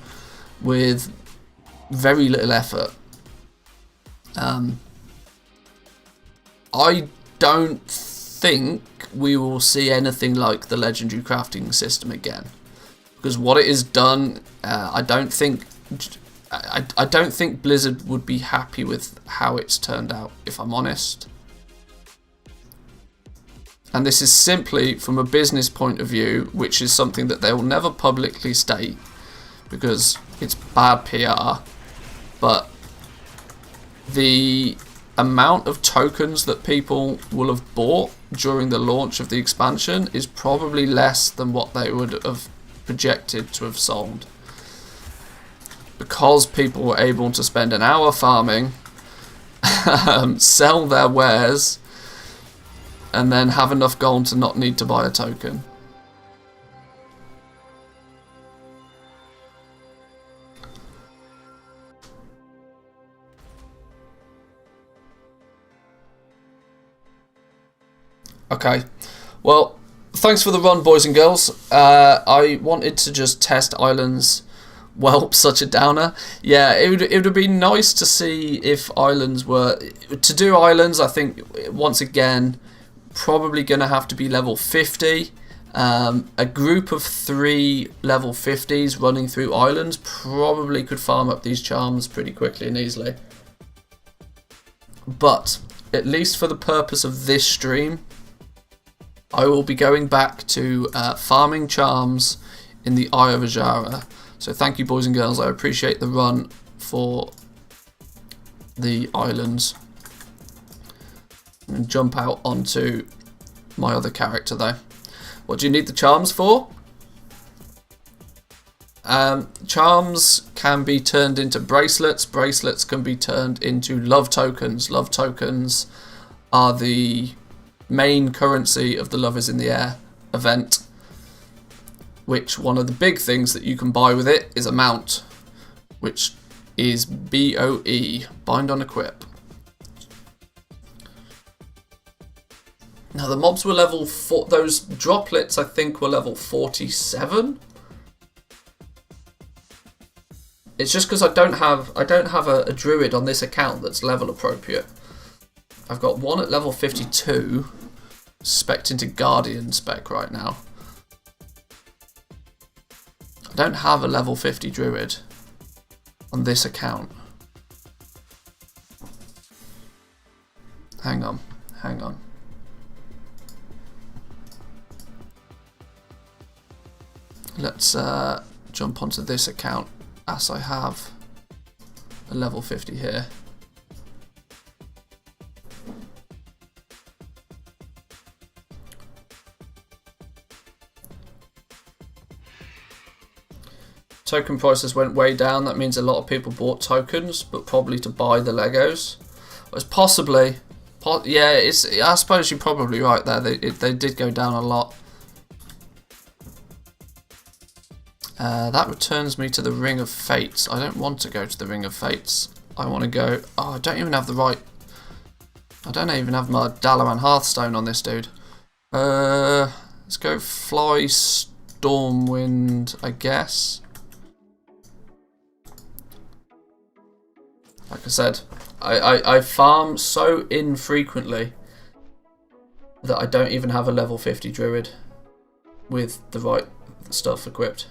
with very little effort. I don't think we will see anything like the legendary crafting system again, because what it has done, I don't think Blizzard would be happy with how it's turned out, if I'm honest. And this is simply from a business point of view, which is something that they will never publicly state because it's bad PR, but the amount of tokens that people will have bought during the launch of the expansion is probably less than what they would have projected to have sold, because people were able to spend an hour farming, sell their wares, and then have enough gold to not need to buy a token. Okay, well, thanks for the run, boys and girls. I wanted to just test islands. Well, such a downer. Yeah, it would have been nice to see if islands were... To do islands, I think, once again, probably going to have to be level 50. A group of 3 level 50s running through islands probably could farm up these charms pretty quickly and easily. But, at least for the purpose of this stream, I will be going back to farming charms in the Eye of Azshara. So thank you, boys and girls. I appreciate the run for the islands. And jump out onto my other character though. What do you need the charms for? Charms can be turned into bracelets. Bracelets can be turned into love tokens. Love tokens are the main currency of the Love is in the Air event, which one of the big things that you can buy with it is a mount, which is BOE, bind on equip. Now the mobs were level 4, those droplets I think were level 47. It's just because I don't have a druid on this account that's level appropriate. I've got one at level 52, spec'd into Guardian spec right now. I don't have a level 50 druid on this account. Hang on. Let's jump onto this account as I have a level 50 here. Token prices went way down. That means a lot of people bought tokens, but probably to buy the Legos. It's possibly, yeah. I suppose you're probably right there. They did go down a lot. That returns me to the Ring of Fates. I don't want to go to the Ring of Fates. I want to go. Oh, I don't even have the right. I don't even have my Dalaran Hearthstone on this dude. Let's go Fly Stormwind, I guess. Like I said, I farm so infrequently that I don't even have a level 50 druid with the right stuff equipped.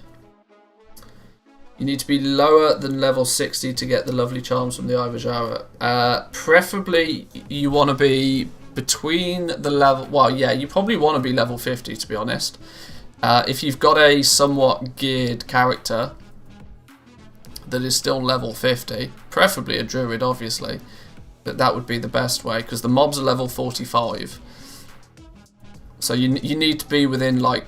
You need to be lower than level 60 to get the lovely charms from the Eye of Azshara. Preferably you want to be between the level... Well, yeah, you probably want to be level 50 to be honest. If you've got a somewhat geared character that is still level 50, preferably a druid obviously, but that would be the best way because the mobs are level 45. So you need to be within like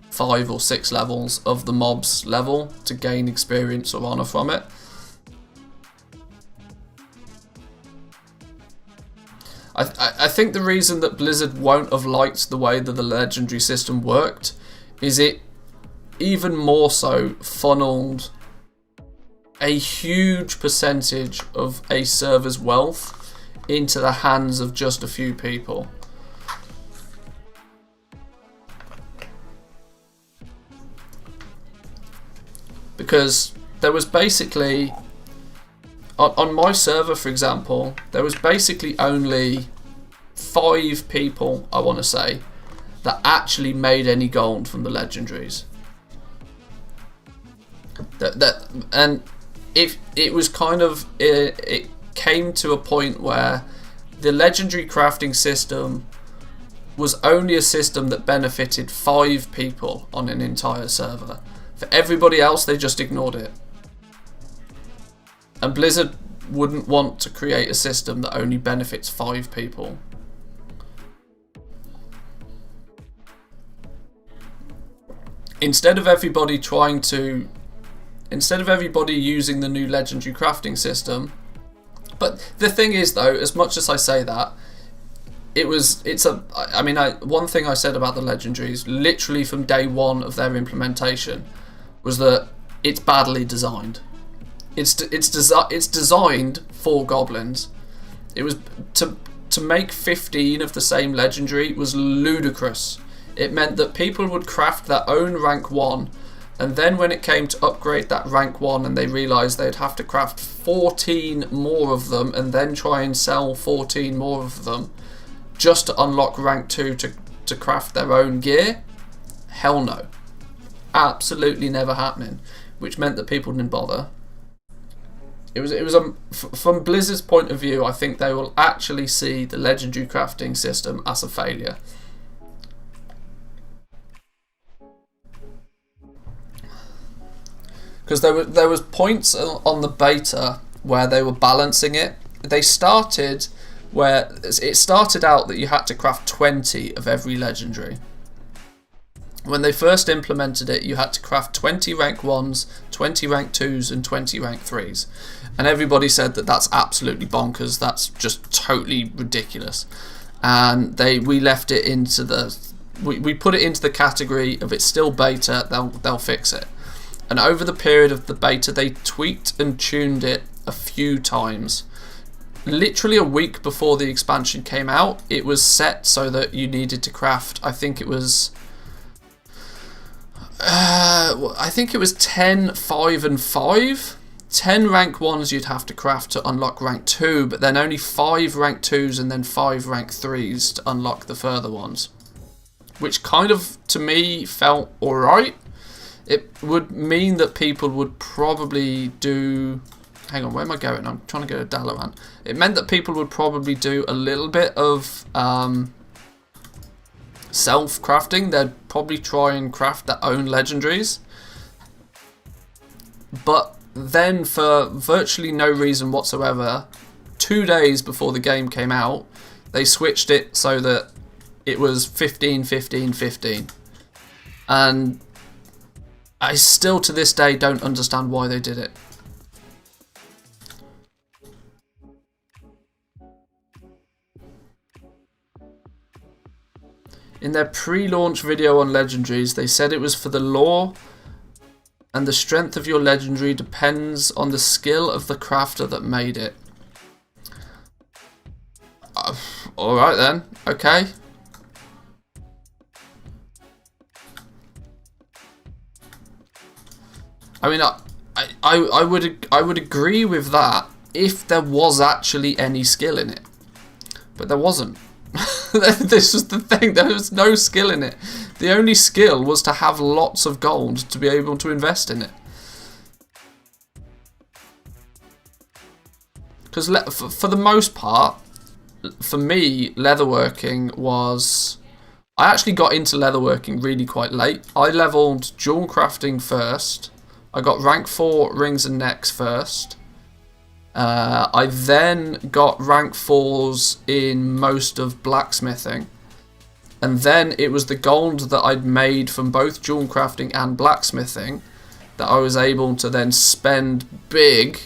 5 or 6 levels of the mob's level to gain experience or honor from it. I think the reason that Blizzard won't have liked the way that the legendary system worked is it even more so funneled a huge percentage of a server's wealth into the hands of just a few people. Because there was basically, on my server for example, there was basically only 5 people, I want to say, that actually made any gold from the legendaries. And if it was kind of, it came to a point where the legendary crafting system was only a system that benefited 5 people on an entire server. For everybody else, they just ignored it. And Blizzard wouldn't want to create a system that only benefits 5 people. Instead of everybody using the new legendary crafting system. But the thing is, though, as much as I say that, one thing I said about the legendaries, literally from day one of their implementation, was that it's badly designed. It's designed for goblins. It was to make 15 of the same legendary was ludicrous. It meant that people would craft their own rank 1, and then when it came to upgrade that rank 1 and they realised they'd have to craft 14 more of them and then try and sell 14 more of them just to unlock rank 2 to craft their own gear, hell no. Absolutely never happening. Which meant that people didn't bother. From Blizzard's point of view, I think they will actually see the legendary crafting system as a failure. Because there was points on the beta where they were balancing it. It started out that you had to craft 20 of every legendary. When they first implemented it, you had to craft 20 rank 1s, 20 rank 2s, and 20 rank 3s. And everybody said that that's absolutely bonkers. That's just totally ridiculous. And we left it into we put it into the category of it's still beta. They'll fix it. And over the period of the beta, they tweaked and tuned it a few times. Literally a week before the expansion came out, it was set so that you needed to craft, I think it was 10, 5 and 5. 10 rank 1s you'd have to craft to unlock rank 2, but then only 5 rank 2s and then 5 rank 3s to unlock the further ones. Which kind of, to me, felt alright. It would mean that people would probably do... Hang on, where am I going? I'm trying to go to Dalaran. It meant that people would probably do a little bit of self-crafting. They'd probably try and craft their own legendaries. But then, for virtually no reason whatsoever, 2 days before the game came out, they switched it so that it was 15, 15, 15. And I still, to this day, don't understand why they did it. In their pre-launch video on legendaries, they said it was for the lore, and the strength of your legendary depends on the skill of the crafter that made it. Alright then, okay. I mean, I would agree with that if there was actually any skill in it, but there wasn't. This was the thing. There was no skill in it. The only skill was to have lots of gold to be able to invest in it. Because for the most part, for me, leatherworking was... I actually got into leatherworking really quite late. I leveled jewel crafting first. I got rank 4 rings and necks first. I then got rank 4s in most of blacksmithing. And then it was the gold that I'd made from both jewel crafting and blacksmithing that I was able to then spend big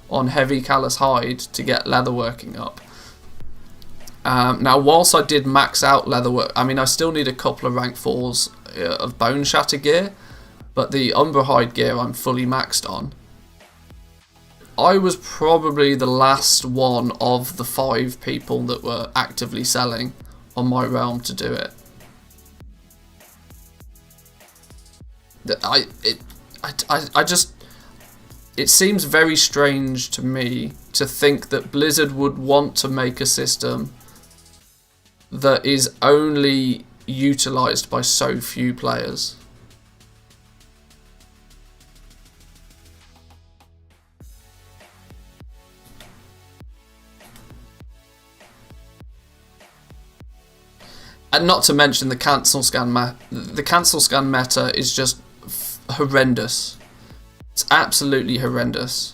on heavy callous hide to get leatherworking up. Now, whilst I did max out leatherwork, I mean, I still need a couple of rank 4s of bone shatter gear, but the umber hide gear I'm fully maxed on. I was probably the last one of the 5 people that were actively selling on my realm to do it. It seems very strange to me to think that Blizzard would want to make a system that is only utilised by so few players. And not to mention the cancel scan meta is just horrendous. It's absolutely horrendous.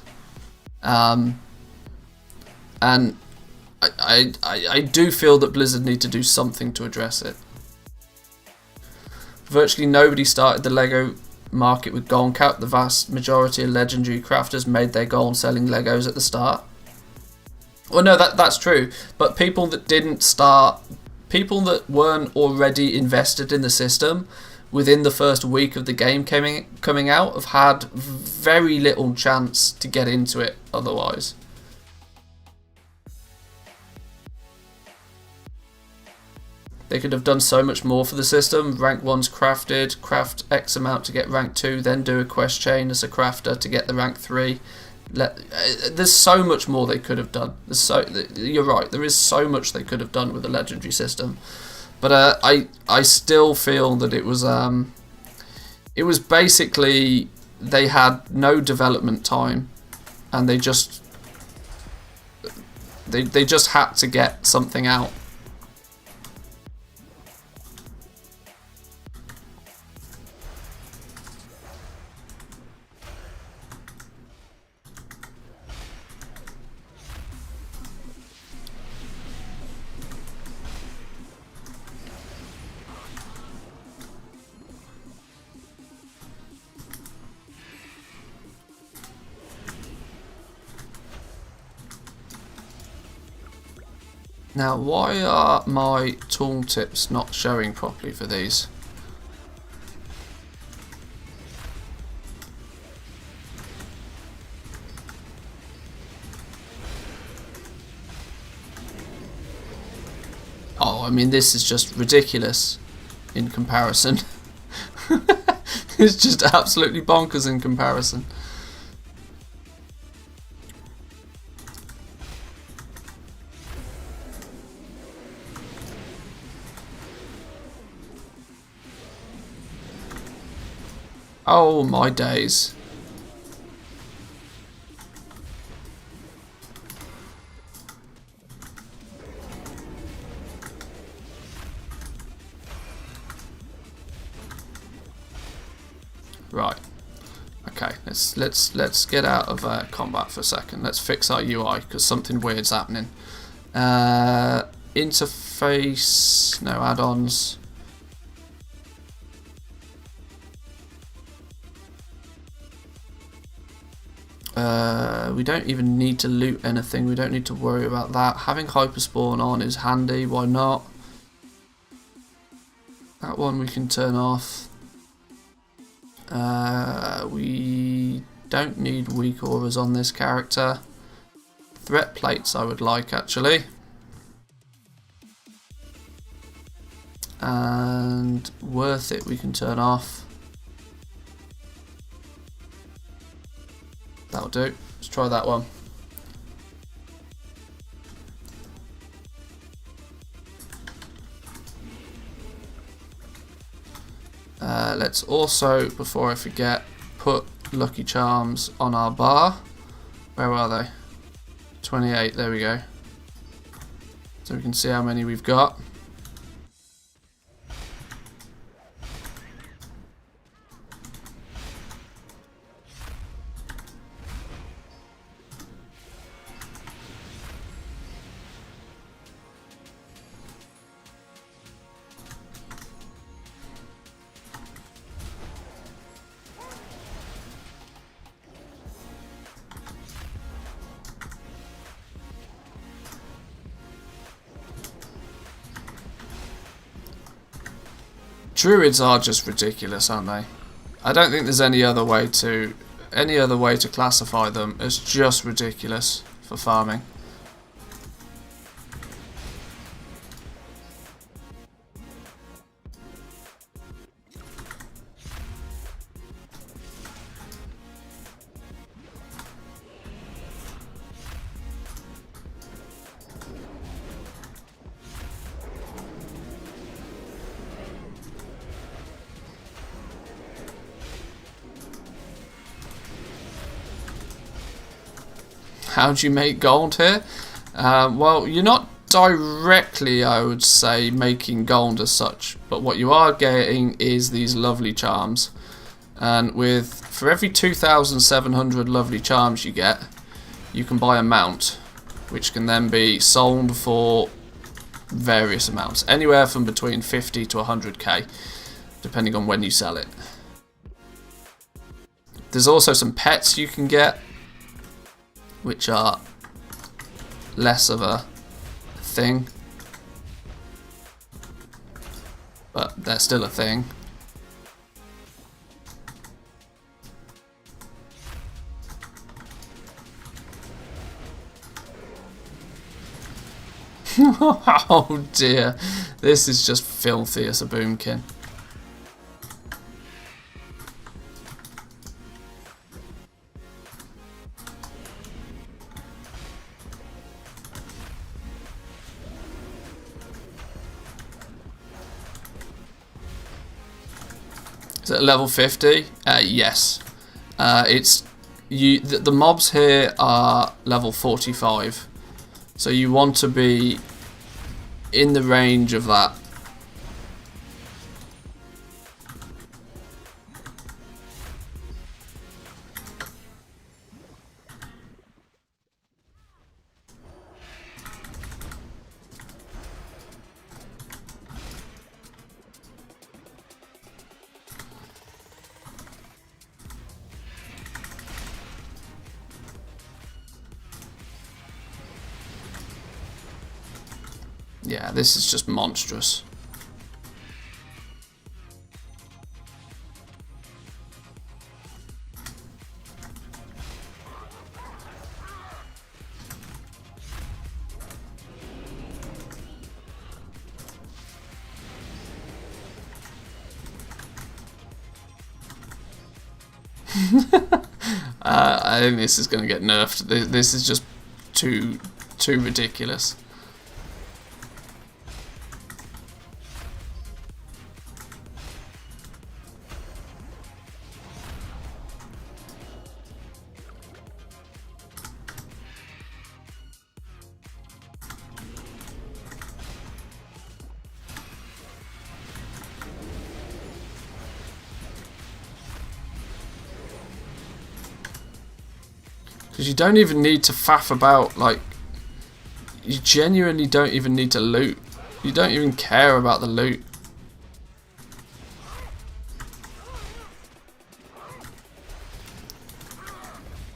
And I do feel that Blizzard need to do something to address it. Virtually nobody started the LEGO market with goal cap. The vast majority of legendary crafters made their goal on selling Legos at the start. Well, no, that's true. But people that didn't start, people that weren't already invested in the system within the first week of the game coming out have had very little chance to get into it otherwise. They could have done so much more for the system. Rank 1's crafted, craft X amount to get rank 2, then do a quest chain as a crafter to get the rank 3. There's so much more they could have done. You're right, there is so much they could have done with the legendary system. But I still feel that it was basically they had no development time, and they just had to get something out. Now, why are my tooltips not showing properly for these? Oh, I mean, this is just ridiculous in comparison. It's just absolutely bonkers in comparison. Oh my days. Right. Okay, let's get out of combat for a second. Let's fix our UI because something weird's happening. Interface, no add-ons. We don't even need to loot anything. We don't need to worry about that. Having hyperspawn on is handy. Why not? That one we can turn off. We don't need weak auras on this character. Threat plates I would like, actually. And worth it we can turn off. That'll do. Let's try that one. Let's also, before I forget, put Lucky Charms on our bar. Where are they? 28, there we go. So we can see how many we've got. Druids are just ridiculous, aren't they? I don't think there's any other way to classify them as just ridiculous for farming. How do you make gold here? Well, you're not directly, I would say, making gold as such, but what you are getting is these lovely charms. And for every 2,700 lovely charms you get, you can buy a mount, which can then be sold for various amounts, anywhere from between 50 to 100k, depending on when you sell it. There's also some pets you can get, which are less of a thing, but they're still a thing. Oh dear, this is just filthy as a boomkin. Is it level 50? Yes. The mobs here are level 45. So you want to be in the range of that. Yeah, this is just monstrous. I think this is going to get nerfed. This is just too ridiculous. Because you don't even need to faff about, like, you genuinely don't even need to loot. You don't even care about the loot.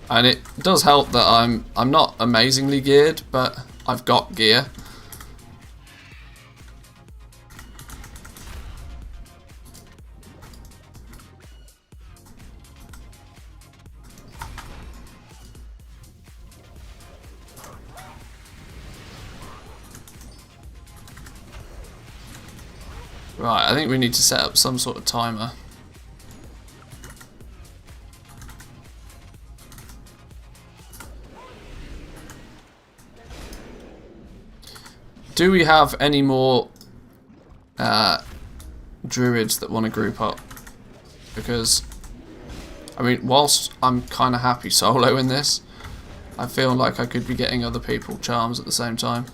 And it does help that I'm not amazingly geared, but I've got gear. Right, I think we need to set up some sort of timer. Do we have any more druids that want to group up? Because, I mean, whilst I'm kind of happy solo in this, I feel like I could be getting other people charms at the same time.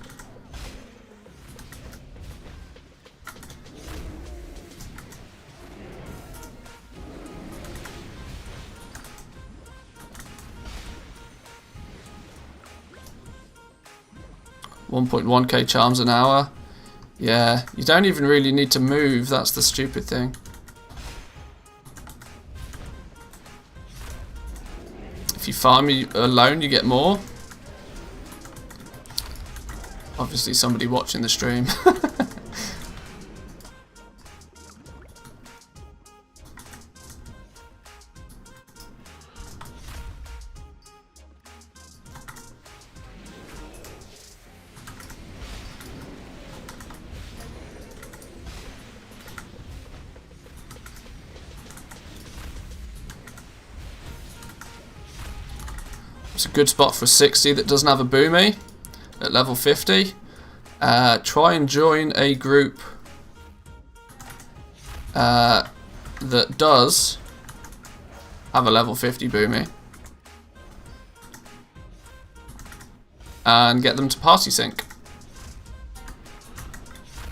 $1.1k charms an hour. Yeah, you don't even really need to move, that's the stupid thing. If you farm alone, you get more. Obviously somebody watching the stream. It's a good spot for a 60 that doesn't have a boomy at level 50. Try and join a group that does have a level 50 boomy and get them to party sync.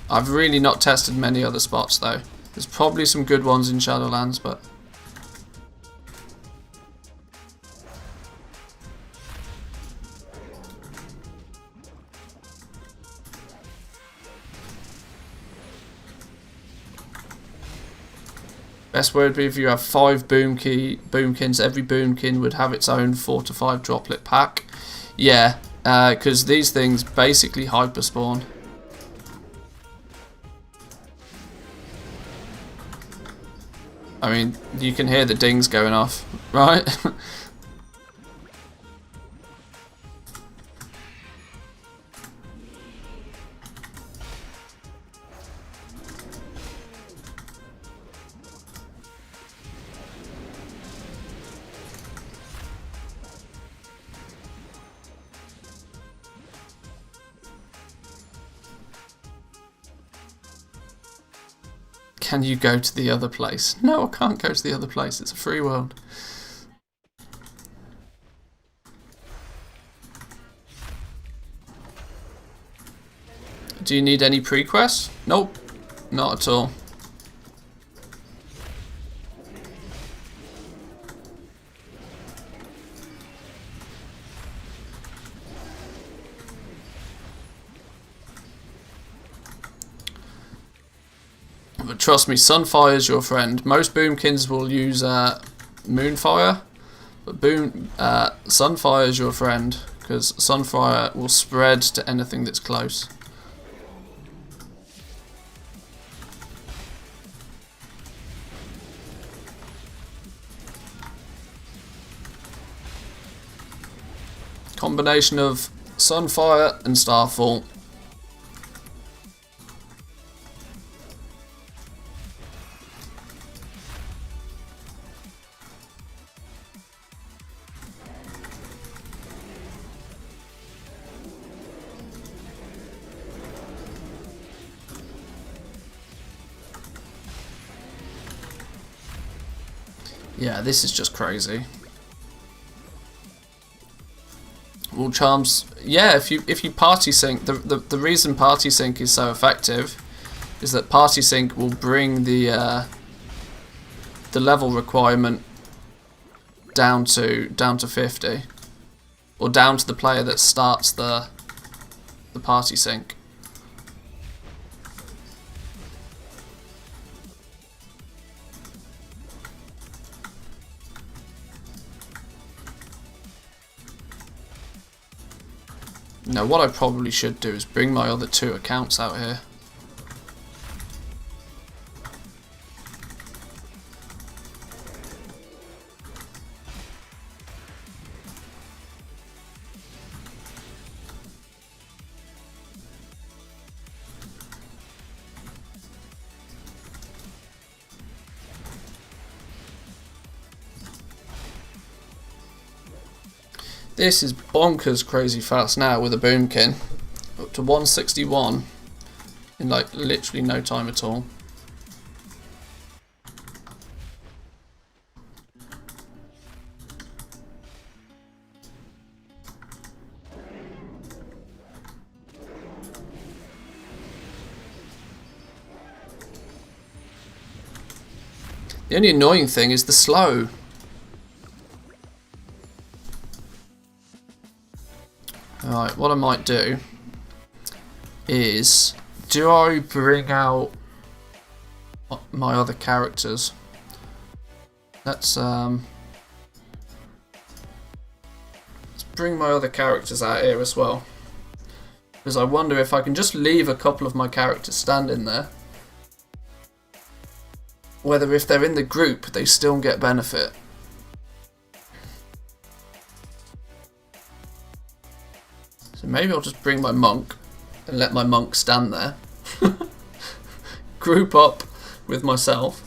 I've really not tested many other spots though. There's probably some good ones in Shadowlands, but Best way would be if you have 5 boomkins. Every boomkin would have its own 4 to 5 droplet pack. Yeah, because these things basically hyper spawn. I mean, you can hear the dings going off, right? Can you go to the other place? No, I can't go to the other place. It's a free world. Do you need any pre-quests? Nope, not at all. But trust me, Sunfire's your friend. Most boomkins will use Moonfire, but Sunfire's your friend, because Sunfire will spread to anything that's close. Combination of Sunfire and Starfall. Yeah, this is just crazy. Well, charms. Yeah, if you party sync, the reason party sync is so effective is that party sync will bring the level requirement down to 50, or down to the player that starts the party sync. Now, what I probably should do is bring my other 2 accounts out here. This is bonkers crazy fast now with a boomkin. Up to 161 in like literally no time at all. The only annoying thing is the slow. Alright, what I might do is, do I bring out my other characters? Let's bring my other characters out here as well. Because I wonder if I can just leave a couple of my characters standing there. Whether if they're in the group, they still get benefit. So maybe I'll just bring my monk and let my monk stand there. Group up with myself.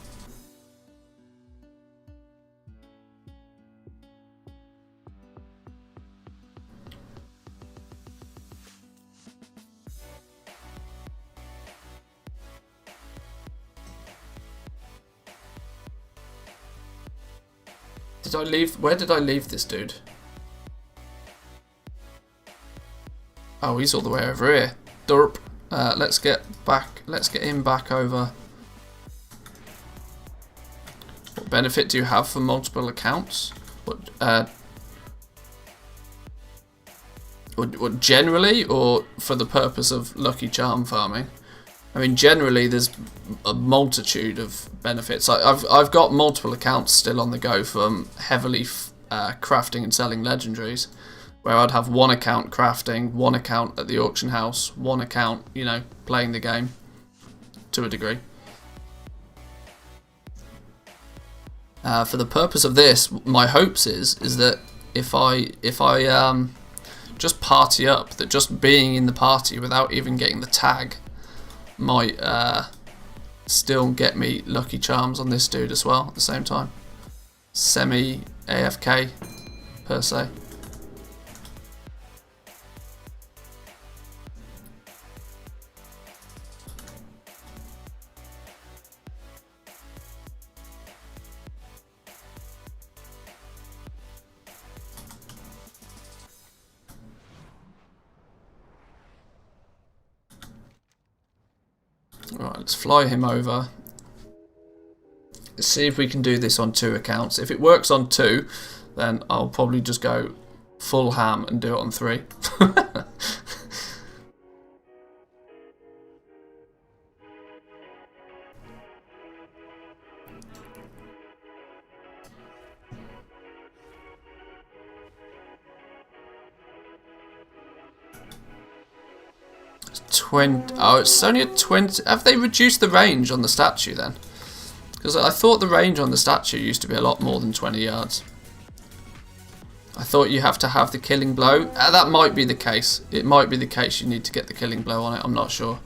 Did I leave? Where did I leave this dude? Oh, he's all the way over here. Derp. Let's get back. Let's get him back over. What benefit do you have for multiple accounts? What generally, or for the purpose of lucky charm farming? I mean, generally there's a multitude of benefits. I've got multiple accounts still on the go from heavily crafting and selling legendaries, where I'd have one account crafting, one account at the auction house, one account, you know, playing the game to a degree. For the purpose of this, my hopes is that if I just party up, that just being in the party without even getting the tag might still get me lucky charms on this dude as well at the same time. Semi AFK per se. Right, let's fly him over. Let's see if we can do this on 2 accounts. If it works on 2, then I'll probably just go full ham and do it on 3. Oh, it's only at 20. Have they reduced the range on the statue then? Because I thought the range on the statue used to be a lot more than 20 yards. I thought you have to have the killing blow. That might be the case. It might be the case you need to get the killing blow on it. I'm not sure.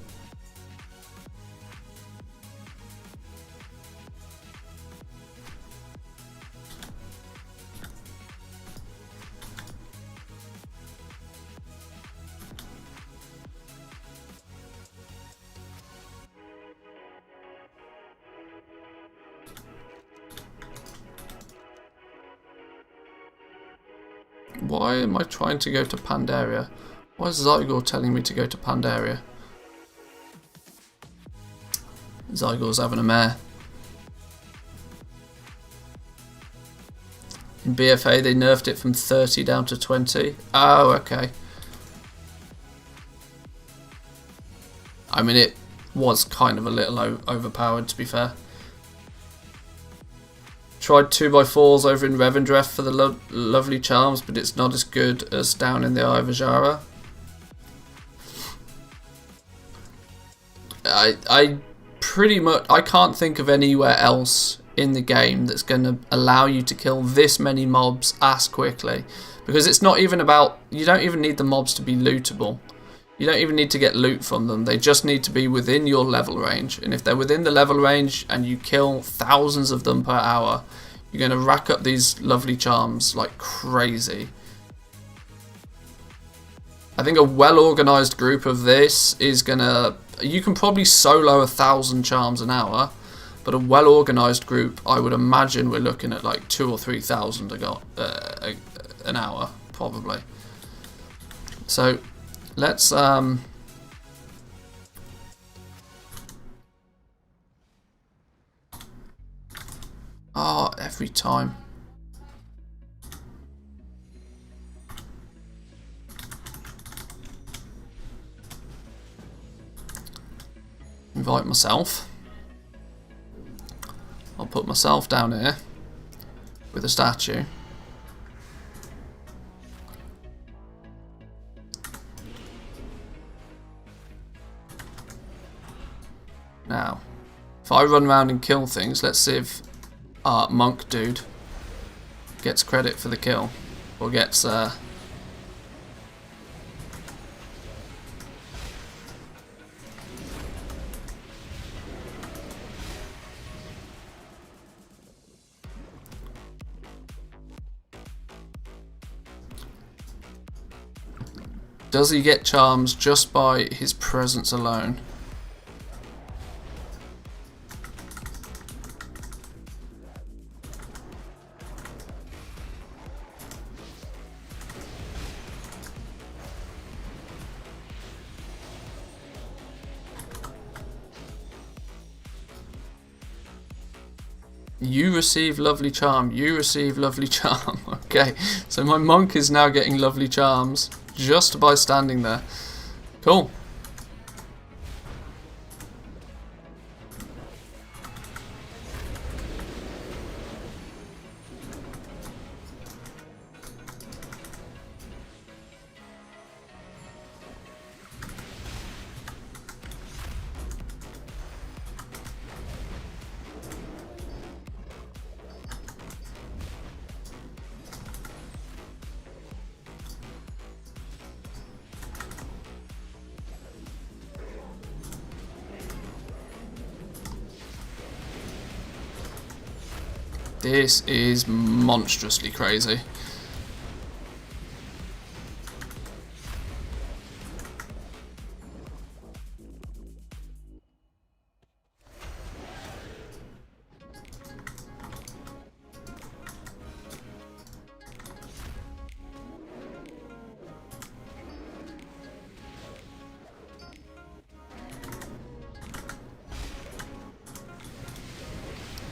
Why am I trying to go to Pandaria? Why is Zygor telling me to go to Pandaria? Zygor's having a mare. In BFA they nerfed it from 30 down to 20. Oh, okay. I mean, it was kind of a little overpowered, to be fair. Tried 2x4s over in Revendreth for the lovely charms, but it's not as good as down in the Eye of Azshara. I pretty much, I can't think of anywhere else in the game that's going to allow you to kill this many mobs as quickly, because it's not even about, you don't even need the mobs to be lootable. You don't even need to get loot from them. They just need to be within your level range. And if they're within the level range and you kill thousands of them per hour, you're going to rack up these lovely charms like crazy. I think a well-organized group of this is going to... You can probably solo 1,000 charms an hour, but a well-organized group, I would imagine we're looking at like 2,000 or 3,000 an hour, probably. So... let's oh, every time. Invite myself. I'll put myself down here with a statue. Now, if I run around and kill things, let's see if our monk dude gets credit for the kill, or gets does he get charms just by his presence alone? You receive lovely charm, you receive lovely charm. Okay, so my monk is now getting lovely charms just by standing there. Cool. This is monstrously crazy.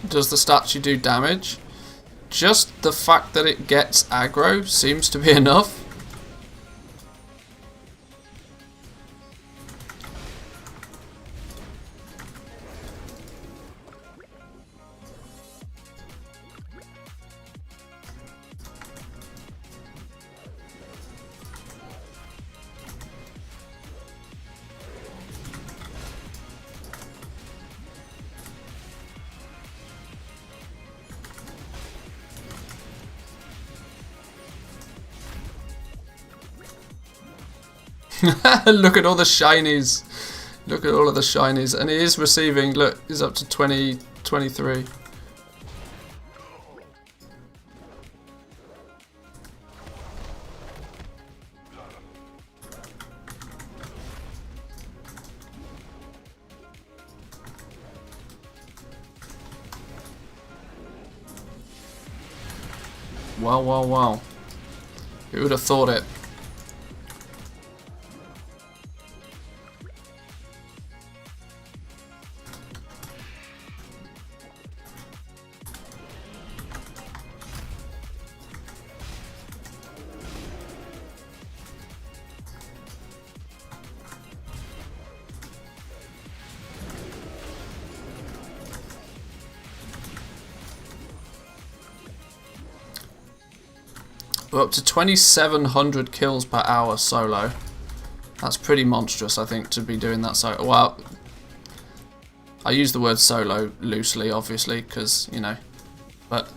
Does the statue do damage? Just the fact that it gets aggro seems to be enough. Look at all the shinies. Look at all of the shinies. And he is receiving, look, he's up to 23. Wow, wow, wow. Who would have thought it? We're up to 2,700 kills per hour solo. That's pretty monstrous, I think, to be doing that solo. Well, I use the word solo loosely, obviously, because, you know, but...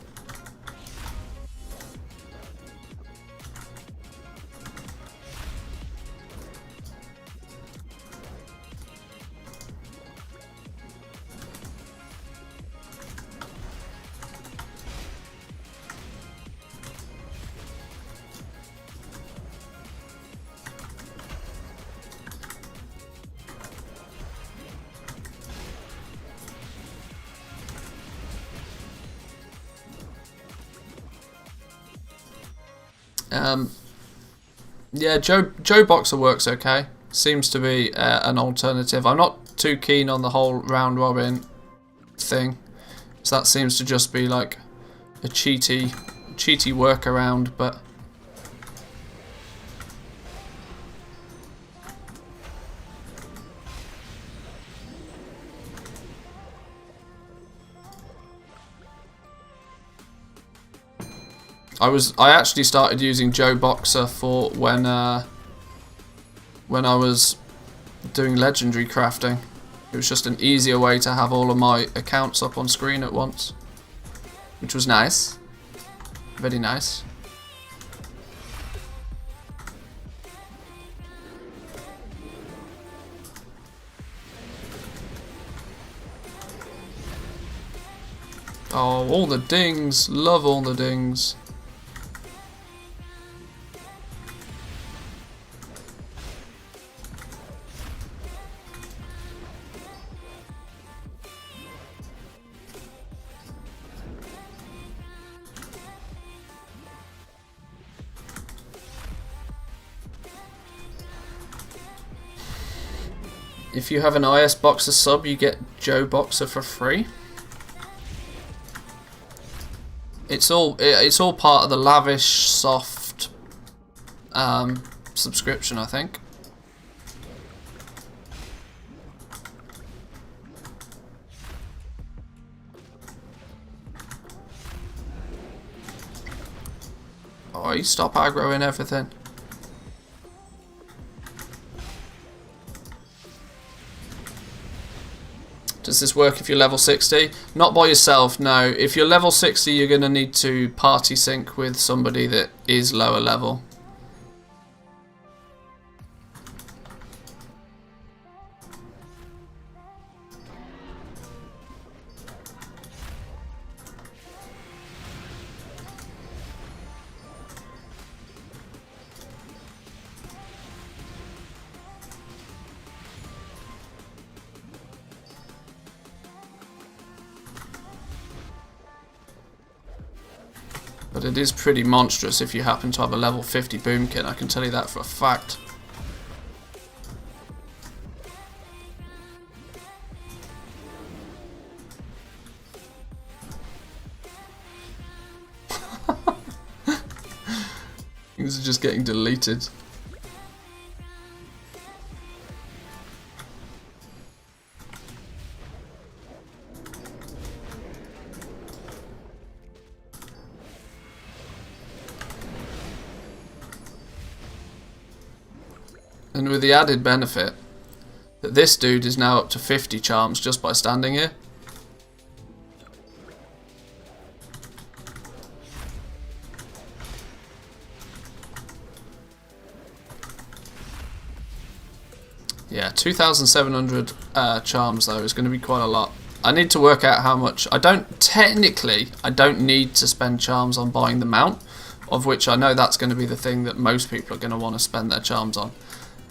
yeah, Joe Boxer works okay. Seems to be an alternative. I'm not too keen on the whole round robin thing, so that seems to just be like a cheaty workaround. But I actually started using Joe Boxer for when I was doing legendary crafting. It was just an easier way to have all of my accounts up on screen at once, which was nice, very nice. Oh, all the dings, love all the dings. If you have an IS Boxer sub, you get Joe Boxer for free. It's all part of the lavish soft subscription, I think. Oh, you stop aggroing everything. Does this work if you're level 60? Not by yourself, no. If you're level 60, you're going to need to party sync with somebody that is lower level. But it is pretty monstrous if you happen to have a level 50 boomkin, I can tell you that for a fact. Things are just getting deleted. And with the added benefit that this dude is now up to 50 charms just by standing here. Yeah, 2,700 charms though is going to be quite a lot. I need to work out how much. I don't need to spend charms on buying the mount, of which I know that's going to be the thing that most people are going to want to spend their charms on.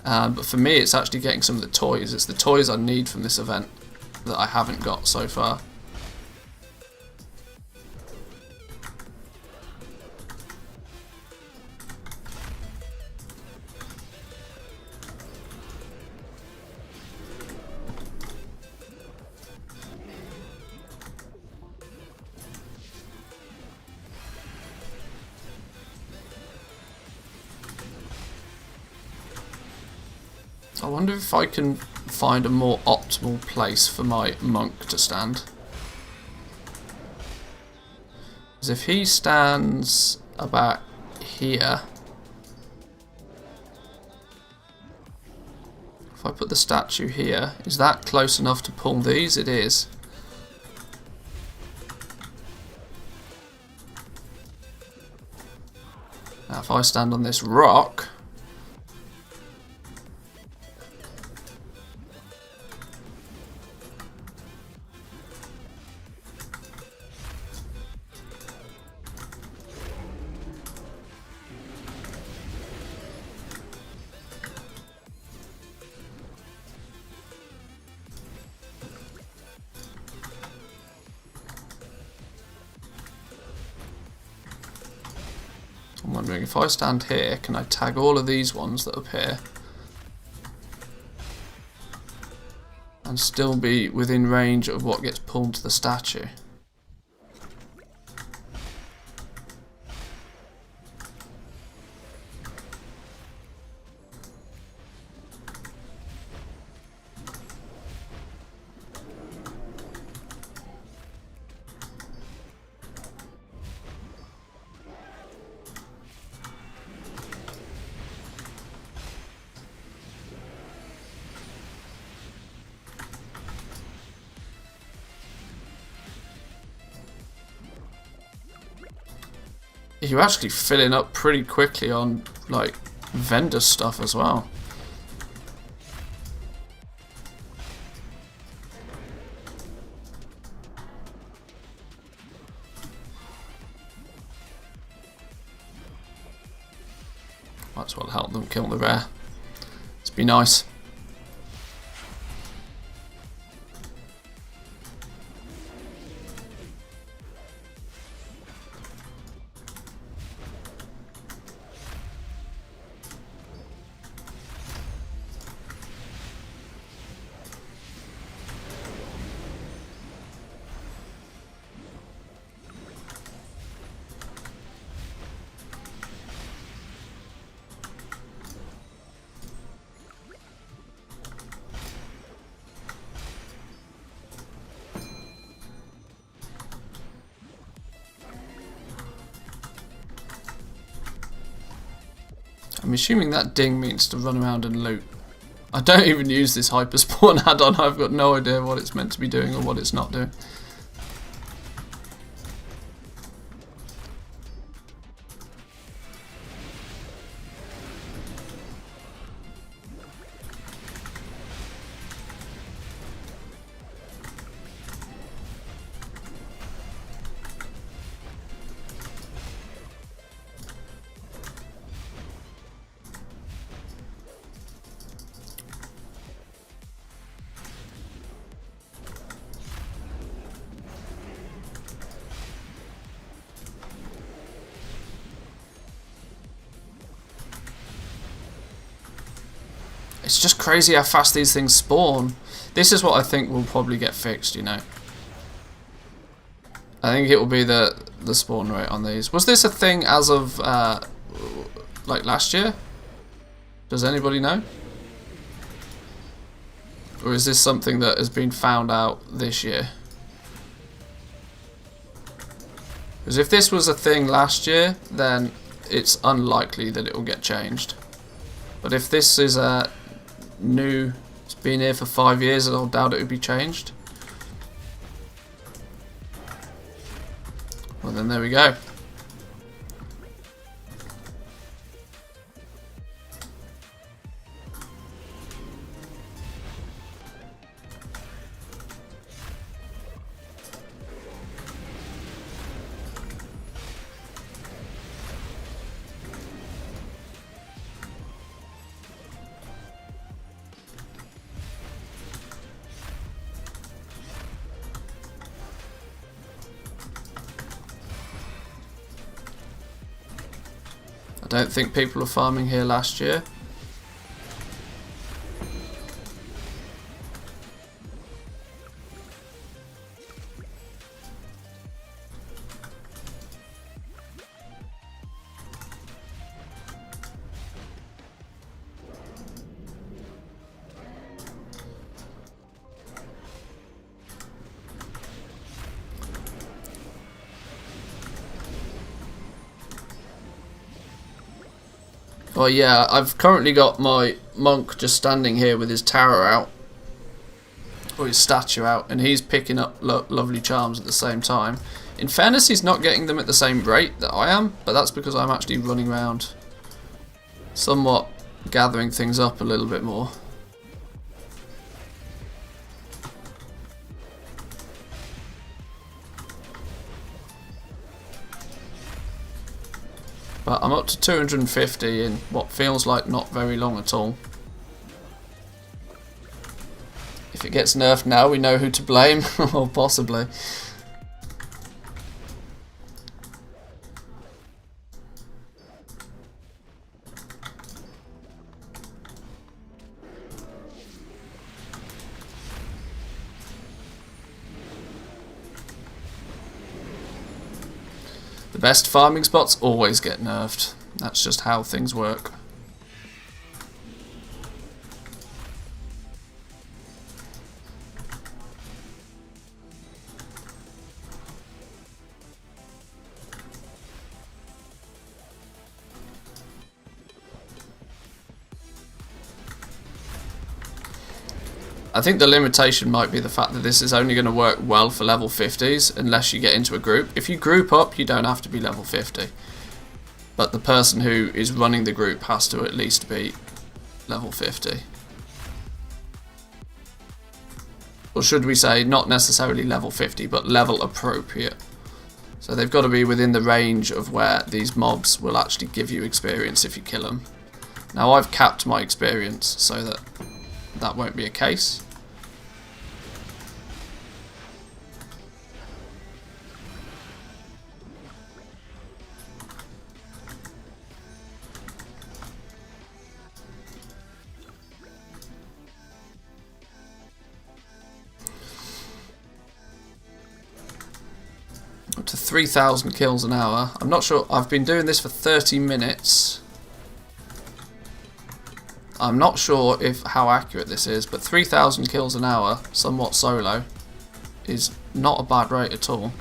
But for me, it's actually getting some of the toys. It's the toys I need from this event that I haven't got so far. I wonder if I can find a more optimal place for my monk to stand. Because if he stands about here, if I put the statue here, is that close enough to pull these? It is. Now if I stand on this rock, I'm wondering if I stand here, can I tag all of these ones that appear and still be within range of what gets pulled to the statue? You're actually filling up pretty quickly on like vendor stuff as well. Might as well help them kill the rare. It's be nice. I'm assuming that ding means to run around and loot. I don't even use this hyperspawn add-on. I've got no idea what it's meant to be doing or what it's not doing. It's just crazy how fast these things spawn. This is what I think will probably get fixed, you know. I think it will be the spawn rate on these. Was this a thing as of like last year? Does anybody know? Or is this something that has been found out this year? Because if this was a thing last year, then it's unlikely that it will get changed. But if this is a new, it's been here for 5 years, I doubt it would be changed. Well then, there we go. I don't think people were farming here last year. Well, yeah, I've currently got my monk just standing here with his tower out, or his statue out, and he's picking up lovely charms at the same time. In fairness, he's not getting them at the same rate that I am, but that's because I'm actually running around somewhat gathering things up a little bit more. But I'm up to 250 in what feels like not very long at all. If it gets nerfed now, we know who to blame, or possibly. The best farming spots always get nerfed. That's just how things work. I think the limitation might be the fact that this is only going to work well for level 50s unless you get into a group. If you group up, you don't have to be level 50. But the person who is running the group has to at least be level 50. Or should we say, not necessarily level 50, but level appropriate. So they've got to be within the range of where these mobs will actually give you experience if you kill them. Now I've capped my experience so that that won't be a case. Up to 3,000 kills an hour. I'm not sure, I've been doing this for 30 minutes. I'm not sure how accurate this is, but 3,000 kills an hour, somewhat solo, is not a bad rate at all.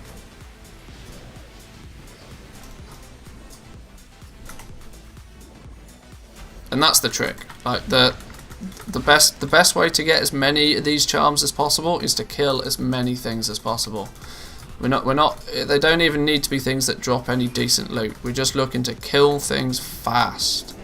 And that's the trick. Like the best way to get as many of these charms as possible is to kill as many things as possible. We're not. They don't even need to be things that drop any decent loot. We're just looking to kill things fast.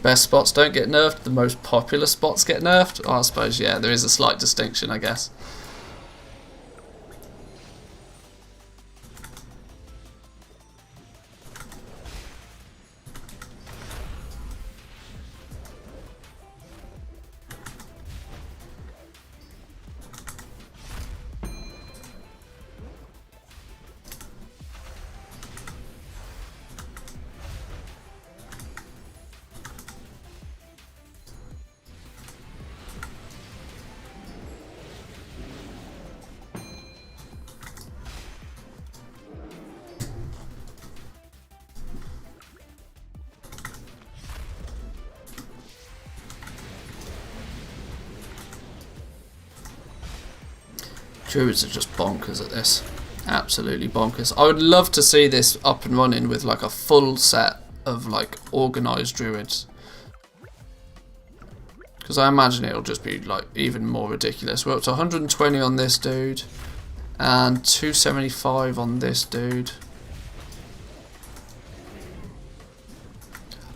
best spots don't get nerfed, the most popular spots get nerfed. Oh, I suppose, yeah, there is a slight distinction, I guess. Druids are just bonkers at this. Absolutely bonkers. I would love to see this up and running with like a full set of like organised druids. Because I imagine it'll just be like even more ridiculous. We're up to 120 on this dude. And 275 on this dude.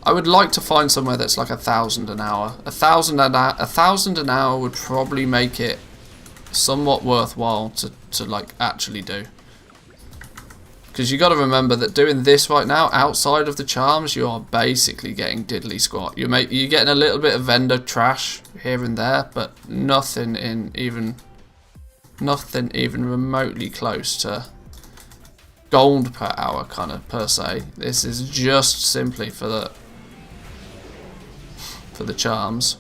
I would like to find somewhere that's like 1,000 an hour. 1,000 an hour would probably make it somewhat worthwhile to like actually do, because you got to remember that doing this right now outside of the charms, you are basically getting diddly squat. You're getting a little bit of vendor trash here and there, but nothing even remotely close to gold per hour kind of per se. This is just simply for the charms.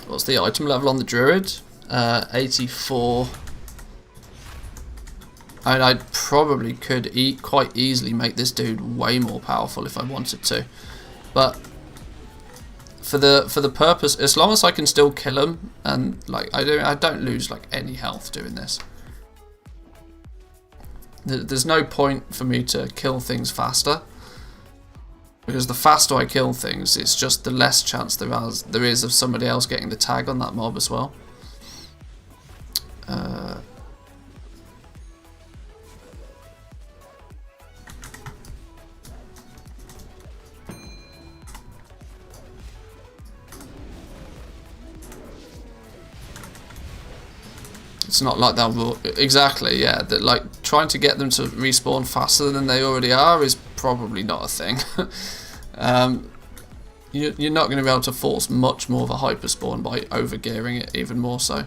What's the item level on the druid? 84. And I probably could quite easily make this dude way more powerful if I wanted to, but for the purpose, as long as I can still kill him and like I don't lose like any health doing this. There's no point for me to kill things faster. Because the faster I kill things, it's just the less chance there is of somebody else getting the tag on that mob as well. It's not like they'll exactly, yeah. That like trying to get them to respawn faster than they already are is probably not a thing. You're not going to be able to force much more of a hyper spawn by over gearing it even more so.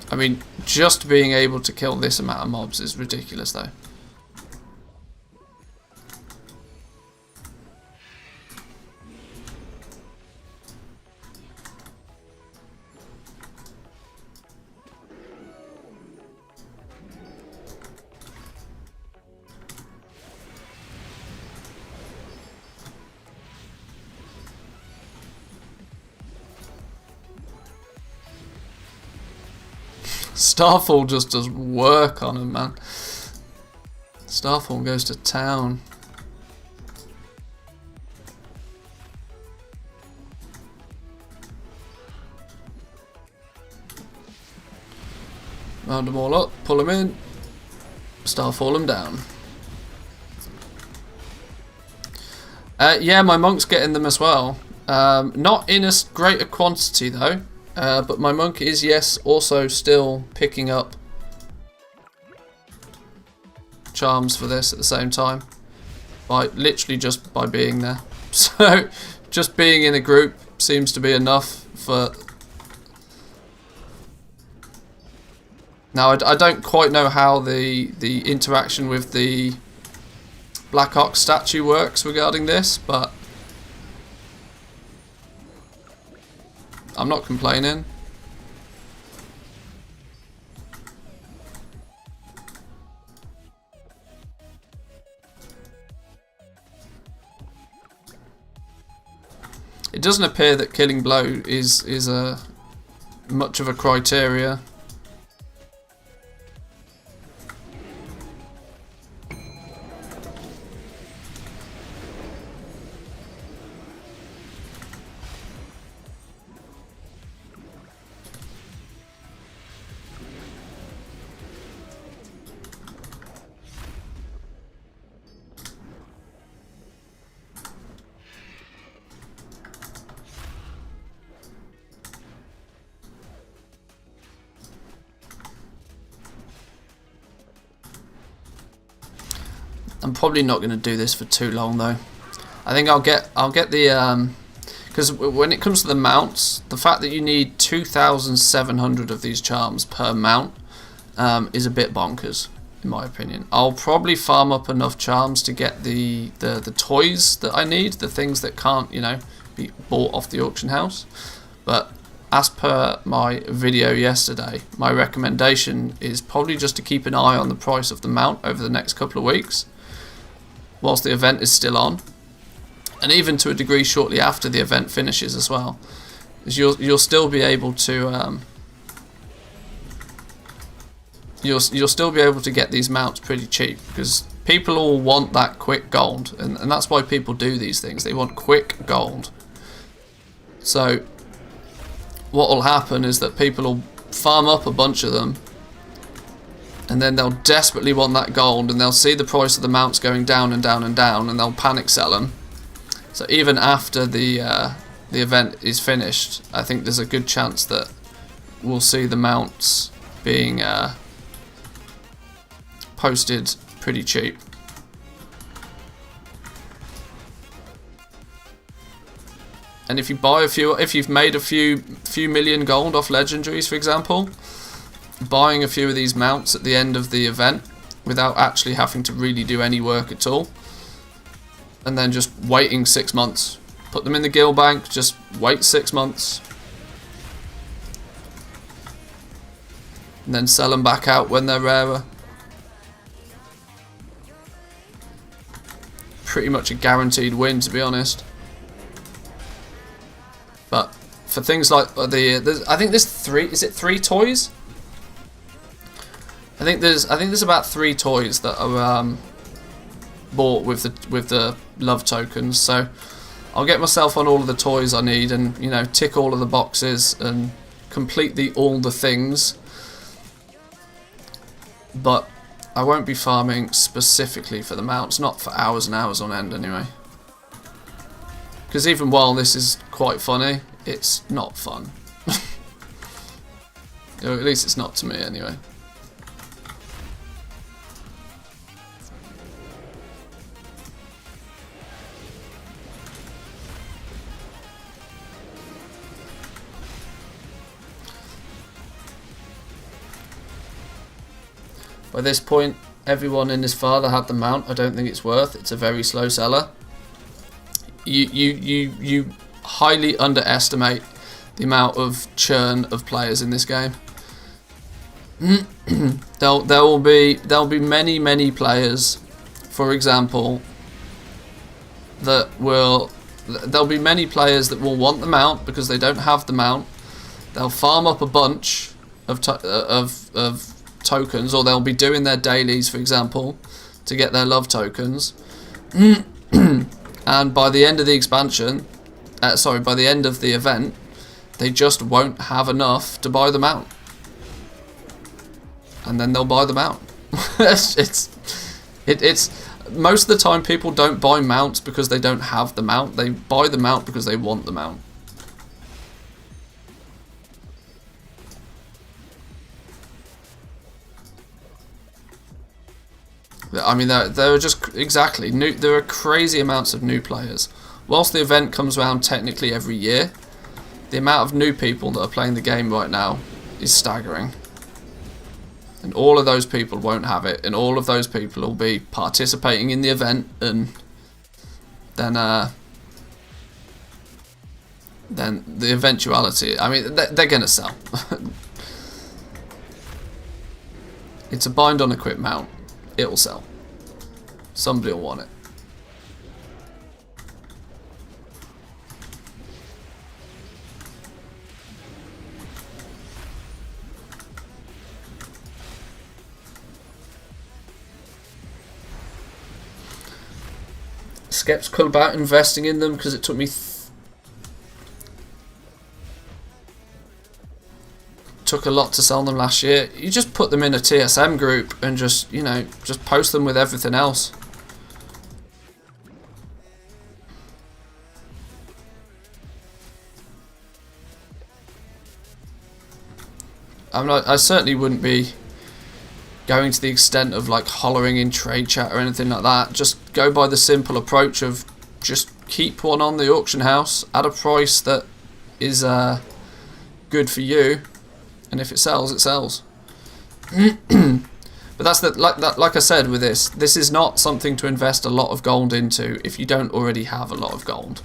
I mean, just being able to kill this amount of mobs is ridiculous though. Starfall just does work on him, man. Starfall goes to town. Round them all up, pull them in, Starfall them down. Yeah, my monk's getting them as well. Not in as great a quantity though. But my monk is, yes, also still picking up charms for this at the same time. Literally just by being there. So, just being in a group seems to be enough for Now I don't quite know how the interaction with the Black Ox statue works regarding this, but I'm not complaining. It doesn't appear that Killing Blow is a much of a criteria. I'm probably not going to do this for too long though. I think I'll get the because when it comes to the mounts, the fact that you need 2,700 of these charms per mount is a bit bonkers in my opinion. I'll probably farm up enough charms to get the toys that I need, the things that can't, you know, be bought off the auction house. But as per my video yesterday, my recommendation is probably just to keep an eye on the price of the mount over the next couple of weeks whilst the event is still on, and even to a degree shortly after the event finishes as well. You'll still be able to you'll still be able to get these mounts pretty cheap, because people all want that quick gold, and that's why people do these things. They want quick gold. So what will happen is that people will farm up a bunch of them, and then they'll desperately want that gold, and they'll see the price of the mounts going down and down and down, and they'll panic sell them. So even after the event is finished, I think there's a good chance that we'll see the mounts being posted pretty cheap. And if you buy a few, if you've made a few million gold off legendaries, for example, buying a few of these mounts at the end of the event without actually having to really do any work at all, and then just waiting 6 months, put them in the guild bank, just wait 6 months, and then sell them back out when they're rarer. Pretty much a guaranteed win, to be honest. But for things like I think there's three toys? I think there's about 3 toys that are bought with the love tokens. So I'll get myself on all of the toys I need, and you know, tick all of the boxes and complete all the things. But I won't be farming specifically for the mounts, not for hours and hours on end anyway. Because even while this is quite funny, it's not fun. Or at least it's not to me anyway. By this point, everyone and his father had the mount. I don't think it's worth. It's a very slow seller. You highly underestimate the amount of churn of players in this game. There'll be many players, for example, there'll be many players that will want the mount because they don't have the mount. They'll farm up a bunch of tokens, or they'll be doing their dailies, for example, to get their love tokens. And by the end of the expansion, by the end of the event, they just won't have enough to buy the mount, and then they'll buy the mount. it's most of the time people don't buy mounts because they don't have the mount. They buy the mount because they want the mount. I mean, there are just exactly new. There are crazy amounts of new players. Whilst the event comes around technically every year, the amount of new people that are playing the game right now is staggering. And all of those people won't have it, and all of those people will be participating in the event, and then the eventuality, I mean, they're going to sell. It's a bind on equip mount. It'll sell. Somebody will want it. Skeptical about investing in them because it took me took a lot to sell them last year. You just put them in a TSM group and just, you know, just post them with everything else. I certainly wouldn't be going to the extent of like hollering in trade chat or anything like that. Just go by the simple approach of just keep one on the auction house at a price that is good for you, and if it sells, it sells. But that's like I said with this is not something to invest a lot of gold into if you don't already have a lot of gold.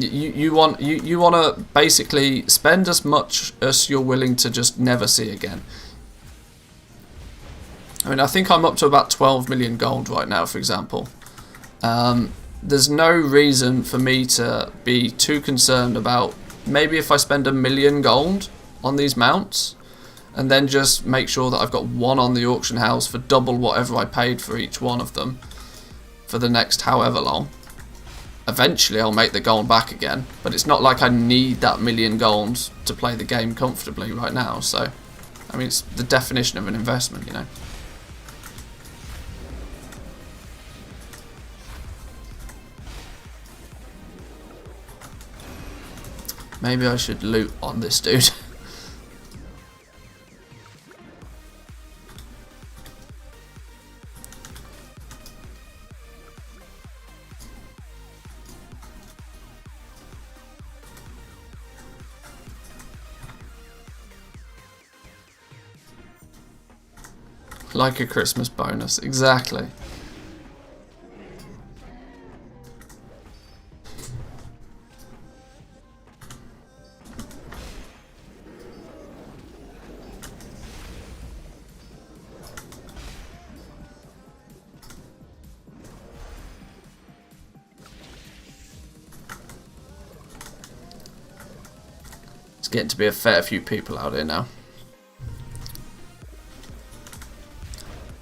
You want to basically spend as much as you're willing to just never see again. I mean, I think I'm up to about 12 million gold right now, for example. There's no reason for me to be too concerned about maybe if I spend 1 million gold on these mounts and then just make sure that I've got one on the auction house for double whatever I paid for each one of them for the next however long. Eventually I'll make the gold back again, but it's not like I need that 1 million gold to play the game comfortably right now. So, I mean, it's the definition of an investment, you know. Maybe I should loot on this dude. Like a Christmas bonus, exactly. It's getting to be a fair few people out here now.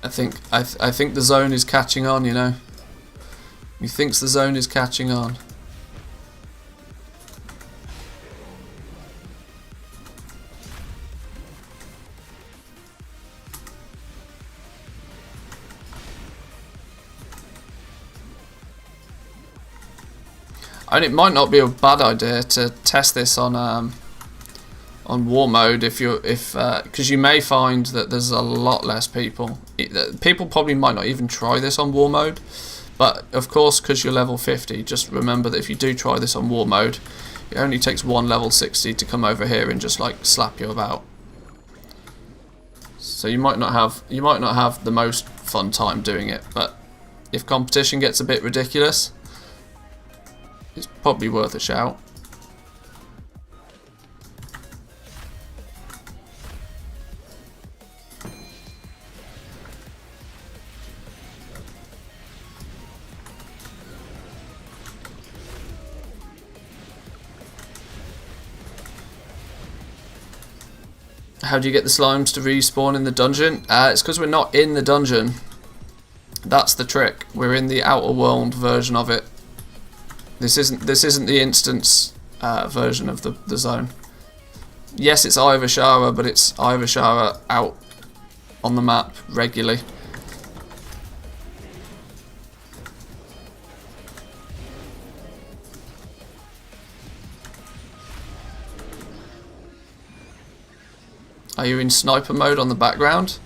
I think the zone is catching on, you know. He thinks the zone is catching on. And it might not be a bad idea to test this on war mode because you may find that there's a lot less people. People probably might not even try this on war mode, but of course, because you're level 50, just remember that if you do try this on war mode, it only takes one level 60 to come over here and just like slap you about. So you might not have the most fun time doing it, but if competition gets a bit ridiculous, it's probably worth a shout. How do you get the slimes to respawn in the dungeon? It's because we're not in the dungeon. That's the trick. We're in the outer world version of it. This isn't the instance version of the zone. Yes, it's Ivashara, but it's Ivashara out on the map regularly. Are you in sniper mode on the background?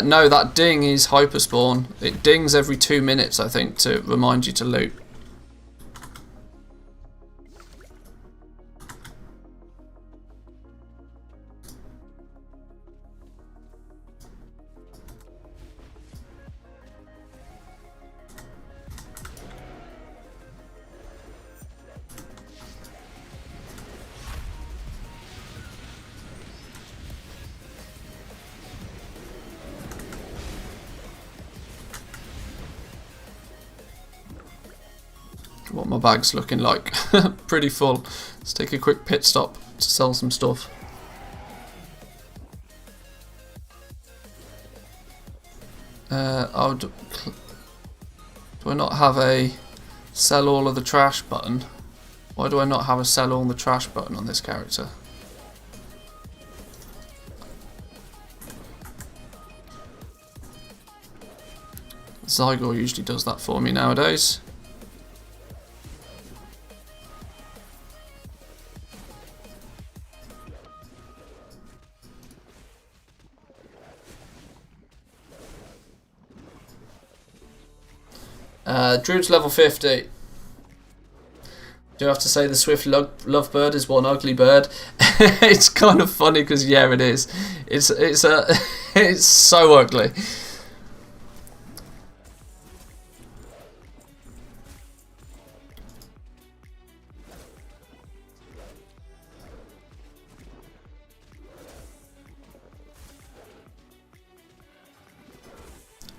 No, that ding is hyperspawn. It dings every 2 minutes, I think, to remind you to loot. what my bag's looking like. Pretty full. Let's take a quick pit stop to sell some stuff. Do I not have a sell all of the trash button? Why do I not have a sell all the trash button on this character? Zygor usually does that for me nowadays. Druid's level 50. Do I have to say the swift lovebird is one ugly bird? It's kind of funny because yeah, it is. It's it's so ugly.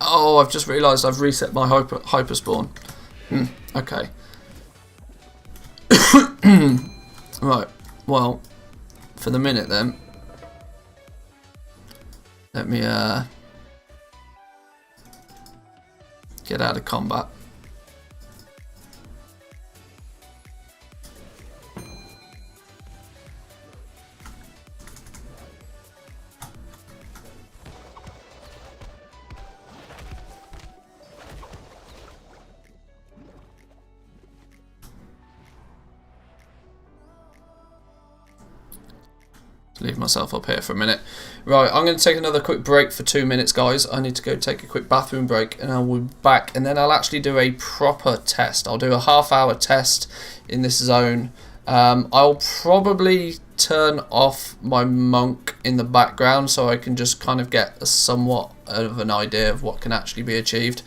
Oh, I've just realised I've reset my hyper spawn. Okay. Right. Well, for the minute then, let me get out of combat. Leave myself up here for a minute. Right, I'm going to take another quick break for 2 minutes, guys. I need to go take a quick bathroom break, and I'll be back. And then I'll actually do a proper test. I'll do a half-hour test in this zone. I'll probably turn off my monk in the background so I can just kind of get a somewhat of an idea of what can actually be achieved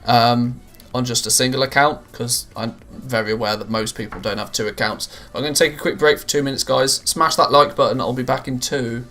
on just a single account, because I'm very aware that most people don't have 2 accounts. I'm going to take a quick break for 2 minutes, guys. Smash that like button. I'll be back in 2.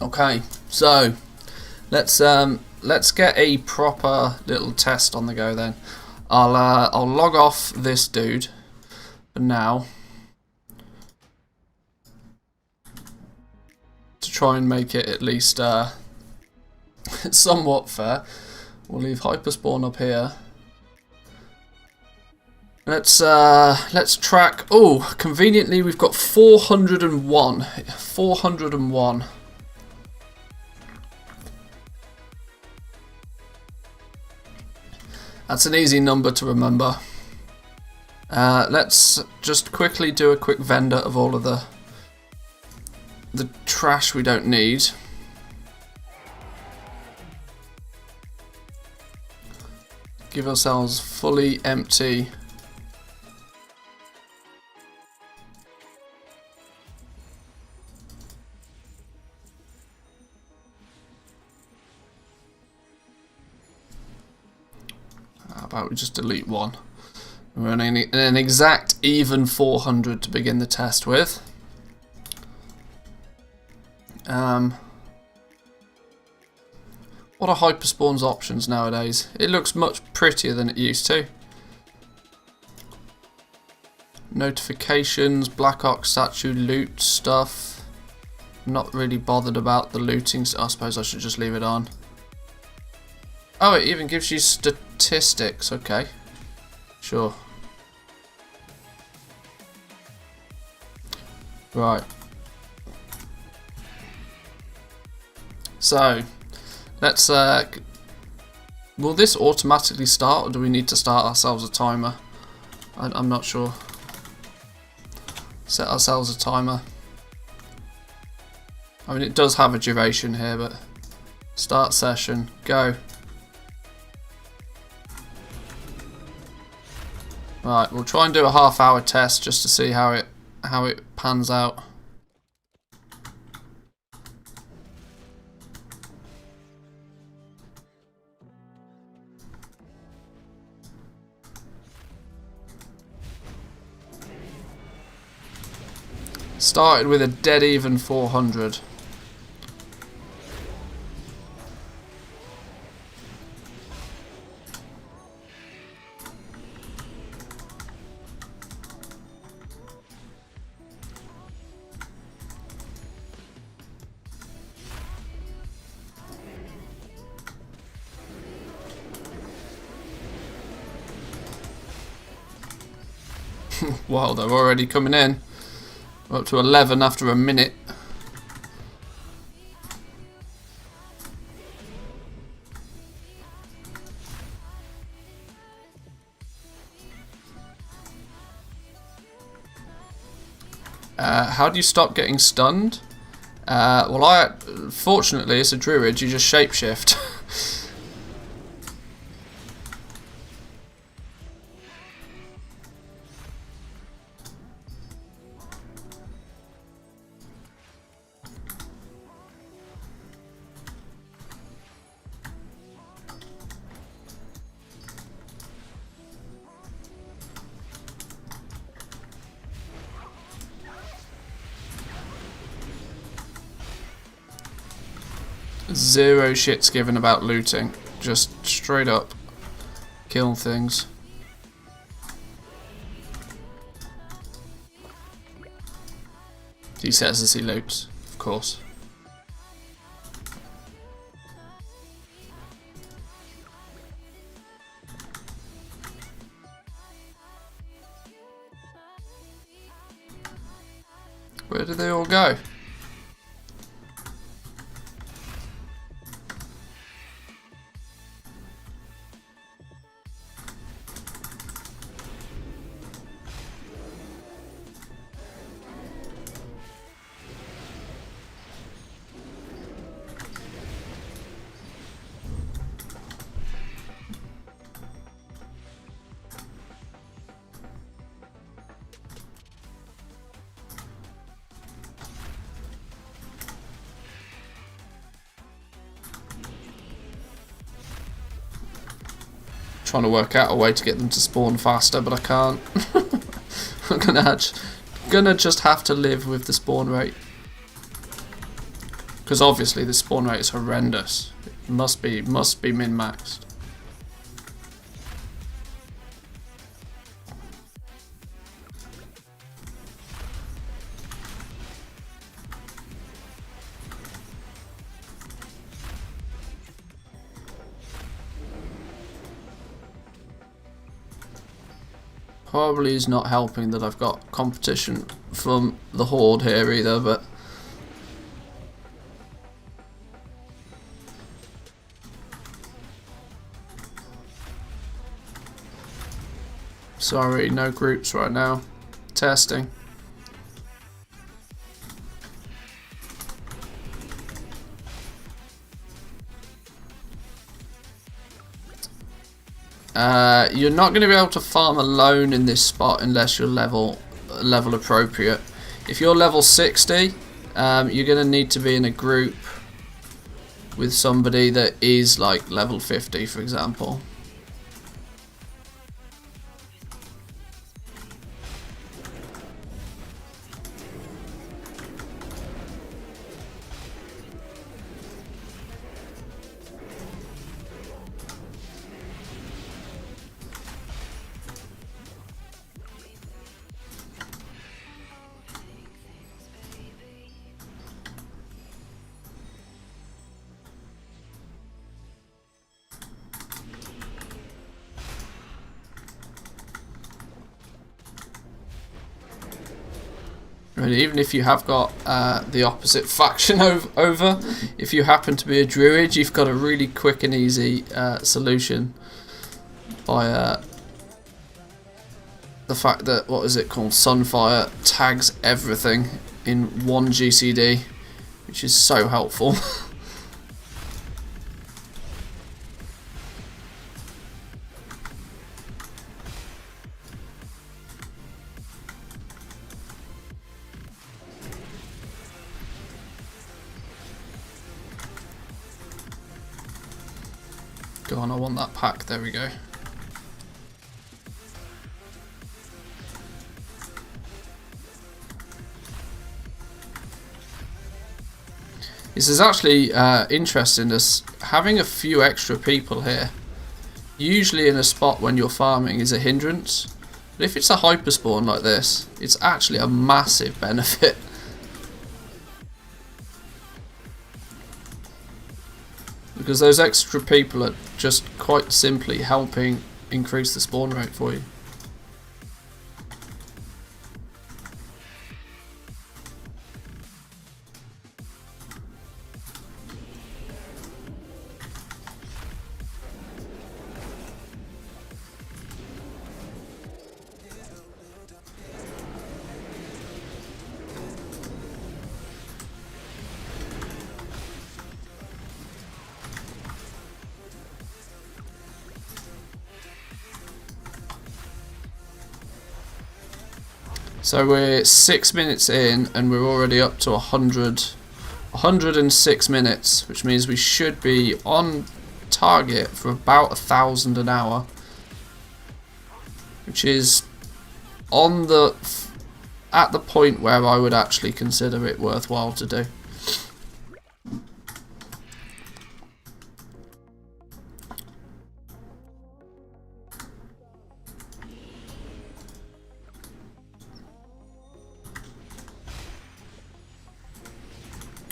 Okay, so let's get a proper little test on the go then. I'll log off this dude for now to try and make it at least somewhat fair. We'll leave hyperspawn up here. Let's track. Oh, conveniently we've got 401. 401. That's an easy number to remember. Let's just quickly do a quick vendor of all of the trash we don't need. Give ourselves fully empty. How about we just delete one? We're running an exact even 400 to begin the test with. What are hyperspawn's options nowadays? It looks much prettier than it used to. Notifications, Black Ox statue, loot stuff. Not really bothered about the looting. I suppose I should just leave it on. Oh, it even gives you statistics. Okay, sure. Right. So, let's. Will this automatically start, or do we need to start ourselves a timer? I'm not sure. Set ourselves a timer. I mean, it does have a duration here, but start session, go. Right, we'll try and do a half-hour test just to see how it pans out. Started with a dead even 400. Wow, they're already coming in. We're up to 11 after a minute. How do you stop getting stunned? Well, fortunately, it's a druid. You just shapeshift. Zero shits given about looting. Just straight up kill things. He says as he loots, of course. Where did they all go? Trying to work out a way to get them to spawn faster, but I can't. I'm gonna just have to live with the spawn rate. because obviously the spawn rate is horrendous. It must be min-maxed. Probably is not helping that I've got competition from the Horde here either, but sorry, no groups right now. Testing. You're not going to be able to farm alone in this spot unless you're level appropriate. If you're level 60, you're going to need to be in a group with somebody that is like level 50, for example. And even if you have got the opposite faction over, if you happen to be a druid, you've got a really quick and easy solution by the fact that, what is it called, Sunfire tags everything in one GCD, which is so helpful. Go on, I want that pack. There we go. This is actually interesting, as having a few extra people here, usually in a spot when you're farming, is a hindrance. But if it's a hyperspawn like this, it's actually a massive benefit. Because those extra people are just quite simply helping increase the spawn rate for you. So we're 6 minutes in and we're already up to 106 minutes, which means we should be on target for about 1,000 an hour, which is at the point where I would actually consider it worthwhile to do.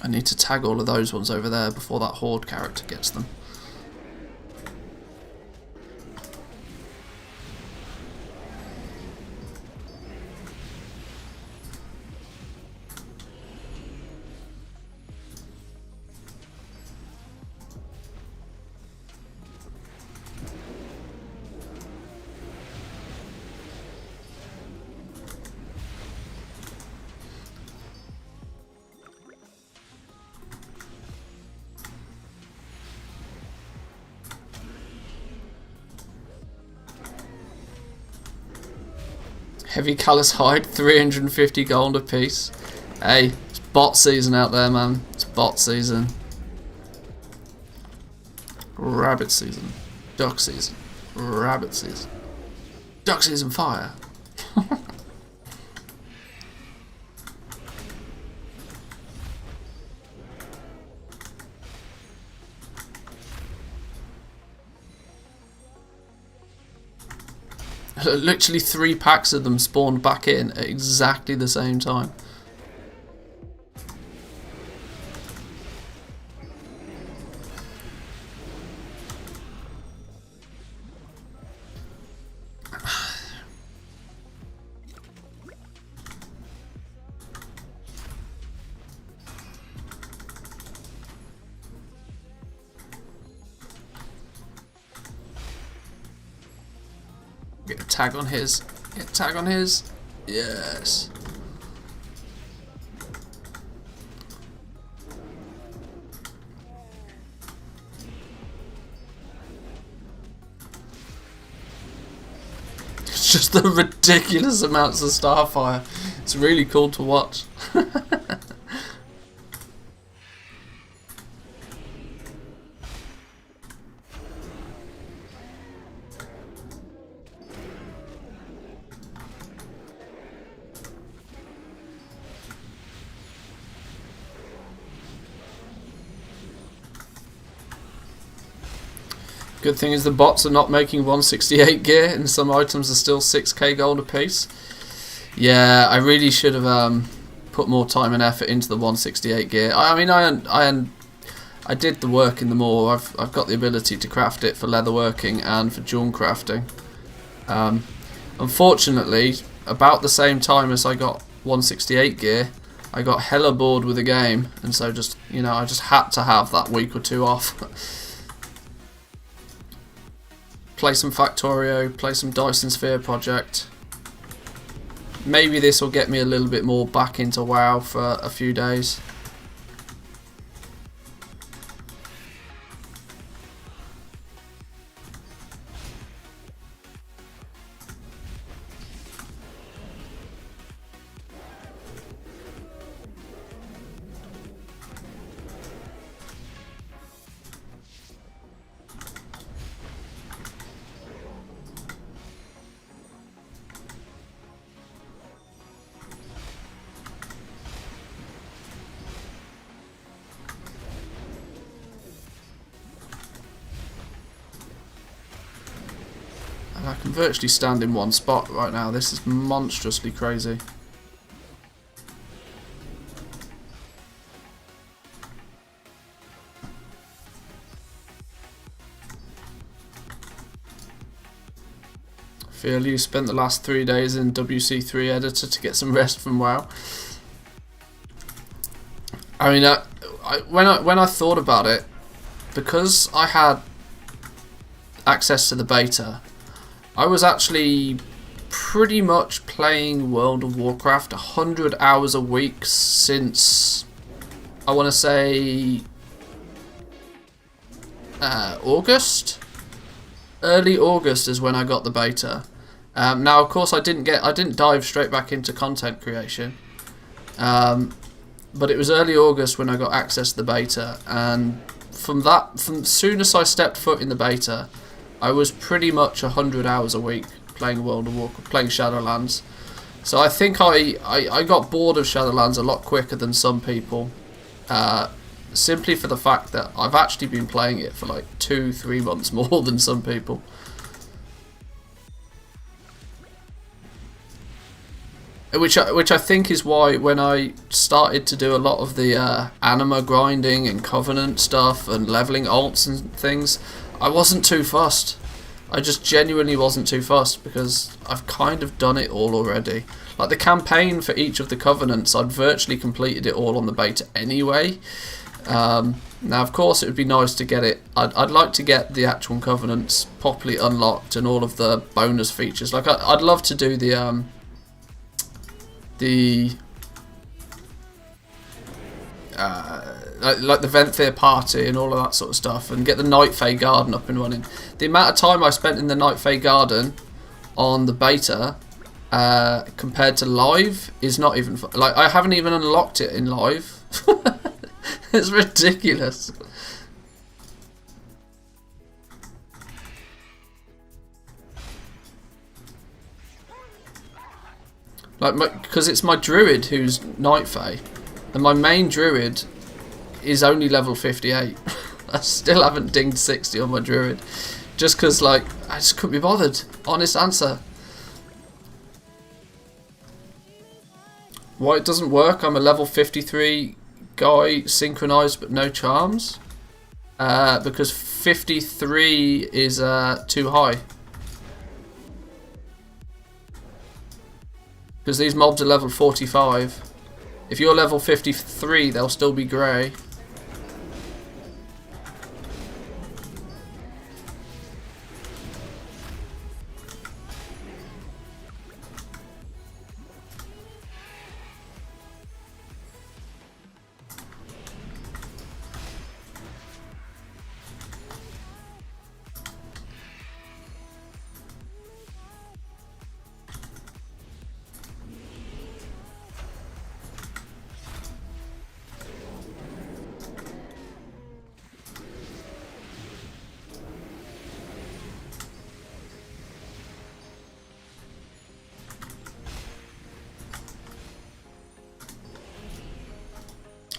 I need to tag all of those ones over there before that Horde character gets them. Heavy callous hide, 350 gold a piece. Hey, it's bot season out there, man. It's bot season. Rabbit season. Duck season. Rabbit season. Duck season fire. Literally 3 packs of them spawned back in at exactly the same time. Get a tag on his. Get a tag on his. Yes. It's just the ridiculous amounts of starfire. It's really cool to watch. Good thing is the bots are not making 168 gear, and some items are still 6k gold a piece. Yeah, I really should have put more time and effort into the 168 gear. I mean, I did the work in the moor. I've got the ability to craft it for leatherworking and for jewel crafting. Unfortunately, about the same time as I got 168 gear, I got hella bored with the game, and so just, you know, I just had to have that week or two off. Play some Factorio, play some Dyson Sphere Project. Maybe this will get me a little bit more back into WoW for a few days. I can virtually stand in one spot right now. This is monstrously crazy. Feel you spent the last 3 days in WC3 editor to get some rest from WoW. I mean, when I thought about it, because I had access to the beta, I was actually pretty much playing World of Warcraft 100 hours a week since, I want to say, August. Early August is when I got the beta. Now, of course, I didn't dive straight back into content creation, but it was early August when I got access to the beta, and from soon as I stepped foot in the beta, I was pretty much 100 hours a week playing World of Warcraft, playing Shadowlands. So I think I got bored of Shadowlands a lot quicker than some people, simply for the fact that I've actually been playing it for like 2-3 months more than some people. Which I think is why when I started to do a lot of the anima grinding and covenant stuff and leveling alts and things, I wasn't too fussed. I just genuinely wasn't too fussed because I've kind of done it all already. Like the campaign for each of the covenants, I'd virtually completed it all on the beta anyway. Now, of course, it would be nice to get it. I'd like to get the actual covenants properly unlocked and all of the bonus features. Like I'd love to do the like the Manthieus party and all of that sort of stuff, and get the Night Fae Garden up and running. The amount of time I spent in the Night Fae Garden on the beta compared to live is not even like I haven't even unlocked it in live. It's ridiculous. Like because it's my druid who's Night Fae, and my main druid is only level 58. I still haven't dinged 60 on my druid, just because like I just couldn't be bothered. Honest answer. Why it doesn't work? I'm a level 53 guy, synchronized but no charms. Because 53 is too high. Because these mobs are level 45. If you're level 53, they'll still be grey.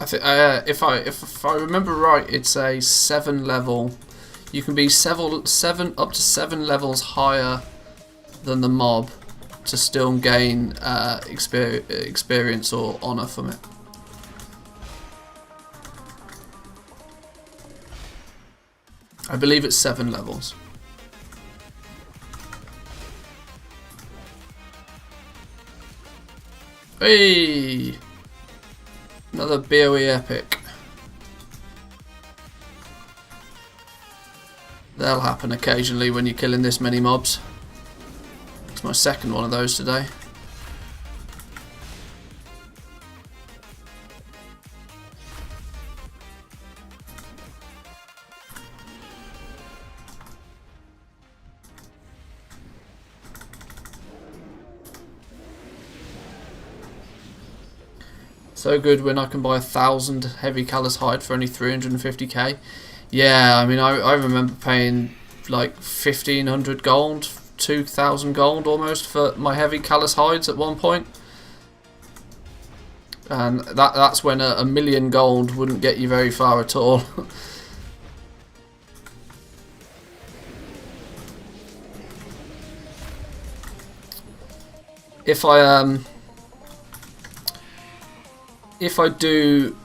I think if I remember right, it's a 7 level. You can be up to 7 levels higher than the mob to still gain experience or honor from it. I believe it's 7 levels. Hey! Another BOE epic. They'll happen occasionally when you're killing this many mobs. It's my second one of those today. So good when I can buy 1,000 heavy callous hide for only 350k. Yeah, I mean, I remember paying like 1,500 gold, 2,000 gold almost for my heavy callous hides at one point. And that's when a million gold wouldn't get you very far at all. If I do...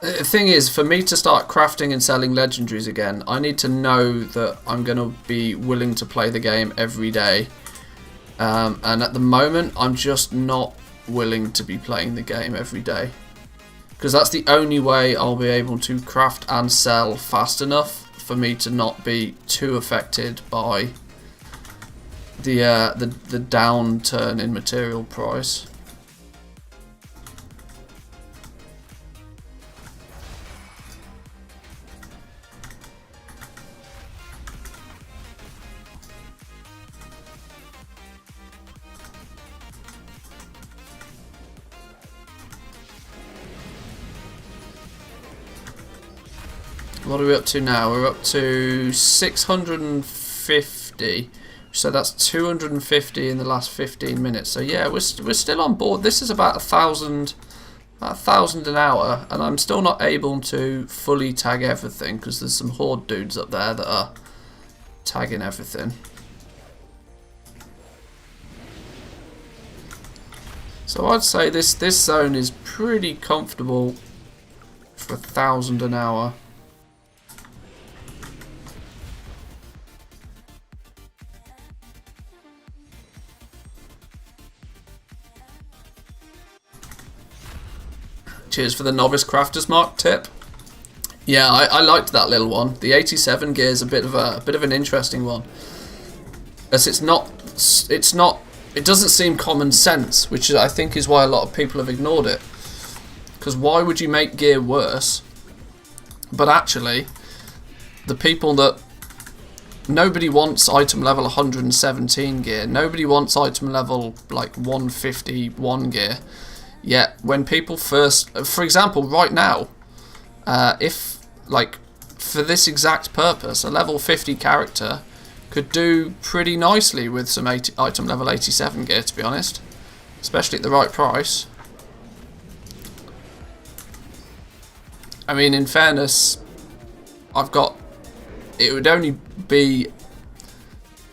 The thing is, for me to start crafting and selling legendaries again, I need to know that I'm going to be willing to play the game every day. And at the moment, I'm just not willing to be playing the game every day. Because that's the only way I'll be able to craft and sell fast enough for me to not be too affected by the downturn in material price. What are we up to now? We're up to 650. So that's 250 in the last 15 minutes. So yeah, we're still on board. This is about 1,000 an hour, and I'm still not able to fully tag everything because there's some horde dudes up there that are tagging everything. So I'd say this zone is pretty comfortable for 1,000 an hour. Cheers for the novice crafter's mark tip. Yeah, I liked that little one. The 87 gear is a bit of an interesting one, as it doesn't seem common sense, which I think is why a lot of people have ignored it. Because why would you make gear worse? But actually, the people that nobody wants item level 117 gear. Nobody wants item level like 151 gear. Yet when people first, for example, right now, if like for this exact purpose, a level 50 character could do pretty nicely with some item level 87 gear, to be honest, especially at the right price. I mean, in fairness, it would only be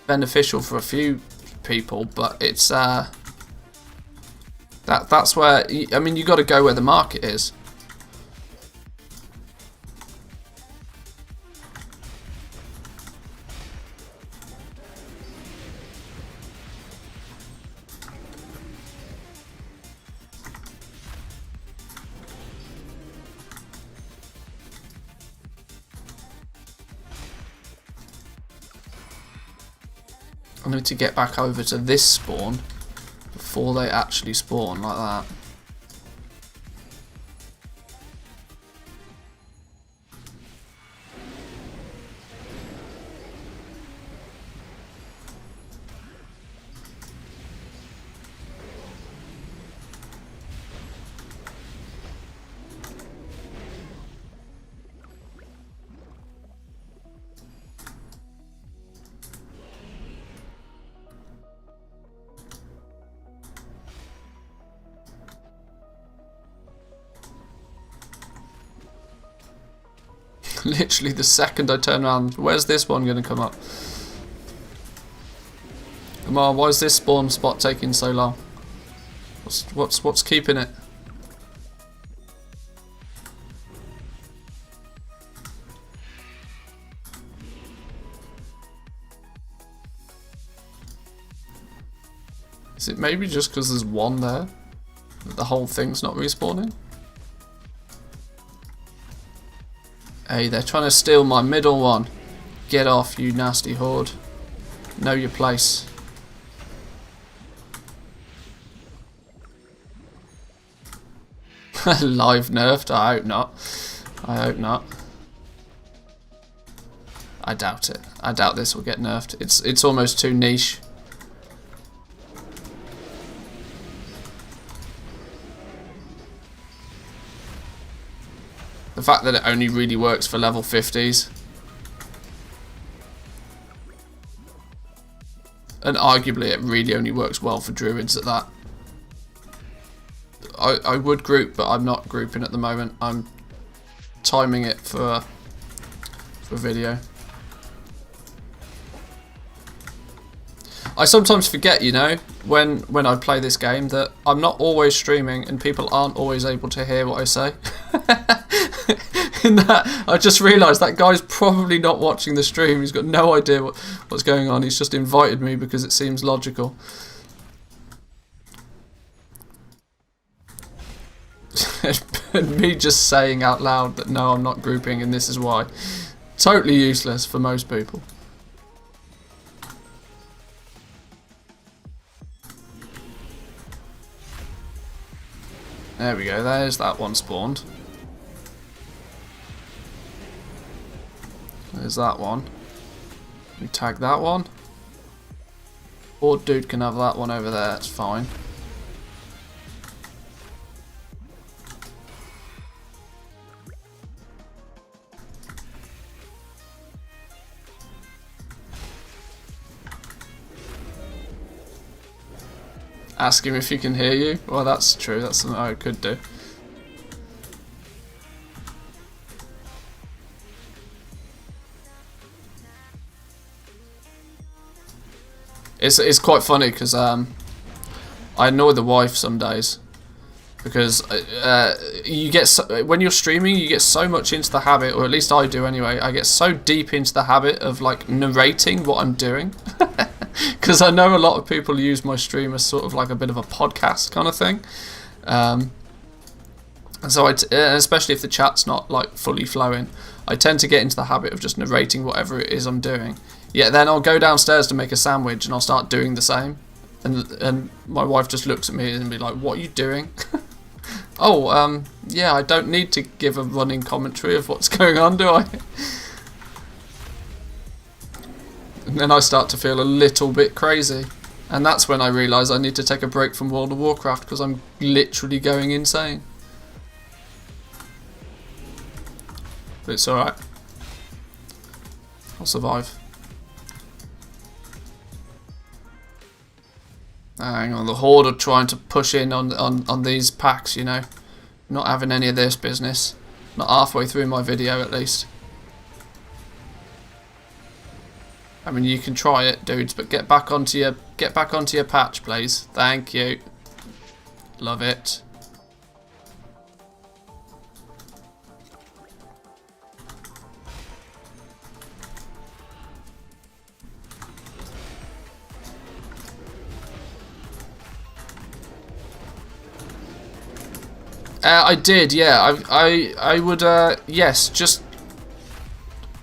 beneficial for a few people, but it's that That's where, I mean, you got to go where the market is. I need to get back over to this spawn before they actually spawn like that. Literally the second I turn around, where's this one going to come up? Come on, why is this spawn spot taking so long? What's keeping it? Is it maybe just because there's one there that the whole thing's not respawning? Hey, they're trying to steal my middle one. Get off, you nasty horde. Know your place. Live nerfed? I hope not. I hope not. I doubt it. I doubt this will get nerfed. It's almost too niche. The fact that it only really works for level 50s. And arguably it really only works well for druids at that. I would group, but I'm not grouping at the moment. I'm timing it for video. I sometimes forget, you know, when I play this game that I'm not always streaming and people aren't always able to hear what I say. In that, I just realised that guy's probably not watching the stream. He's got no idea what's going on. He's just invited me because it seems logical. And me just saying out loud that no, I'm not grouping and this is why. Totally useless for most people. There we go, there's that one spawned. There's that one. We tag that one. Or dude can have that one over there, it's fine. Ask him if he can hear you. Well, that's true. That's something I could do. It's quite funny because I annoy the wife some days because you get when you're streaming you get so much into the habit, or at least I do anyway. I get so deep into the habit of like narrating what I'm doing. Because I know a lot of people use my stream as sort of like a bit of a podcast kind of thing, and so especially if the chat's not like fully flowing, I tend to get into the habit of just narrating whatever it is I'm doing. Yeah, then I'll go downstairs to make a sandwich and I'll start doing the same, and my wife just looks at me and be like, "What are you doing?" Oh, yeah, I don't need to give a running commentary of what's going on, do I? And then I start to feel a little bit crazy. And that's when I realise I need to take a break from World of Warcraft because I'm literally going insane. But it's alright. I'll survive. Hang on, the Horde are trying to push in on these packs, you know. Not having any of this business. Not halfway through my video at least. I mean, you can try it, dudes, but get back onto your patch, please. Thank you. Love it. I did, yeah. I would, yes, just...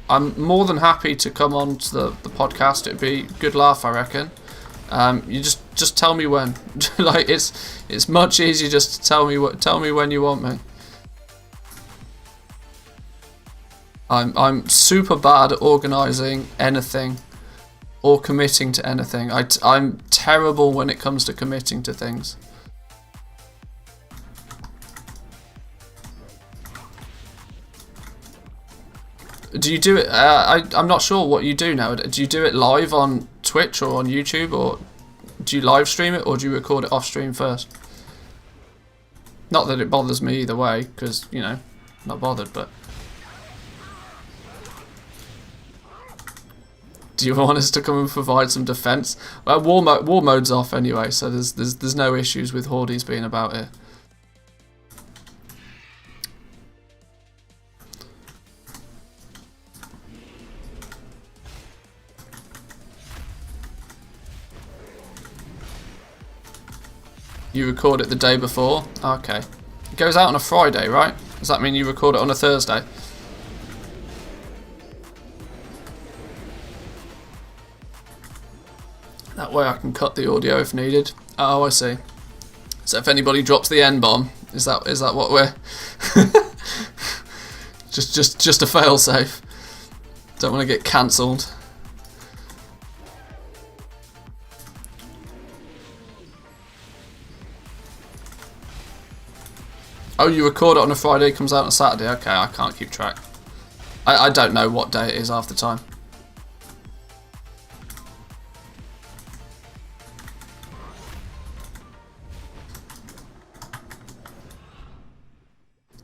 I'm more than happy to come on to the podcast. It'd be a good laugh, I reckon. You just tell me when. Like, it's much easier just to tell me when you want me. I'm super bad at organising anything or committing to anything. I'm terrible when it comes to committing to things. Do you do it? I'm not sure what you do now. Do you do it live on Twitch or on YouTube, or do you live stream it, or do you record it off stream first? Not that it bothers me either way, because, you know, not bothered, but... Do you want us to come and provide some defence? Well, war mode's off anyway, so there's no issues with Hordes being about it. You record it the day before? Okay. It goes out on a Friday, right? Does that mean you record it on a Thursday? That way I can cut the audio if needed. Oh, I see. So if anybody drops the N-bomb, is that what we're... just a fail-safe. Don't want to get cancelled. Oh, you record it on a Friday, it comes out on a Saturday. Okay, I can't keep track. I don't know what day it is half the time.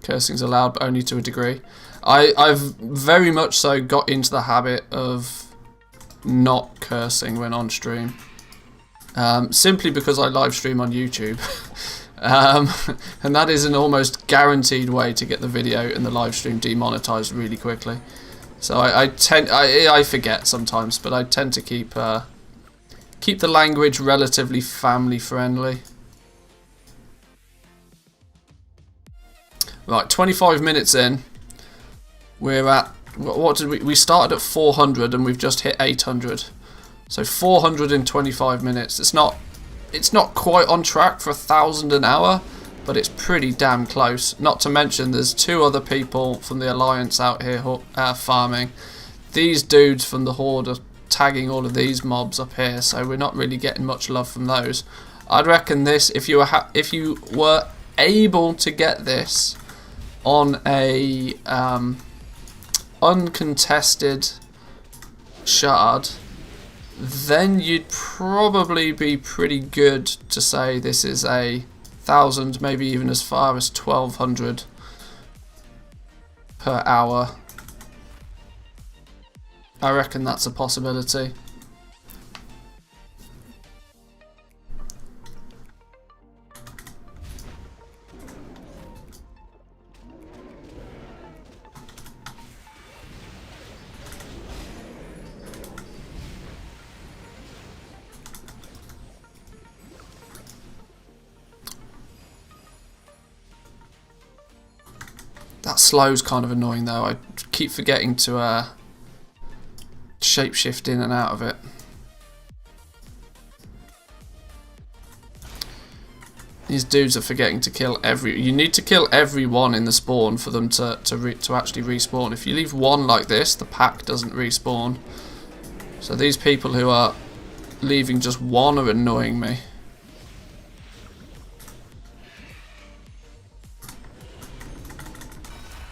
Cursing's allowed, but only to a degree. I've very much so got into the habit of not cursing when on stream. Simply because I live stream on YouTube. And that is an almost guaranteed way to get the video and the live stream demonetized really quickly. So I forget sometimes, but I tend to keep the language relatively family friendly. Right, 25 minutes in. We're at, what did we started at 400 and we've just hit 800. So 425 minutes. It's not quite on track for 1,000 an hour, but it's pretty damn close. Not to mention there's 2 other people from the Alliance out here farming. These dudes from the Horde are tagging all of these mobs up here, so we're not really getting much love from those. I'd reckon this, if you were able to get this on a uncontested shard, then you'd probably be pretty good to say this is a 1,000, maybe even as far as 1,200 per hour. I reckon that's a possibility. That slow's kind of annoying though. I keep forgetting to shapeshift in and out of it. These dudes are forgetting to kill you need to kill every one in the spawn for them to actually respawn. If you leave one like this, the pack doesn't respawn. So these people who are leaving just one are annoying me.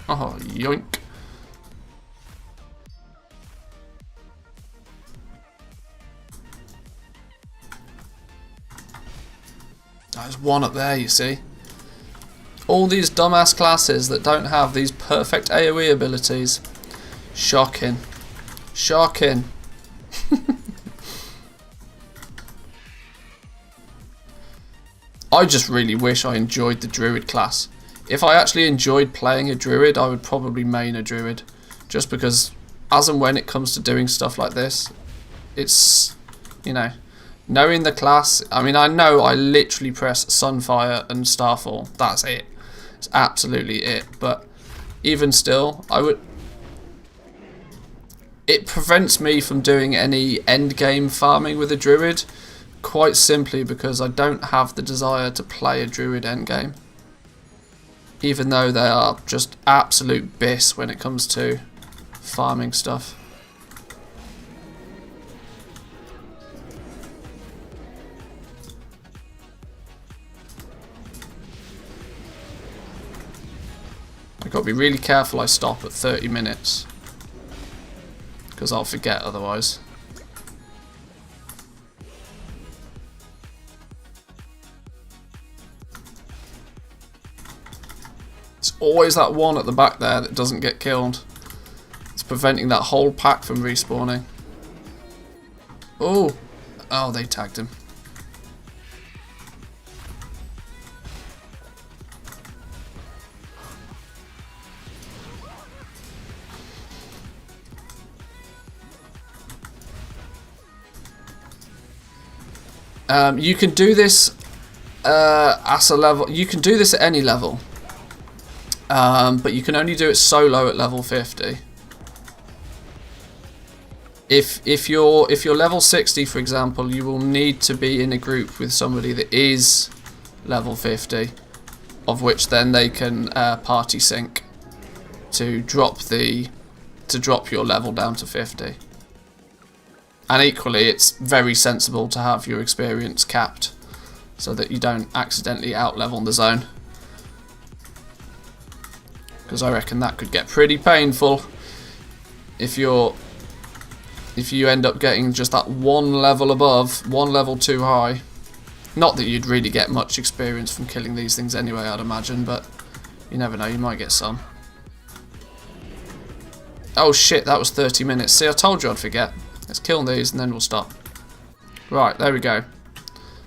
Oh, yoink. There's one up there, you see. All these dumbass classes that don't have these perfect AoE abilities. Shocking. Shocking. I just really wish I enjoyed the druid class. If I actually enjoyed playing a druid, I would probably main a druid. Just because as and when it comes to doing stuff like this, it's, you know, knowing the class. I mean, I know I literally press Sunfire and Starfall. That's it. It's absolutely it. But even still, it prevents me from doing any endgame farming with a druid, quite simply because I don't have the desire to play a druid endgame. Even though they are just absolute biss when it comes to farming stuff. I've got to be really careful I stop at 30 minutes. Because I'll forget otherwise. It's always that one at the back there that doesn't get killed. It's preventing that whole pack from respawning. Oh, they tagged him. You can do this as a level. You can do this at any level, but you can only do it solo at level 50. If you're level 60, for example, you will need to be in a group with somebody that is level 50, of which then they can party sync to drop your level down to 50. And equally, it's very sensible to have your experience capped so that you don't accidentally out-level the zone. Because I reckon that could get pretty painful if you end up getting just that one level above, one level too high. Not that you'd really get much experience from killing these things anyway, I'd imagine, but you never know, you might get some. Oh shit, that was 30 minutes. See, I told you I'd forget. Let's kill these and then we'll stop. Right, there we go.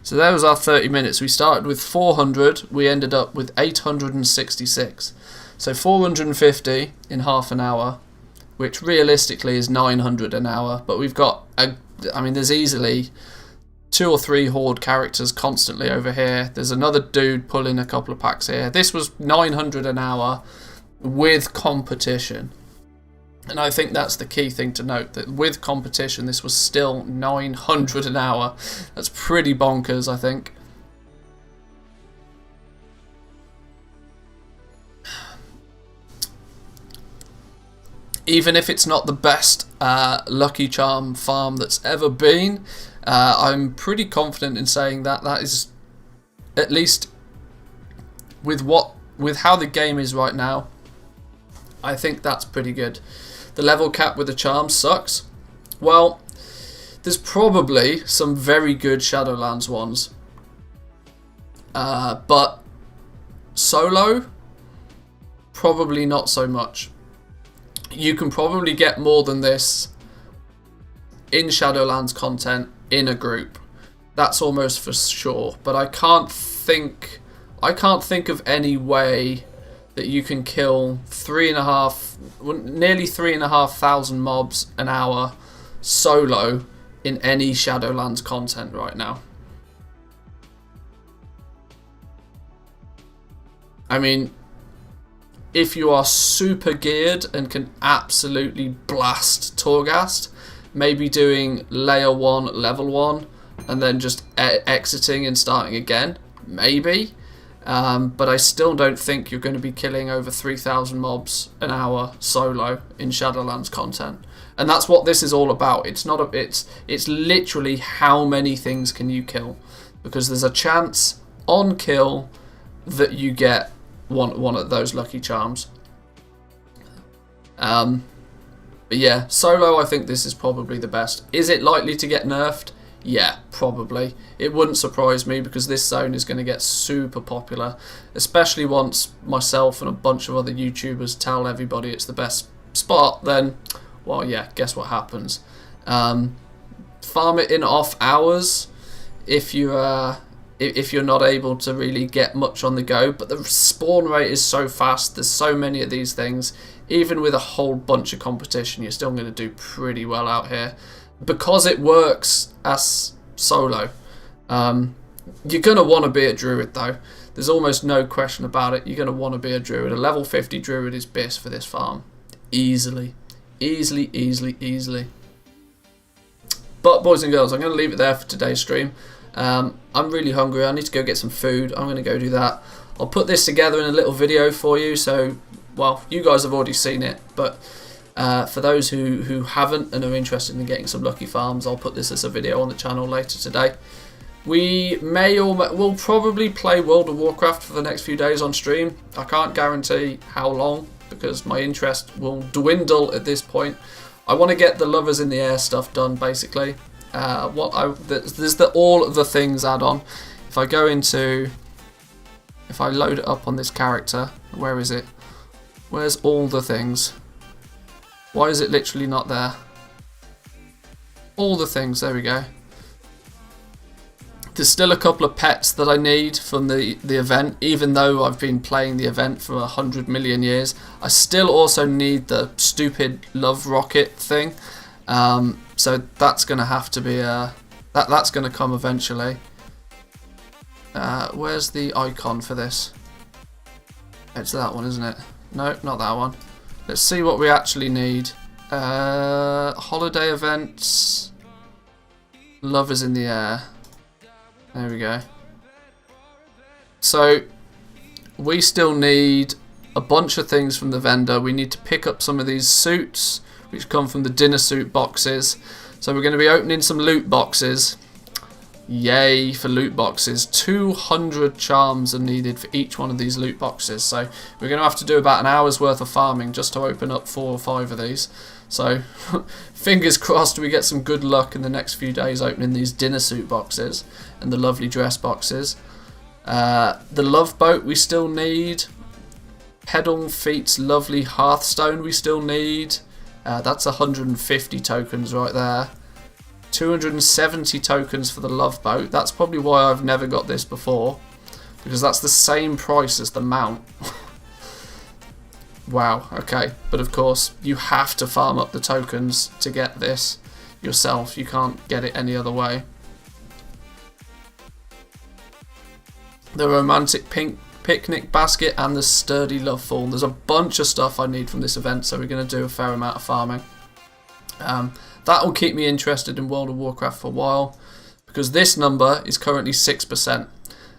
So there was our 30 minutes. We started with 400, we ended up with 866. So 450 in half an hour, which realistically is 900 an hour. But we've got, I mean, there's easily 2 or 3 horde characters constantly over here. There's another dude pulling a couple of packs here. This was 900 an hour with competition. And I think that's the key thing to note, that with competition this was still 900 an hour. That's pretty bonkers, I think. Even if it's not the best Lucky Charm farm that's ever been, I'm pretty confident in saying that that is, at least with how the game is right now, I think that's pretty good. The level cap with the charm sucks. Well, there's probably some very good Shadowlands ones. But solo, probably not so much. You can probably get more than this in Shadowlands content in a group. That's almost for sure. But I can't think of any way that you can kill nearly 3,500 mobs an hour solo in any Shadowlands content right now. I mean, if you are super geared and can absolutely blast Torghast, maybe doing layer 1, level 1, and then just exiting and starting again, maybe. But I still don't think you're going to be killing over 3,000 mobs an hour solo in Shadowlands content. And that's what this is all about. It's literally how many things can you kill, because there's a chance on kill that you get one of those lucky charms. But yeah, solo, I think this is probably the best. Is it likely to get nerfed? Yeah, probably. It wouldn't surprise me, because this zone is going to get super popular, especially once myself and a bunch of other YouTubers tell everybody it's the best spot. Then, well, yeah, guess what happens? Farm it in off hours. If you if you're not able to really get much on the go. But the spawn rate is so fast, there's so many of these things, even with a whole bunch of competition, you're still going to do pretty well out here. Because it works as solo, you're going to want to be a druid though. There's almost no question about it. You're going to want to be a druid. A level 50 druid is best for this farm. Easily. Easily, easily, easily. But boys and girls, I'm going to leave it there for today's stream. I'm really hungry. I need to go get some food. I'm going to go do that. I'll put this together in a little video for you. So, well, you guys have already seen it. But for those who haven't and are interested in getting some lucky farms, I'll put this as a video on the channel later today. We will probably play World of Warcraft for the next few days on stream. I can't guarantee how long because my interest will dwindle at this point. I want to get the Lovers in the Air stuff done basically. There's all the things add-on. If I load it up on this character, where is it? Where's all the things? Why is it literally not there? All the things, there we go. There's still a couple of pets that I need from the event, even though I've been playing the event for 100 million years. I still also need the stupid love rocket thing. So that's going to have to be that's going to come eventually. Where's the icon for this? It's that one, isn't it? No, not that one. Let's see what we actually need. Holiday events. Lovers in the Air. There we go. So we still need a bunch of things from the vendor. We need to pick up some of these suits which come from the dinner suit boxes. So we're going to be opening some loot boxes. Yay for loot boxes. 200 charms are needed for each one of these loot boxes. So we're going to have to do about an hour's worth of farming just to open up 4 or 5 of these. So fingers crossed we get some good luck in the next few days opening these dinner suit boxes and the lovely dress boxes. The love boat we still need. Pedal Feet's lovely Hearthstone we still need. That's 150 tokens right there. 270 tokens for the love boat. That's probably why I've never got this before, because that's the same price as the mount. Wow, okay. But of course, you have to farm up the tokens to get this yourself. You can't get it any other way. The romantic pink picnic basket and the sturdy love fawn. There's a bunch of stuff I need from this event, so we're going to do a fair amount of farming. That will keep me interested in World of Warcraft for a while, because this number is currently 6%,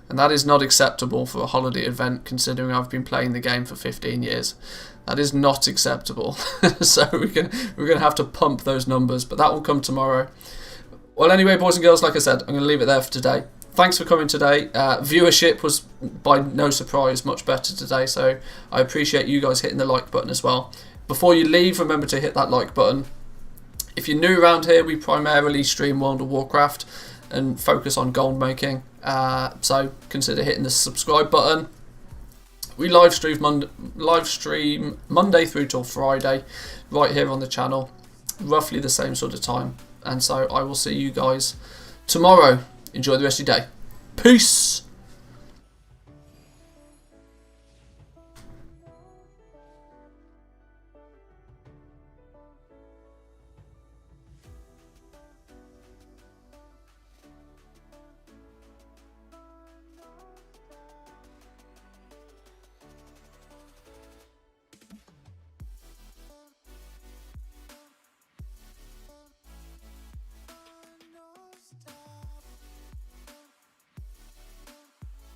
and that is not acceptable for a holiday event considering I've been playing the game for 15 years. That is not acceptable. So we're going to have to pump those numbers, but that will come tomorrow. Well, anyway, boys and girls, like I said, I'm going to leave it there for today. Thanks for coming today. Viewership was, by no surprise, much better today, so I appreciate you guys hitting the like button as well. Before you leave, remember to hit that like button. If you're new around here, we primarily stream World of Warcraft and focus on gold making, so consider hitting the subscribe button. We live stream Monday through till Friday, right here on the channel, roughly the same sort of time. And so I will see you guys tomorrow. Enjoy the rest of your day. Peace!